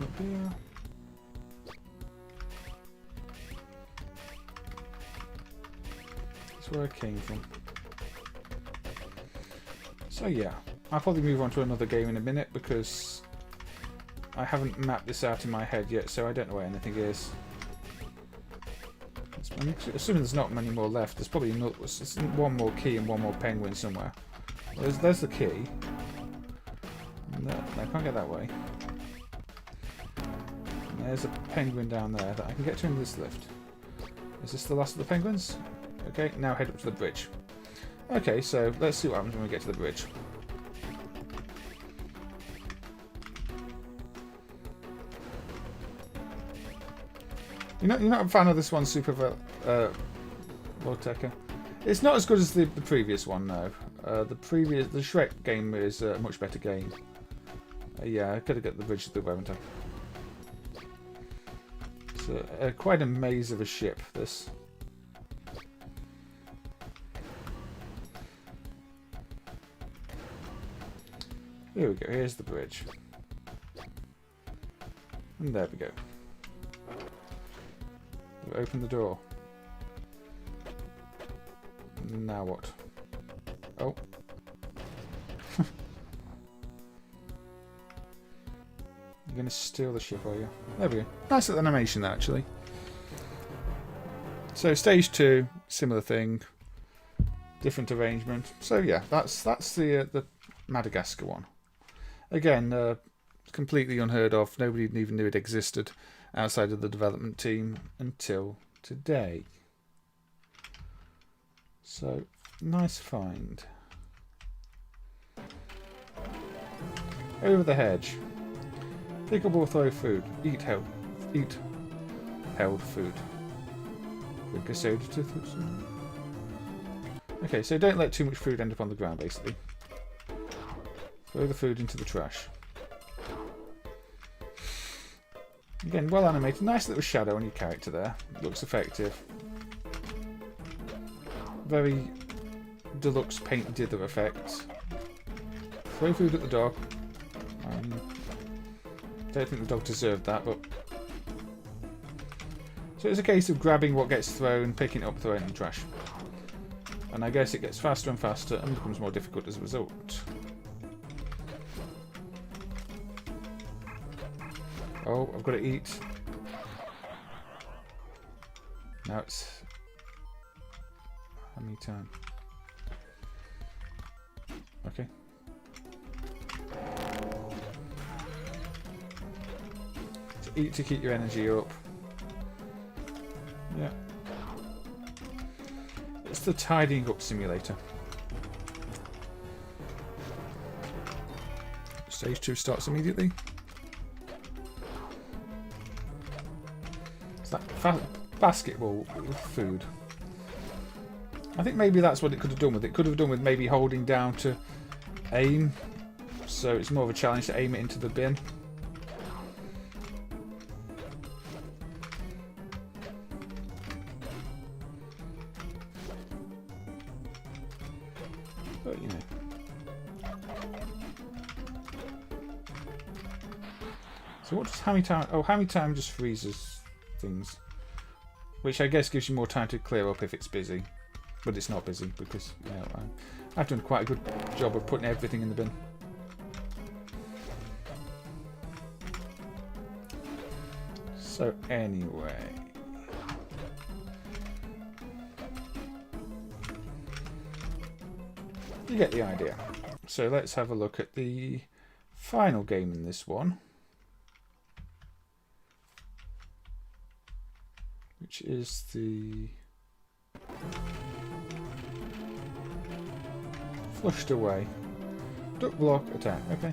Up here. That's where I came from. So yeah, I'll probably move on to another game in a minute because I haven't mapped this out in my head yet, so I don't know where anything is. I'm assuming there's not many more left. There's probably one more key and one more penguin somewhere. There's the key. No, I can't get that way. And there's a penguin down there that I can get to in this lift. Is this the last of the penguins? Okay, now head up to the bridge. Okay, so let's see what happens when we get to the bridge. You're not a fan of this one, Super Vorteca? It's not as good as the previous one, no. The Shrek game is a much better game. Yeah, I gotta get the bridge through, haven't I? It's quite a maze of a ship, this. Here we go, here's the bridge. And there we go. Open the door. Now what? Oh. You're going to steal the ship, are you? There we go. Nice little animation, that, actually. So, stage 2, similar thing. Different arrangement. So, yeah, that's the Madagascar one. Again, completely unheard of. Nobody even knew it existed outside of the development team until today. So, nice find. Over the hedge. Pick up or throw food. Eat held food. Drink a soda to Okay, so don't let too much food end up on the ground, basically. Throw the food into the trash. Again, well animated. Nice little shadow on your character there. Looks effective. Very deluxe paint dither effect. Throw food at the dog. Don't think the dog deserved that, but... So it's a case of grabbing what gets thrown, picking it up, throwing it in the trash. And I guess it gets faster and faster and becomes more difficult as a result. Oh, I've got to eat. Now it's... How many time? Okay. So eat to keep your energy up. Yeah. It's the tidying up simulator. Stage 2 starts immediately. That basketball with food. I think maybe that's what it could have done with it. Could have done with maybe holding down to aim, so it's more of a challenge to aim it into the bin. But you know. So what does hammy time? Oh, hammy time just freezes things, which I guess gives you more time to clear up if it's busy, but it's not busy because, you know, I've done quite a good job of putting everything in the bin. So anyway, you get the idea. So let's have a look at the final game in this one, which is the flushed away duck block attack. Okay.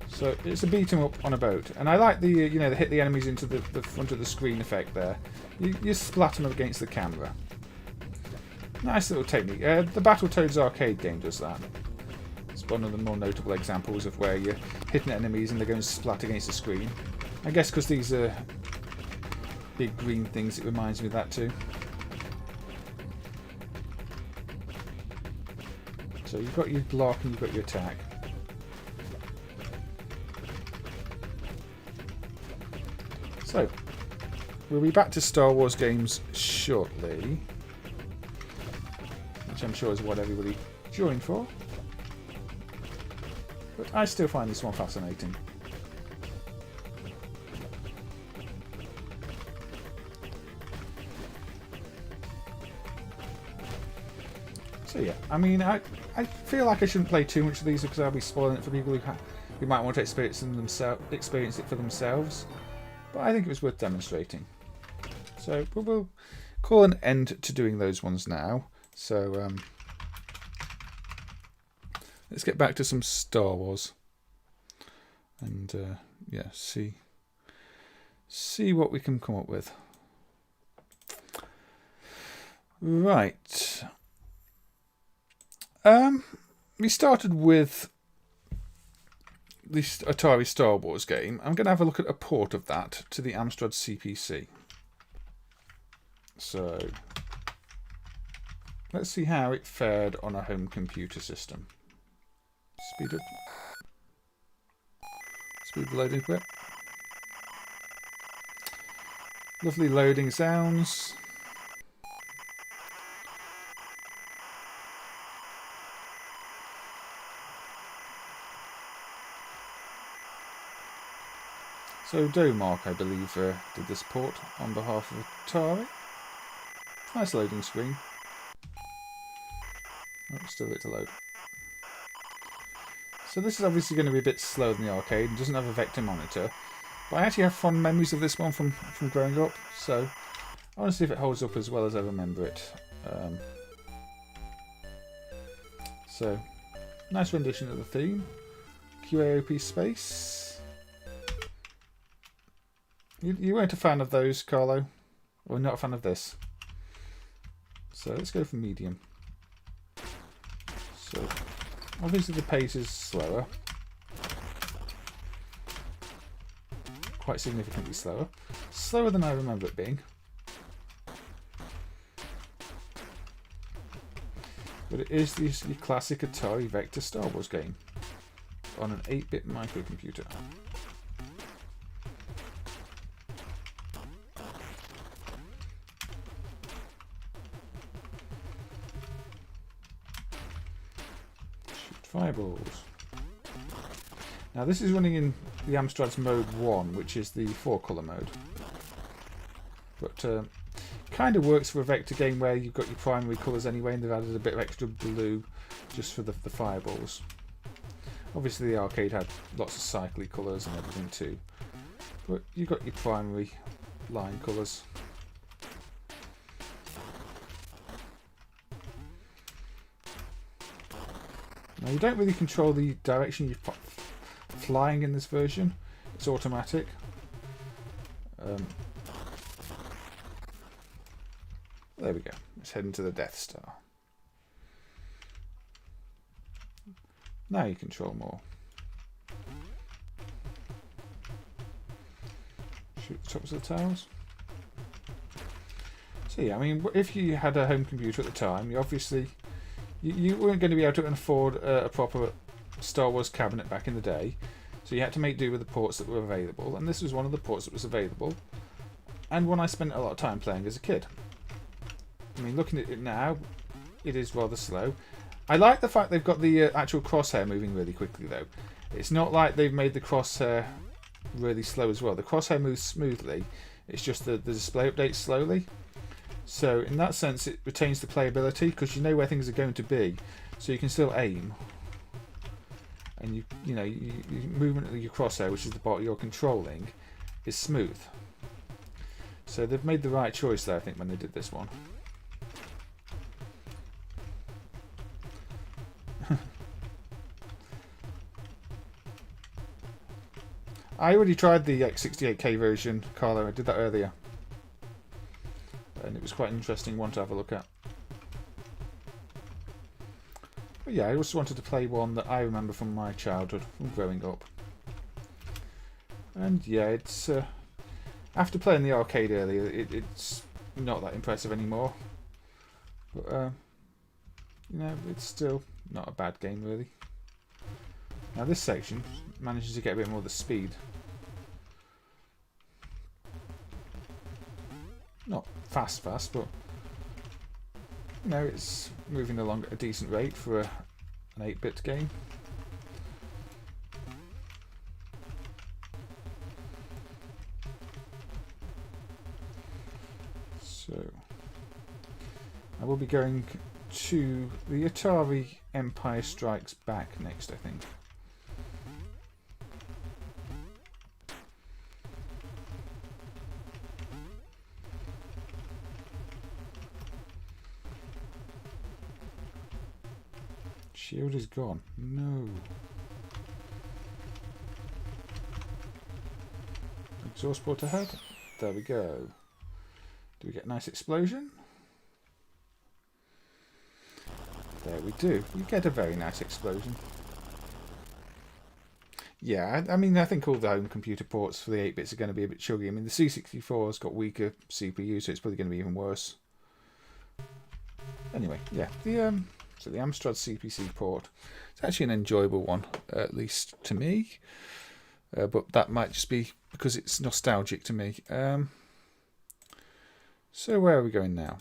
So it's a beat 'em up on a boat, and I like the they hit the enemies into the front of the screen effect there. You splatter them against the camera. Nice little technique. The Battletoads arcade game does that. It's one of the more notable examples of where you're hitting enemies and they're going to splat against the screen. I guess because these are big green things, it reminds me of that too. So you've got your block and you've got your attack. So, we'll be back to Star Wars games shortly, which I'm sure is what everybody joined for. But I still find this one fascinating. So yeah, I mean, I feel like I shouldn't play too much of these because I'll be spoiling it for people who might want to experience it for themselves. But I think it was worth demonstrating. So we'll call an end to doing those ones now. So let's get back to some Star Wars and yeah, see what we can come up with. Right. We started with the Atari Star Wars game. I'm going to have a look at a port of that to the Amstrad CPC. So let's see how it fared on a home computer system. Speed the loading a bit. Lovely loading sounds. So Domark, I believe, did this port on behalf of Atari. Nice loading screen. Oh, still a bit to load. So this is obviously going to be a bit slower than the arcade and doesn't have a vector monitor. But I actually have fond memories of this one from growing up, so I want to see if it holds up as well as I remember it. So, nice rendition of the theme. QAOP space. You weren't a fan of those, Carlo? Or not a fan of this? So let's go for medium. So obviously the pace is slower. Quite significantly slower. Slower than I remember it being. But it is the classic Atari Vector Star Wars game on an 8-bit microcomputer. Fireballs. Now this is running in the Amstrad's mode 1, which is the 4-colour mode. But kind of works for a vector game where you've got your primary colours anyway, and they've added a bit of extra blue just for the fireballs. Obviously the arcade had lots of cycly colours and everything too, but you've got your primary line colours. Now you don't really control the direction you're flying in this version. It's automatic. There we go. Let's head into the Death Star. Now you control more. Shoot the tops of the towers. So yeah, I mean, if you had a home computer at the time, you obviously you weren't going to be able to afford a proper Star Wars cabinet back in the day, so you had to make do with the ports that were available, and this was one of the ports that was available, and one I spent a lot of time playing as a kid. I mean, looking at it now, it is rather slow. I like the fact they've got the actual crosshair moving really quickly though. It's not like they've made the crosshair really slow as well. The crosshair moves smoothly. It's just the display updates slowly. So in that sense, it retains the playability because you know where things are going to be, so you can still aim. And you know, movement of your crosshair, which is the part you're controlling, is smooth. So they've made the right choice there, I think, when they did this one. I already tried the X68K version, Carlo. I did that earlier. And it was quite an interesting one to have a look at. But yeah, I also wanted to play one that I remember from my childhood, from growing up. And yeah, it's after playing the arcade earlier, it's not that impressive anymore. But you know, it's still not a bad game really. Now this section manages to get a bit more of the speed. Not fast, but you know, it's moving along at a decent rate for an 8-bit game. So I will be going to the Atari Empire Strikes Back next, I think. Shield is gone. No. Exhaust port ahead. There we go. Do we get a nice explosion? There we do. We get a very nice explosion. Yeah, I mean, I think all the home computer ports for the 8-bits are going to be a bit chuggy. I mean, the C64's got weaker CPU, so it's probably going to be even worse. Anyway, yeah, so the Amstrad CPC port. It's actually an enjoyable one, at least to me. But that might just be because it's nostalgic to me. So where are we going now?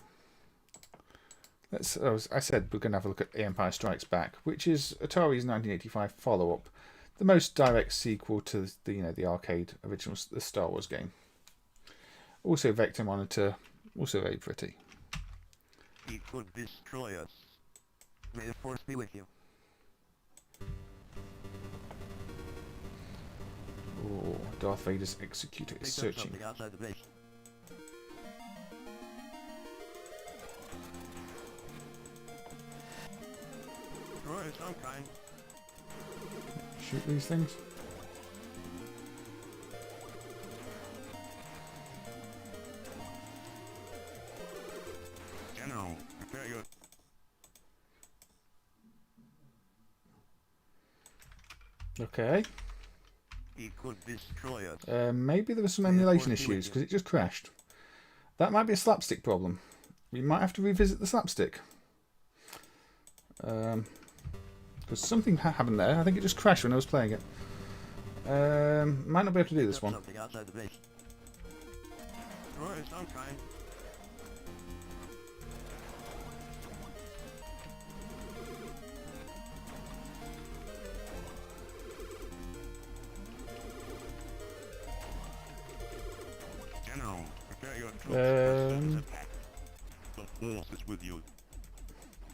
I said we're going to have a look at The Empire Strikes Back, which is Atari's 1985 follow-up, the most direct sequel to the arcade original the Star Wars game. Also vector monitor, also very pretty. He could destroy us. May the Force be with you. Oh, Darth Vader's executor is searching. Outside the base. Droid of some kind. Shoot these things. General, prepare your... Okay. He could destroy us. Maybe there were some emulation issues because it just crashed. That might be a slapstick problem. We might have to revisit the slapstick. Because something happened there. I think it just crashed when I was playing it. Might not be able to do this one. Something outside the base. Droid of some kind. General, prepare your troops. The Force is with you.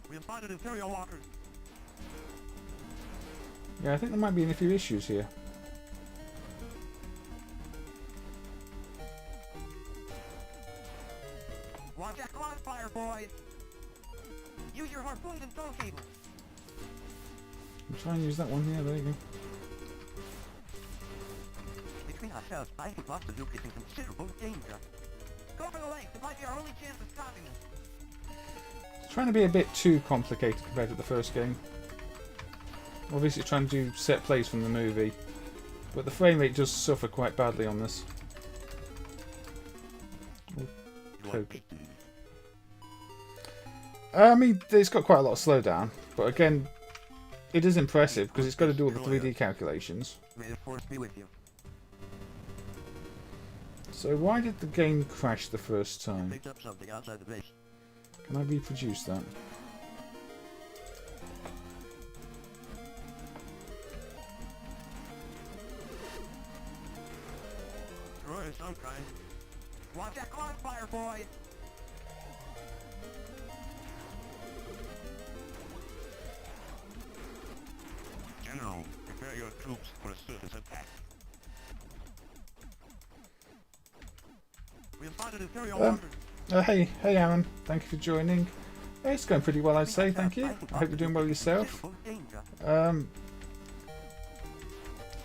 We have spotted Imperial walkers. Yeah, I think there might be a few issues here. Watch that crossfire, boys! Use your harpoons and throw cables. I'll try and use that one. Yeah, there you go. Between ourselves, I think Master Luke is in considerable danger. Go for the legs. It might be our only chance of stopping them. It's trying to be a bit too complicated compared to the first game. Obviously, it's trying to do set plays from the movie, but the frame rate does suffer quite badly on this. Okay. I mean, it's got quite a lot of slowdown, but again, it is impressive because it's got to do all the 3D calculations. May the Force be with you. So why did the game crash the first time? Picked up something outside the base. Can I reproduce that? some kind. Watch that crossfire, boy! General, prepare your troops for a surface attack. We have spotted Imperial walkers. Hey Aaron, thank you for joining. Hey, it's going pretty well, I'd say, thank you. I hope you're doing well yourself.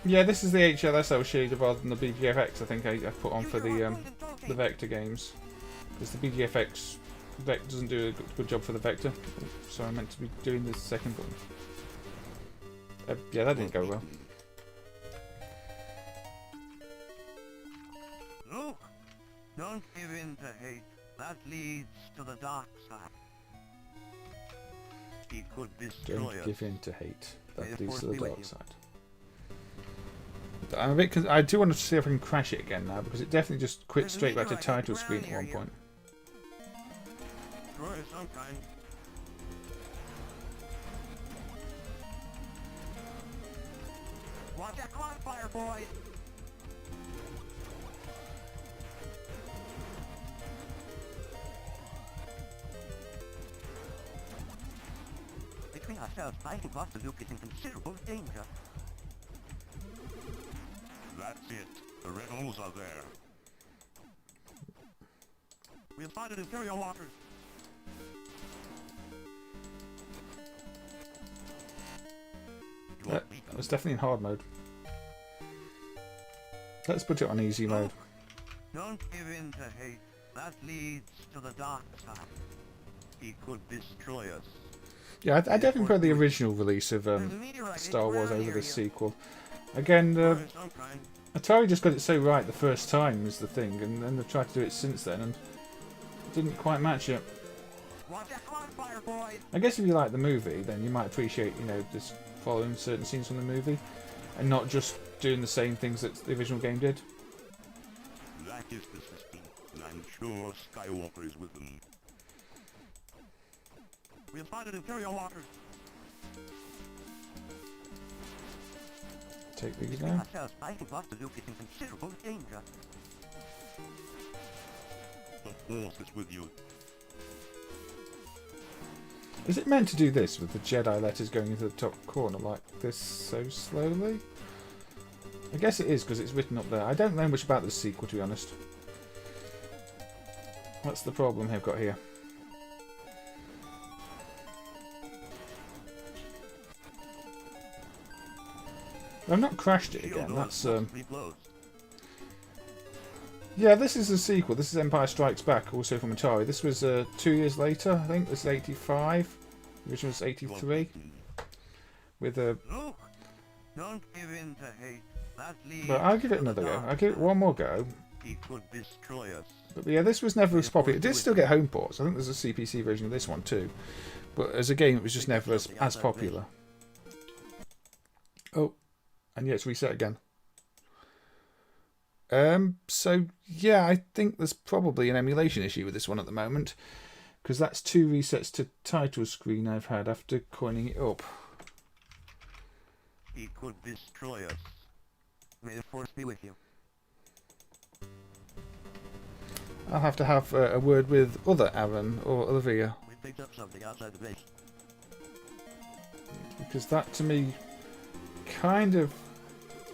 Yeah, this is the HLSL shader rather than the BGFX I think I put on for the Vector games. Because the BGFX doesn't do a good job for the Vector. So I meant to be doing the second one. Yeah, that didn't go well. Luke, don't give in to hate. That leads to the dark side. He could destroy us. Don't give in to hate. That leads to the dark side. I'm a bit. I do want to see if I can crash it again now because it definitely just quit straight back to title screen at one point. Droid of some kind. Watch that crossfire, boy! Between ourselves, fighting Master Luke is in considerable danger. That's it. The red holes are there. We have spotted Imperial walkers. That was definitely in hard mode. Let's put it on easy mode. Don't give in to hate. That leads to the dark side. He could destroy us. Yeah, I definitely prefer the original release of Star Wars over the sequel. Again, Atari just got it so right the first time is the thing, and then they've tried to do it since then, and it didn't quite match it. I guess if you like the movie, then you might appreciate, you know, just following certain scenes from the movie, and not just doing the same things that the original game did. That is the system, and I'm sure Skywalker is with them. We have spotted Imperial walkers. Take these now. Fighting Master Luke is in considerable danger. The Force is with you. Is it meant to do this with the Jedi letters going into the top corner like this so slowly? I guess it is because it's written up there. I don't know much about this sequel, to be honest. What's the problem I've got here? I've not crashed it again. That's yeah, this is a sequel. This is Empire Strikes Back, also from Atari. This was 2 years later, I think. This is 85. The original was 83. With a. Don't give in to hate. But I'll give it another go. I'll give it one more go. He could destroy us. But yeah, this was never as popular. It did still get home ports. I think there's a CPC version of this one too. But as a game, it was just never as popular. Oh, and yeah, it's reset again. So yeah, I think there's probably an emulation issue with this one at the moment, because that's 2 resets to title screen I've had after coining it up. He could destroy us. May the Force be with you. I'll have to have a word with other Aaron or Olivia. We picked up something outside the base. Because that to me kind of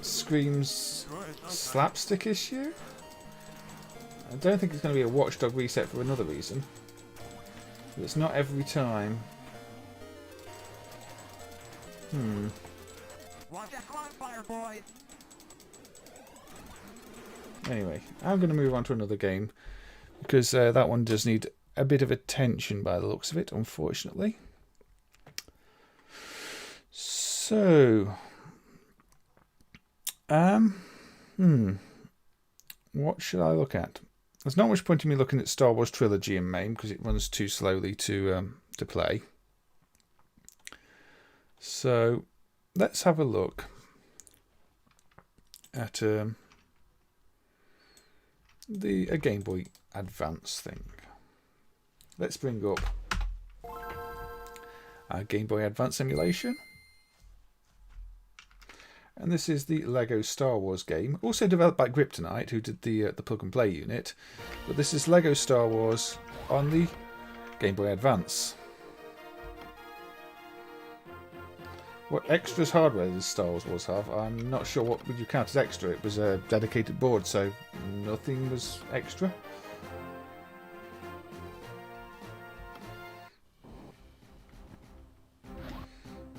screams slapstick issue. I don't think it's going to be a Watchdog reset for another reason. But it's not every time. Watch that crossfire, boy. Anyway, I'm going to move on to another game because that one does need a bit of attention by the looks of it, unfortunately. So, what should I look at? There's not much point in me looking at Star Wars Trilogy in MAME because it runs too slowly to play. So, let's have a look at a Game Boy Advance thing. Let's bring up our Game Boy Advance emulation. and this is the Lego Star Wars game, also developed by Griptonite, who did the plug and play unit. But this is Lego Star Wars on the Game Boy Advance. What extras hardware does Star Wars have? I'm not sure what would you count as extra. It was a dedicated board, so nothing was extra.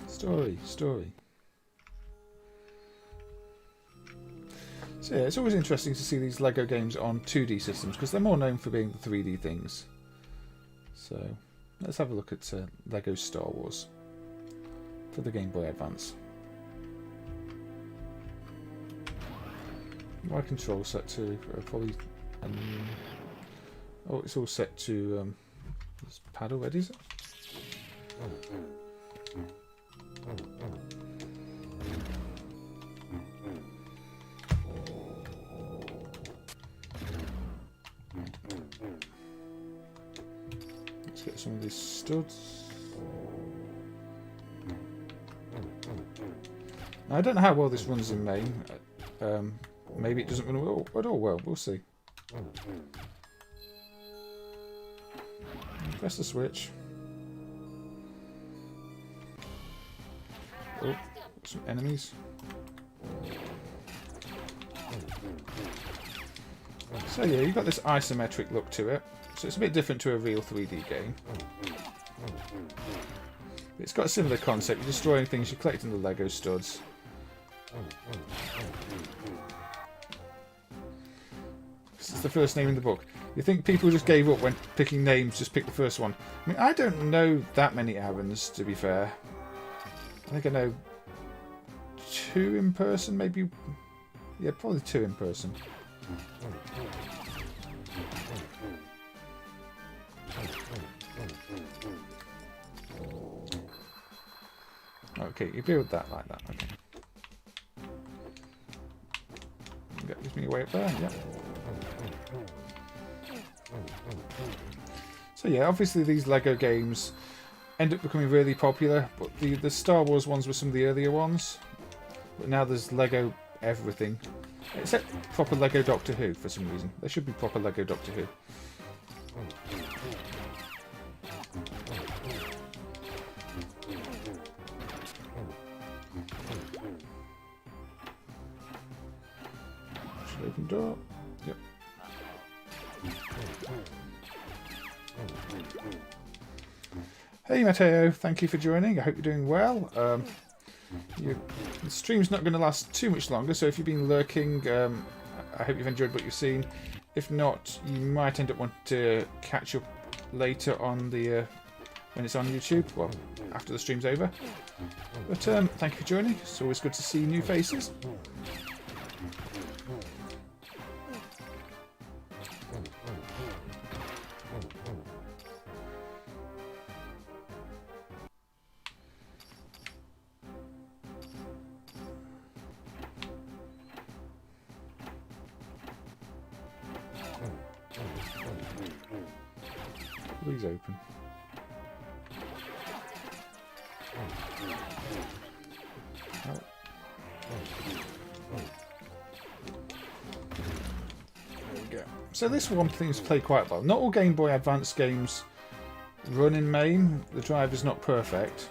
Story. So yeah, it's always interesting to see these Lego games on 2D systems because they're more known for being the 3D things. So let's have a look at Lego Star Wars for the Game Boy Advance. My control set to probably. Oh, it's all set to. This pad already, is it? Let's get some of these studs. Now, I don't know how well this runs in MAME. Maybe it doesn't run at all well. We'll see. Press the switch. Oh, some enemies. So yeah, you've got this isometric look to it. So it's a bit different to a real 3D game. It's got a similar concept. You're destroying things, you're collecting the Lego studs. This is the first name in the book. You think people just gave up when picking names, just pick the first one? I mean, I don't know that many Aarons, to be fair. I think I know 2 in person, maybe. Yeah, probably 2 in person. Okay, you build that like that. Okay. Gives me a way up there. Yeah. So yeah, obviously these Lego games end up becoming really popular, but the Star Wars ones were some of the earlier ones. But now there's Lego everything. Except proper Lego Doctor Who for some reason. There should be proper Lego Doctor Who. Should open door. Yep. Hey Matteo, thank you for joining. I hope you're doing well. The stream's not going to last too much longer, so if you've been lurking, I hope you've enjoyed what you've seen. If not, you might end up wanting to catch up later on the when it's on YouTube, well, after the stream's over. But thank you for joining. It's always good to see new faces. Please open. Oh. There we go. So this one seems to play quite well. Not all Game Boy Advance games run in MAME. The driver's not perfect.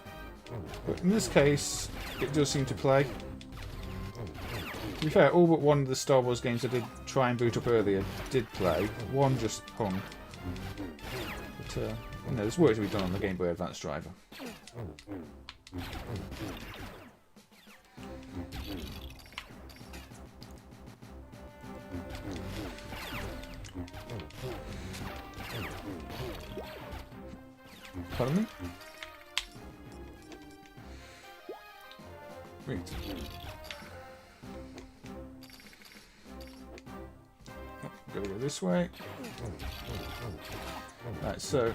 But in this case, it does seem to play. To be fair, all but one of the Star Wars games I did try and boot up earlier did play. One just hung. But, you know, there's work to be done on the Game Boy Advance driver. Pardon me? Wait. Oh, gotta go this way. Right, so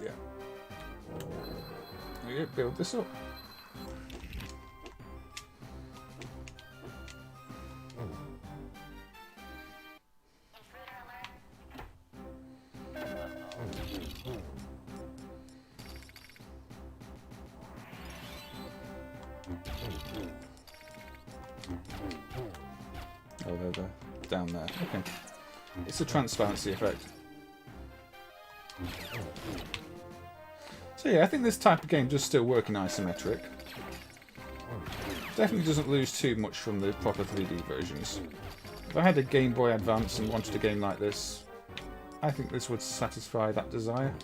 yeah. Okay, build this up. Oh, they're down there. Okay. It's a transparency effect. So yeah, I think this type of game does still work in isometric. Definitely doesn't lose too much from the proper 3D versions. If I had a Game Boy Advance and wanted a game like this, I think this would satisfy that desire.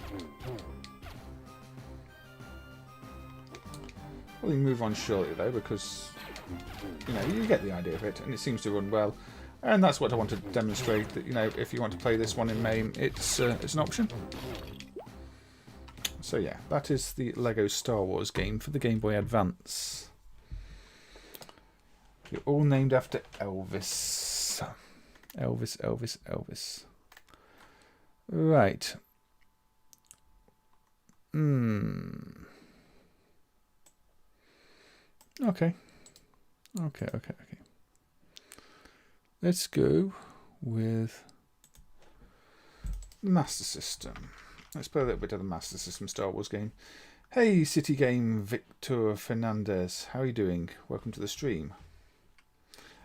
We'll move on shortly though, because you know, you get the idea of it, and it seems to run well. And that's what I want to demonstrate, that you know, if you want to play this one in MAME, it's an option. So yeah, that is the Lego Star Wars game for the Game Boy Advance. You're all named after Elvis. Elvis, Elvis, Elvis. Right. Okay. Okay. Let's go with Master System. Let's play a little bit of the Master System Star Wars game. Hey, City Game Victor Fernandez. How are you doing? Welcome to the stream.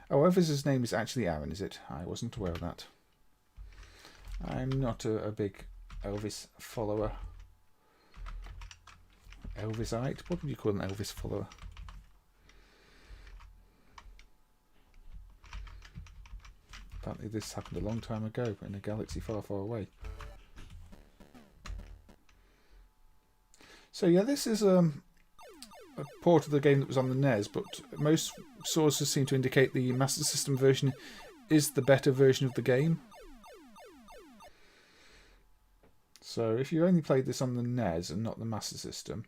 Oh, Elvis's name is actually Aaron, is it? I wasn't aware of that. I'm not a big Elvis follower. Elvisite? What would you call an Elvis follower? Apparently this happened a long time ago in a galaxy far, far away. So yeah, this is a port of the game that was on the NES, but most sources seem to indicate the Master System version is the better version of the game. So if you only played this on the NES and not the Master System,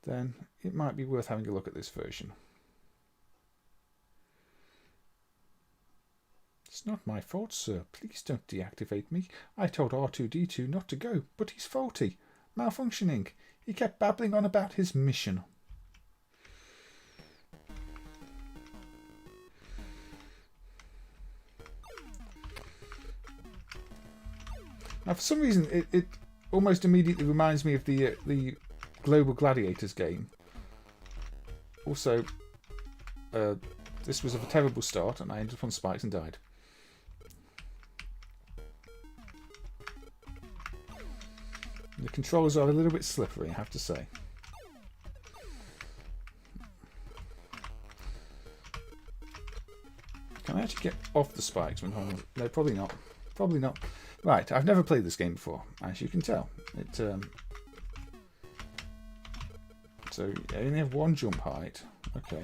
then it might be worth having a look at this version. It's not my fault, sir. Please don't deactivate me. I told R2-D2 not to go, but he's faulty. Malfunctioning. He kept babbling on about his mission. Now, for some reason, it almost immediately reminds me of the Global Gladiators game. Also, this was of a terrible start, and I ended up on spikes and died. The controls are a little bit slippery, I have to say. Can I actually get off the spikes when I'm... No, probably not. Probably not. Right, I've never played this game before, as you can tell. So you only have one jump height. Okay.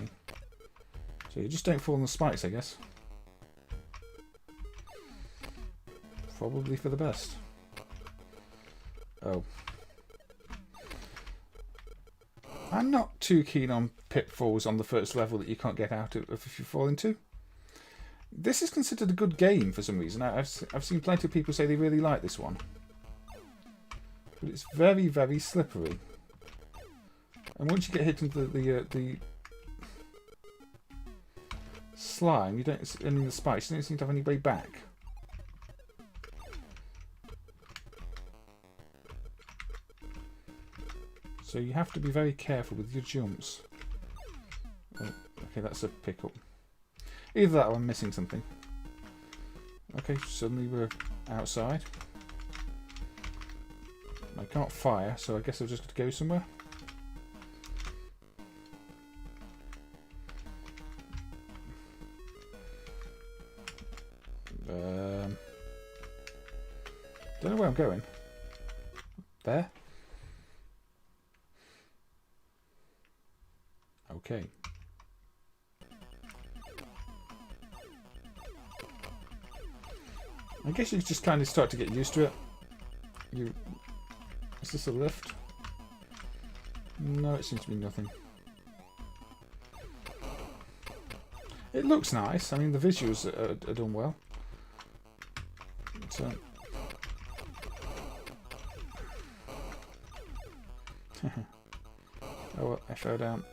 So you just don't fall on the spikes, I guess. Probably for the best. Oh. I'm not too keen on pitfalls on the first level that you can't get out of if you fall into. This is considered a good game for some reason. I've seen plenty of people say they really like this one. But it's very, very slippery. And once you get hit into the slime, you don't, and in the spikes, you don't seem to have any way back. So you have to be very careful with your jumps. Oh, okay, that's a pickup. Either that or I'm missing something. Okay, suddenly we're outside. I can't fire, so I guess I've just got to go somewhere. Don't know where I'm going. There? Okay. I guess you just kind of start to get used to it. Is this a lift? No, it seems to be nothing. It looks nice. I mean, the visuals are done well. So. Oh, well, I fell down.